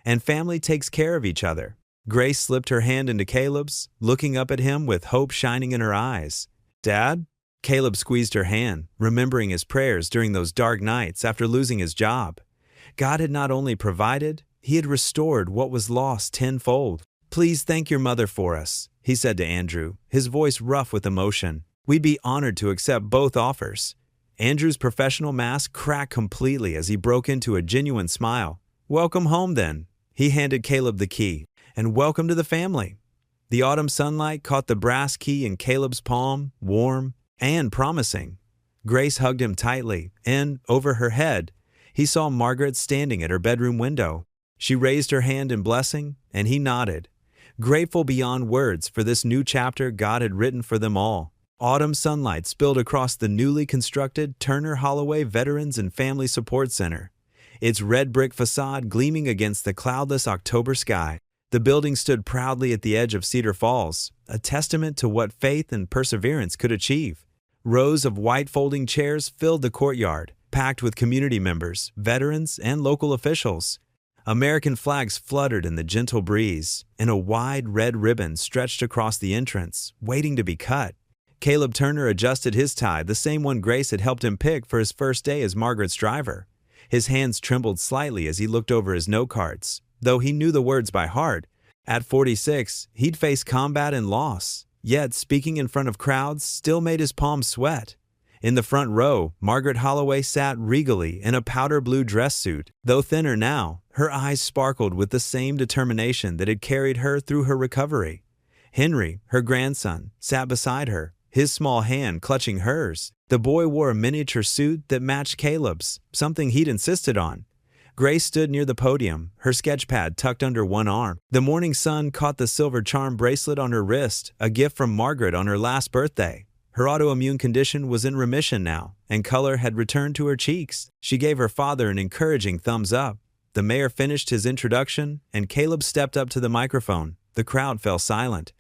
And family takes care of each other." Grace slipped her hand into Caleb's, looking up at him with hope shining in her eyes. "Dad?" Caleb squeezed her hand, remembering his prayers during those dark nights after losing his job. God had not only provided, He had restored what was lost tenfold. "Please thank your mother for us," he said to Andrew, his voice rough with emotion. "We'd be honored to accept both offers." Andrew's professional mask cracked completely as he broke into a genuine smile. "Welcome home, then." He handed Caleb the key. "And welcome to the family." The autumn sunlight caught the brass key in Caleb's palm, warm and promising. Grace hugged him tightly, and, over her head, he saw Margaret standing at her bedroom window. She raised her hand in blessing, and he nodded, grateful beyond words for this new chapter God had written for them all. Autumn sunlight spilled across the newly constructed Turner Holloway Veterans and Family Support Center, its red brick facade gleaming against the cloudless October sky. The building stood proudly at the edge of Cedar Falls, a testament to what faith and perseverance could achieve. Rows of white folding chairs filled the courtyard, packed with community members, veterans, and local officials. American flags fluttered in the gentle breeze, and a wide red ribbon stretched across the entrance, waiting to be cut. Caleb Turner adjusted his tie, the same one Grace had helped him pick for his first day as Margaret's driver. His hands trembled slightly as he looked over his note cards, though he knew the words by heart. At 46, he'd faced combat and loss, yet speaking in front of crowds still made his palms sweat. In the front row, Margaret Holloway sat regally in a powder blue dress suit. Though thinner now, her eyes sparkled with the same determination that had carried her through her recovery. Henry, her grandson, sat beside her, his small hand clutching hers. The boy wore a miniature suit that matched Caleb's, something he'd insisted on. Grace stood near the podium, her sketchpad tucked under one arm. The morning sun caught the silver charm bracelet on her wrist, a gift from Margaret on her last birthday. Her autoimmune condition was in remission now, and color had returned to her cheeks. She gave her father an encouraging thumbs up. The mayor finished his introduction, and Caleb stepped up to the microphone. The crowd fell silent.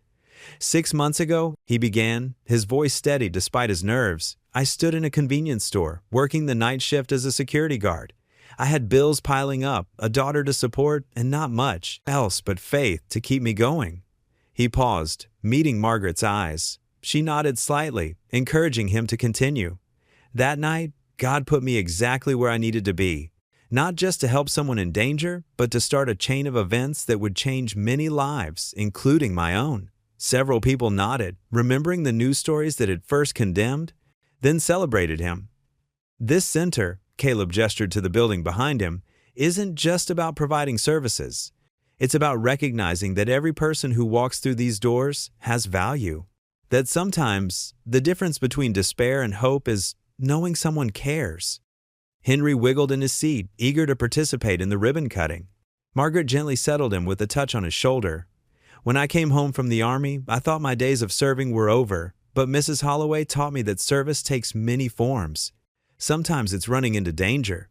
6 months ago, he began, his voice steady despite his nerves. "I stood in a convenience store, working the night shift as a security guard. I had bills piling up, a daughter to support, and not much else but faith to keep me going." He paused, meeting Margaret's eyes. She nodded slightly, encouraging him to continue. "That night, God put me exactly where I needed to be. Not just to help someone in danger, but to start a chain of events that would change many lives, including my own." Several people nodded, remembering the news stories that had first condemned, then celebrated him. "This center," Caleb gestured to the building behind him, "isn't just about providing services. It's about recognizing that every person who walks through these doors has value. That sometimes the difference between despair and hope is knowing someone cares." Henry wiggled in his seat, eager to participate in the ribbon cutting. Margaret gently settled him with a touch on his shoulder. "When I came home from the army, I thought my days of serving were over, but Mrs. Holloway taught me that service takes many forms. Sometimes it's running into danger.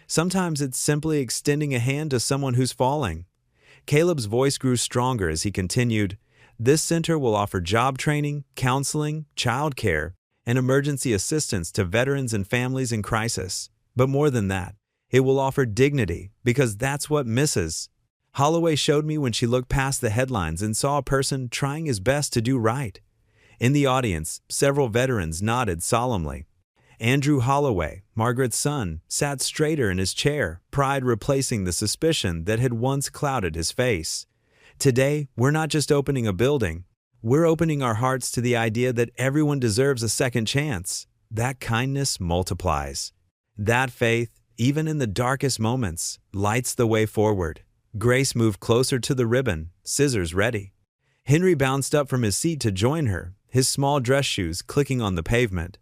Sometimes it's simply extending a hand to someone who's falling." Caleb's voice grew stronger as he continued, "This center will offer job training, counseling, childcare, and emergency assistance to veterans and families in crisis. But more than that, it will offer dignity, because that's what Mrs. Holloway showed me when she looked past the headlines and saw a person trying his best to do right." In the audience, several veterans nodded solemnly. Andrew Holloway, Margaret's son, sat straighter in his chair, pride replacing the suspicion that had once clouded his face. "Today, we're not just opening a building. We're opening our hearts to the idea that everyone deserves a second chance. That kindness multiplies. That faith, even in the darkest moments, lights the way forward. Grace moved closer to the ribbon, scissors ready. Henry bounced up from his seat to join her, his small dress shoes clicking on the pavement.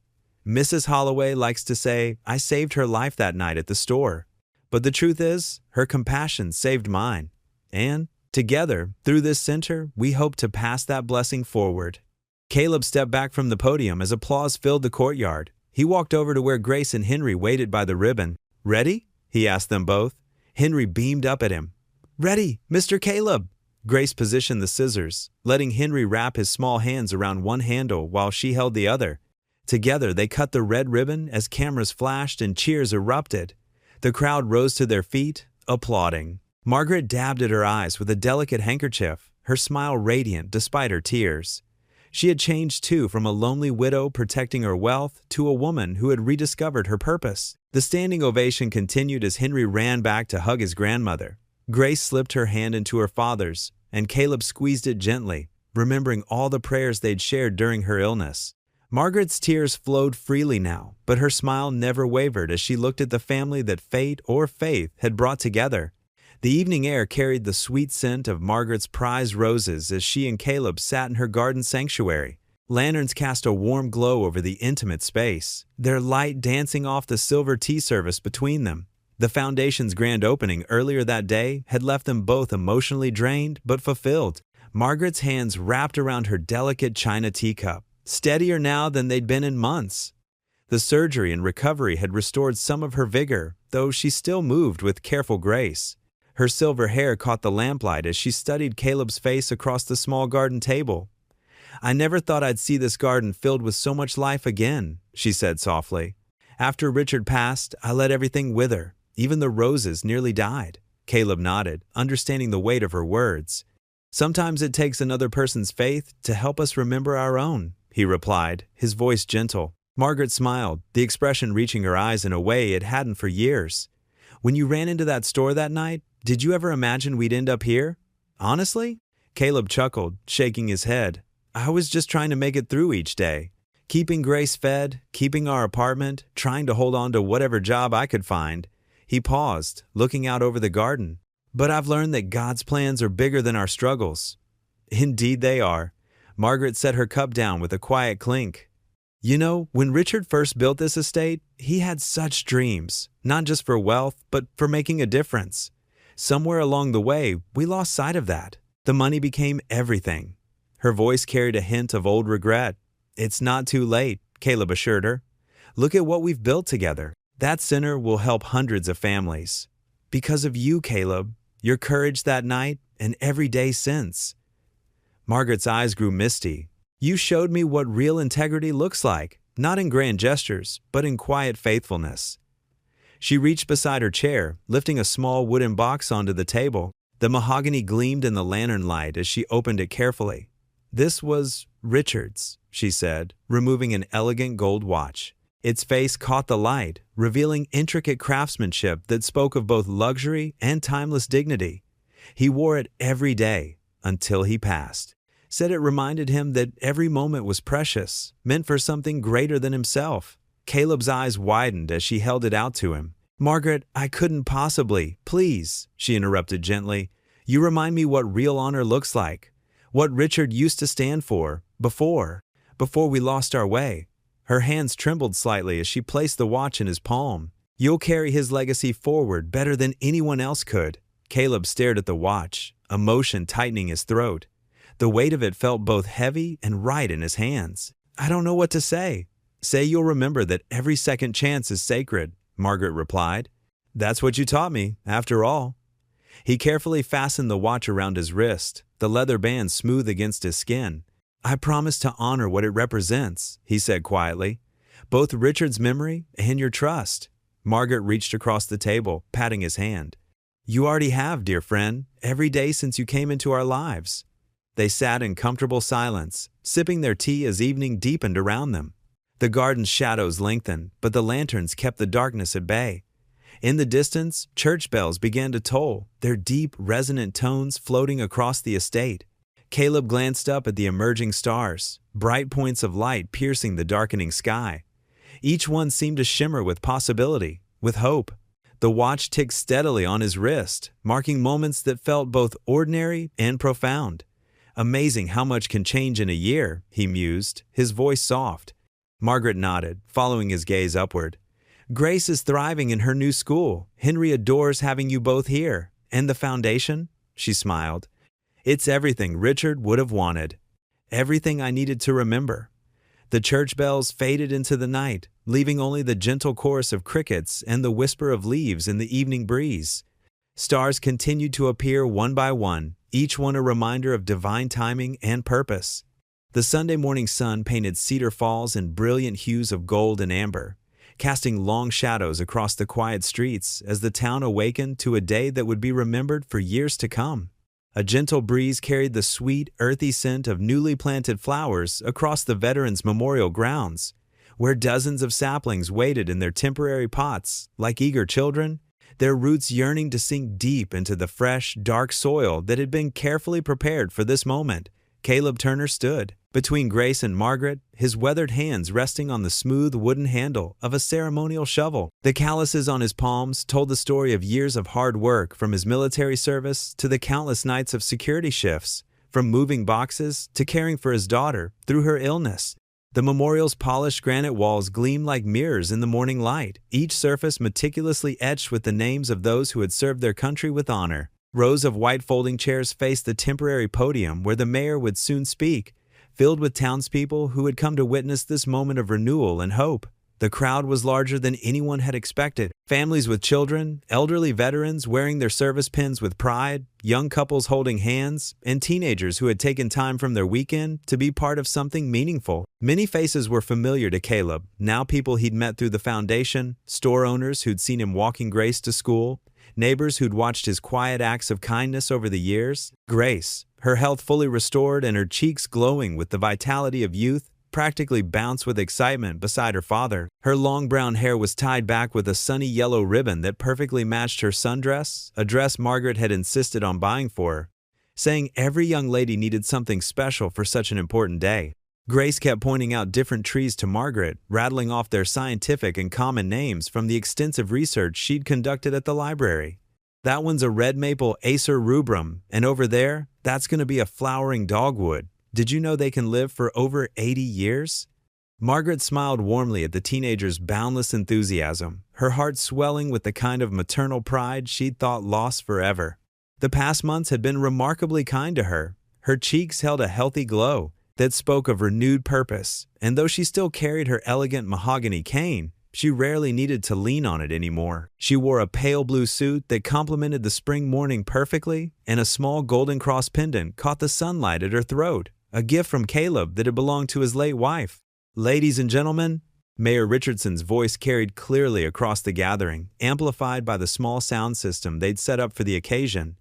Mrs. Holloway likes to say, "I saved her life that night at the store." But the truth is, her compassion saved mine. And, together, through this center, we hope to pass that blessing forward. Caleb stepped back from the podium as applause filled the courtyard. He walked over to where Grace and Henry waited by the ribbon. "Ready?" he asked them both. Henry beamed up at him. "Ready, Mr. Caleb!" Grace positioned the scissors, letting Henry wrap his small hands around one handle while she held the other. Together, they cut the red ribbon as cameras flashed and cheers erupted. The crowd rose to their feet, applauding. Margaret dabbed at her eyes with a delicate handkerchief, her smile radiant despite her tears. She had changed too, from a lonely widow protecting her wealth to a woman who had rediscovered her purpose. The standing ovation continued as Henry ran back to hug his grandmother. Grace slipped her hand into her father's, and Caleb squeezed it gently, remembering all the prayers they'd shared during her illness. Margaret's tears flowed freely now, but her smile never wavered as she looked at the family that fate or faith had brought together. The evening air carried the sweet scent of Margaret's prized roses as she and Caleb sat in her garden sanctuary. Lanterns cast a warm glow over the intimate space, their light dancing off the silver tea service between them. The foundation's grand opening earlier that day had left them both emotionally drained but fulfilled. Margaret's hands wrapped around her delicate china teacup, steadier now than they'd been in months. The surgery and recovery had restored some of her vigor, though she still moved with careful grace. Her silver hair caught the lamplight as she studied Caleb's face across the small garden table. "I never thought I'd see this garden filled with so much life again," she said softly. "After Richard passed, I let everything wither. Even the roses nearly died." Caleb nodded, understanding the weight of her words. "Sometimes it takes another person's faith to help us remember our own," he replied, his voice gentle. Margaret smiled, the expression reaching her eyes in a way it hadn't for years. "When you ran into that store that night, did you ever imagine we'd end up here?" "Honestly?" Caleb chuckled, shaking his head. "I was just trying to make it through each day. Keeping Grace fed, keeping our apartment, trying to hold on to whatever job I could find." He paused, looking out over the garden. "But I've learned that God's plans are bigger than our struggles." "Indeed they are." Margaret set her cup down with a quiet clink. "You know, when Richard first built this estate, he had such dreams, not just for wealth, but for making a difference. Somewhere along the way, we lost sight of that. The money became everything." Her voice carried a hint of old regret. "It's not too late," Caleb assured her. "Look at what we've built together. That center will help hundreds of families. Because of you, Caleb, your courage that night, and every day since." Margaret's eyes grew misty. "You showed me what real integrity looks like, not in grand gestures, but in quiet faithfulness." She reached beside her chair, lifting a small wooden box onto the table. The mahogany gleamed in the lantern light as she opened it carefully. "This was Richard's," she said, removing an elegant gold watch. Its face caught the light, revealing intricate craftsmanship that spoke of both luxury and timeless dignity. He wore it every day, until he passed. Said it reminded him that every moment was precious, meant for something greater than himself. Caleb's eyes widened as she held it out to him. "Margaret, I couldn't possibly, please," she interrupted gently. "You remind me what real honor looks like, what Richard used to stand for, before we lost our way." Her hands trembled slightly as she placed the watch in his palm. "You'll carry his legacy forward better than anyone else could." Caleb stared at the watch, emotion tightening his throat. The weight of it felt both heavy and right in his hands. "I don't know what to say." "Say you'll remember that every second chance is sacred," Margaret replied. "That's what you taught me, after all." He carefully fastened the watch around his wrist, the leather band smooth against his skin. "I promise to honor what it represents," he said quietly. "Both Richard's memory and your trust." Margaret reached across the table, patting his hand. "You already have, dear friend, every day since you came into our lives." They sat in comfortable silence, sipping their tea as evening deepened around them. The garden's shadows lengthened, but the lanterns kept the darkness at bay. In the distance, church bells began to toll, their deep, resonant tones floating across the estate. Caleb glanced up at the emerging stars, bright points of light piercing the darkening sky. Each one seemed to shimmer with possibility, with hope. The watch ticked steadily on his wrist, marking moments that felt both ordinary and profound. Amazing how much can change in a year, he mused, his voice soft. Margaret nodded, following his gaze upward. Grace is thriving in her new school. Henry adores having you both here. And the foundation? She smiled. It's everything Richard would have wanted. Everything I needed to remember. The church bells faded into the night, leaving only the gentle chorus of crickets and the whisper of leaves in the evening breeze. Stars continued to appear one by one, each one a reminder of divine timing and purpose. The Sunday morning sun painted Cedar Falls in brilliant hues of gold and amber, casting long shadows across the quiet streets as the town awakened to a day that would be remembered for years to come. A gentle breeze carried the sweet, earthy scent of newly planted flowers across the Veterans Memorial grounds, where dozens of saplings waited in their temporary pots, like eager children, their roots yearning to sink deep into the fresh, dark soil that had been carefully prepared for this moment. Caleb Turner stood between Grace and Margaret, his weathered hands resting on the smooth wooden handle of a ceremonial shovel. The calluses on his palms told the story of years of hard work, from his military service to the countless nights of security shifts, from moving boxes to caring for his daughter through her illness. The memorial's polished granite walls gleamed like mirrors in the morning light, each surface meticulously etched with the names of those who had served their country with honor. Rows of white folding chairs faced the temporary podium where the mayor would soon speak, filled with townspeople who had come to witness this moment of renewal and hope. The crowd was larger than anyone had expected. Families with children, elderly veterans wearing their service pins with pride, young couples holding hands, and teenagers who had taken time from their weekend to be part of something meaningful. Many faces were familiar to Caleb, now people he'd met through the foundation, store owners who'd seen him walking Grace to school, neighbors who'd watched his quiet acts of kindness over the years. Grace, her health fully restored and her cheeks glowing with the vitality of youth, practically bounced with excitement beside her father. Her long brown hair was tied back with a sunny yellow ribbon that perfectly matched her sundress, a dress Margaret had insisted on buying for her, saying every young lady needed something special for such an important day. Grace kept pointing out different trees to Margaret, rattling off their scientific and common names from the extensive research she'd conducted at the library. That one's a red maple Acer rubrum, and over there, that's going to be a flowering dogwood. Did you know they can live for over 80 years? Margaret smiled warmly at the teenager's boundless enthusiasm, her heart swelling with the kind of maternal pride she'd thought lost forever. The past months had been remarkably kind to her. Her cheeks held a healthy glow that spoke of renewed purpose, and though she still carried her elegant mahogany cane, she rarely needed to lean on it anymore. She wore a pale blue suit that complemented the spring morning perfectly, and a small golden cross pendant caught the sunlight at her throat, a gift from Caleb that had belonged to his late wife. Ladies and gentlemen, Mayor Richardson's voice carried clearly across the gathering, amplified by the small sound system they'd set up for the occasion.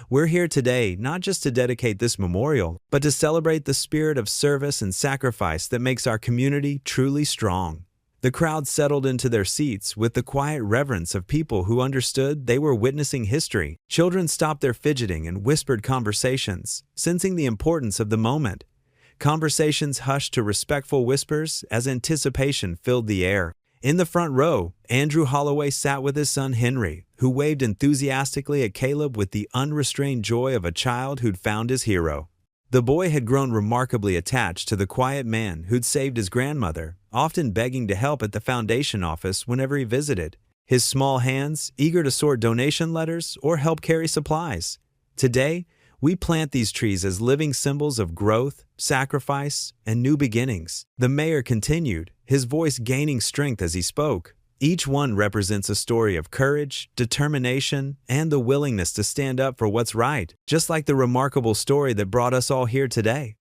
We're here today not just to dedicate this memorial, but to celebrate the spirit of service and sacrifice that makes our community truly strong. The crowd settled into their seats with the quiet reverence of people who understood they were witnessing history. Children stopped their fidgeting and whispered conversations, sensing the importance of the moment. Conversations hushed to respectful whispers as anticipation filled the air. In the front row, Andrew Holloway sat with his son Henry, who waved enthusiastically at Caleb with the unrestrained joy of a child who'd found his hero. The boy had grown remarkably attached to the quiet man who'd saved his grandmother, often begging to help at the foundation office whenever he visited, his small hands eager to sort donation letters or help carry supplies. Today, we plant these trees as living symbols of growth, sacrifice, and new beginnings. The mayor continued, his voice gaining strength as he spoke. Each one represents a story of courage, determination, and the willingness to stand up for what's right, just like the remarkable story that brought us all here today.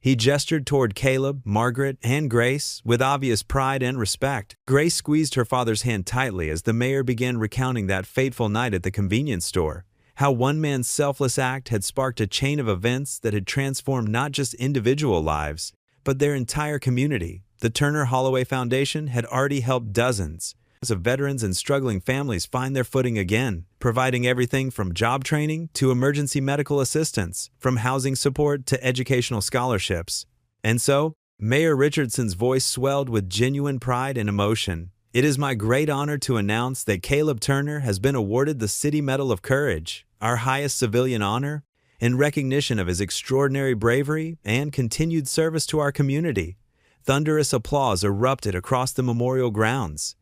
He gestured toward Caleb, Margaret, and Grace with obvious pride and respect. Grace squeezed her father's hand tightly as the mayor began recounting that fateful night at the convenience store, how one man's selfless act had sparked a chain of events that had transformed not just individual lives, but their entire community. The Turner Holloway Foundation had already helped dozens, As of veterans and struggling families find their footing again, providing everything from job training to emergency medical assistance, from housing support to educational scholarships. And so, Mayor Richardson's voice swelled with genuine pride and emotion. It is my great honor to announce that Caleb Turner has been awarded the City Medal of Courage, our highest civilian honor, in recognition of his extraordinary bravery and continued service to our community. Thunderous applause erupted across the memorial grounds,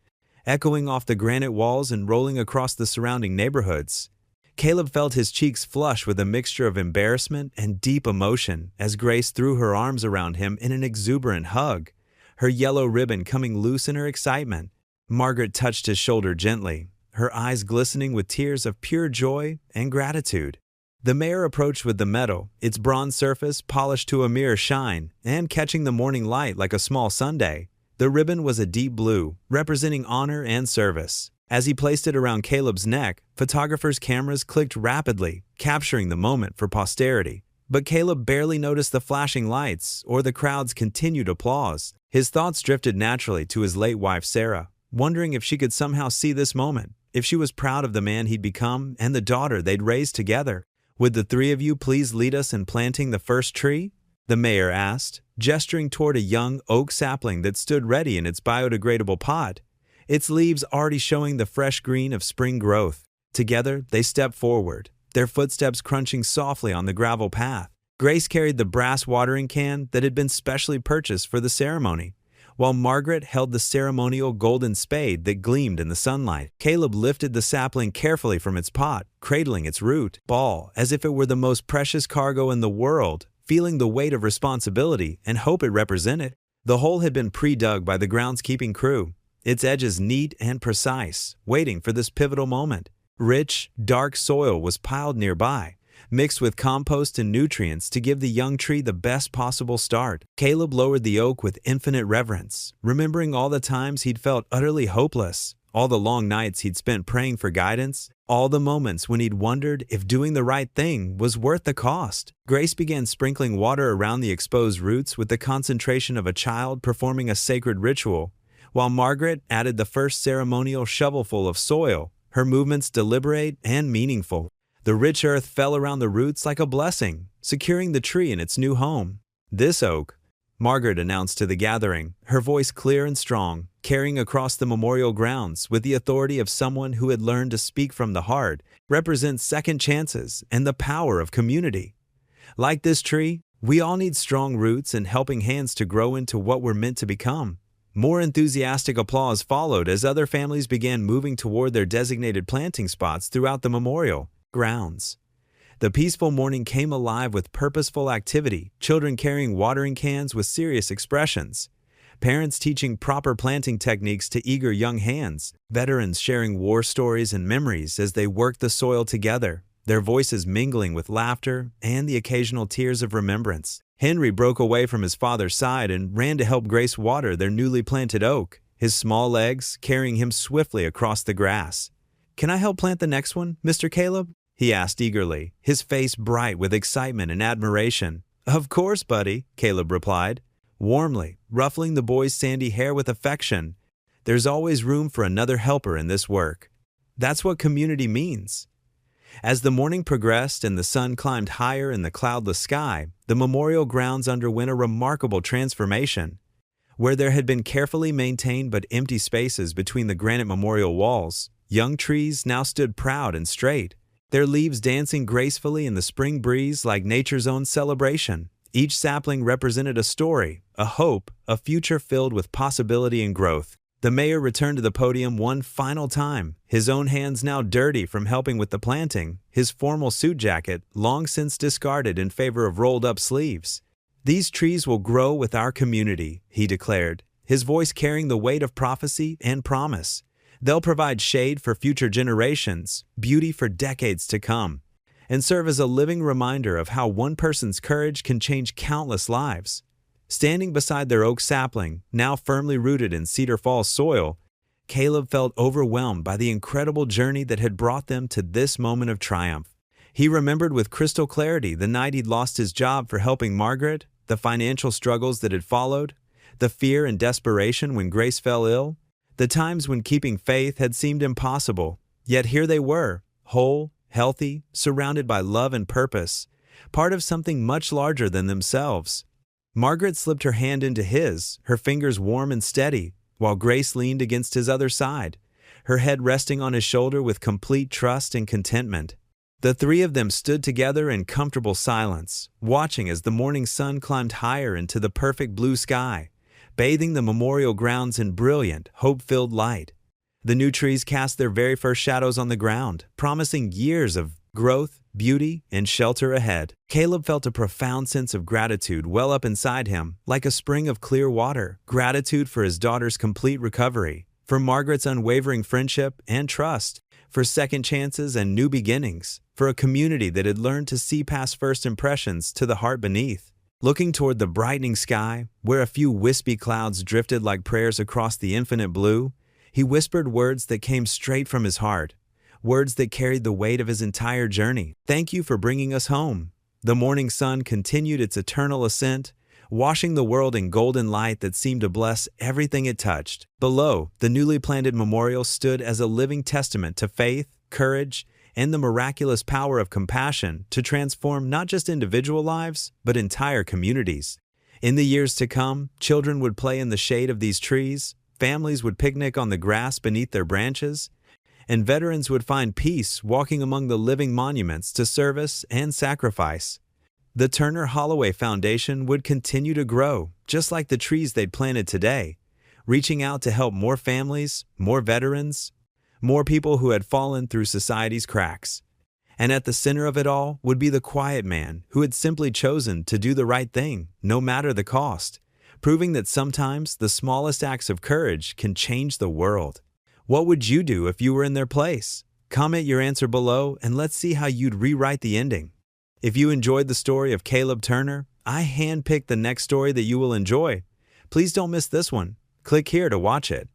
echoing off the granite walls and rolling across the surrounding neighborhoods. Caleb felt his cheeks flush with a mixture of embarrassment and deep emotion as Grace threw her arms around him in an exuberant hug, her yellow ribbon coming loose in her excitement. Margaret touched his shoulder gently, her eyes glistening with tears of pure joy and gratitude. The mayor approached with the medal, its bronze surface polished to a mirror shine and catching the morning light like a small sundae. The ribbon was a deep blue, representing honor and service. As he placed it around Caleb's neck, photographers' cameras clicked rapidly, capturing the moment for posterity. But Caleb barely noticed the flashing lights or the crowd's continued applause. His thoughts drifted naturally to his late wife Sarah, wondering if she could somehow see this moment, if she was proud of the man he'd become and the daughter they'd raised together. "Would the three of you please lead us in planting the first tree?" the mayor asked, gesturing toward a young oak sapling that stood ready in its biodegradable pot, its leaves already showing the fresh green of spring growth. Together, they stepped forward, their footsteps crunching softly on the gravel path. Grace carried the brass watering can that had been specially purchased for the ceremony, while Margaret held the ceremonial golden spade that gleamed in the sunlight. Caleb lifted the sapling carefully from its pot, cradling its root ball as if it were the most precious cargo in the world, feeling the weight of responsibility and hope it represented. The hole had been pre-dug by the groundskeeping crew, its edges neat and precise, waiting for this pivotal moment. Rich, dark soil was piled nearby, mixed with compost and nutrients to give the young tree the best possible start. Caleb lowered the oak with infinite reverence, remembering all the times he'd felt utterly hopeless, all the long nights he'd spent praying for guidance, all the moments when he'd wondered if doing the right thing was worth the cost. Grace began sprinkling water around the exposed roots with the concentration of a child performing a sacred ritual, while Margaret added the first ceremonial shovelful of soil, her movements deliberate and meaningful. The rich earth fell around the roots like a blessing, securing the tree in its new home. "This oak," Margaret announced to the gathering, her voice clear and strong, carrying across the memorial grounds with the authority of someone who had learned to speak from the heart, "represents second chances and the power of community. Like this tree, we all need strong roots and helping hands to grow into what we're meant to become." More enthusiastic applause followed as other families began moving toward their designated planting spots throughout the memorial grounds. The peaceful morning came alive with purposeful activity, children carrying watering cans with serious expressions, parents teaching proper planting techniques to eager young hands, veterans sharing war stories and memories as they worked the soil together, their voices mingling with laughter and the occasional tears of remembrance. Henry broke away from his father's side and ran to help Grace water their newly planted oak, his small legs carrying him swiftly across the grass. "Can I help plant the next one, Mr. Caleb?" he asked eagerly, his face bright with excitement and admiration. "Of course, buddy," Caleb replied, warmly, ruffling the boy's sandy hair with affection. "There's always room for another helper in this work. That's what community means." As the morning progressed and the sun climbed higher in the cloudless sky, the memorial grounds underwent a remarkable transformation. Where there had been carefully maintained but empty spaces between the granite memorial walls, young trees now stood proud and straight, their leaves dancing gracefully in the spring breeze like nature's own celebration. Each sapling represented a story, a hope, a future filled with possibility and growth. The mayor returned to the podium one final time, his own hands now dirty from helping with the planting, his formal suit jacket long since discarded in favor of rolled-up sleeves. "These trees will grow with our community," he declared, his voice carrying the weight of prophecy and promise. "They'll provide shade for future generations, beauty for decades to come, and serve as a living reminder of how one person's courage can change countless lives." Standing beside their oak sapling, now firmly rooted in Cedar Falls soil, Caleb felt overwhelmed by the incredible journey that had brought them to this moment of triumph. He remembered with crystal clarity the night he'd lost his job for helping Margaret, the financial struggles that had followed, the fear and desperation when Grace fell ill, The times when keeping faith had seemed impossible, yet here they were, whole, healthy, surrounded by love and purpose, part of something much larger than themselves. Margaret slipped her hand into his, her fingers warm and steady, while Grace leaned against his other side, her head resting on his shoulder with complete trust and contentment. The three of them stood together in comfortable silence, watching as the morning sun climbed higher into the perfect blue sky, bathing the memorial grounds in brilliant, hope-filled light. The new trees cast their very first shadows on the ground, promising years of growth, beauty, and shelter ahead. Caleb felt a profound sense of gratitude well up inside him, like a spring of clear water. Gratitude for his daughter's complete recovery, for Margaret's unwavering friendship and trust, for second chances and new beginnings, for a community that had learned to see past first impressions to the heart beneath. Looking toward the brightening sky, where a few wispy clouds drifted like prayers across the infinite blue, he whispered words that came straight from his heart, words that carried the weight of his entire journey. "Thank you for bringing us home." The morning sun continued its eternal ascent, washing the world in golden light that seemed to bless everything it touched. Below, the newly planted memorial stood as a living testament to faith, courage, and the miraculous power of compassion to transform not just individual lives, but entire communities. In the years to come, children would play in the shade of these trees, families would picnic on the grass beneath their branches, and veterans would find peace walking among the living monuments to service and sacrifice. The Turner Holloway Foundation would continue to grow, just like the trees they'd planted today, reaching out to help more families, more veterans, more people who had fallen through society's cracks. And at the center of it all would be the quiet man who had simply chosen to do the right thing, no matter the cost, proving that sometimes the smallest acts of courage can change the world. What would you do if you were in their place? Comment your answer below and let's see how you'd rewrite the ending. If you enjoyed the story of Caleb Turner, I handpicked the next story that you will enjoy. Please don't miss this one. Click here to watch it.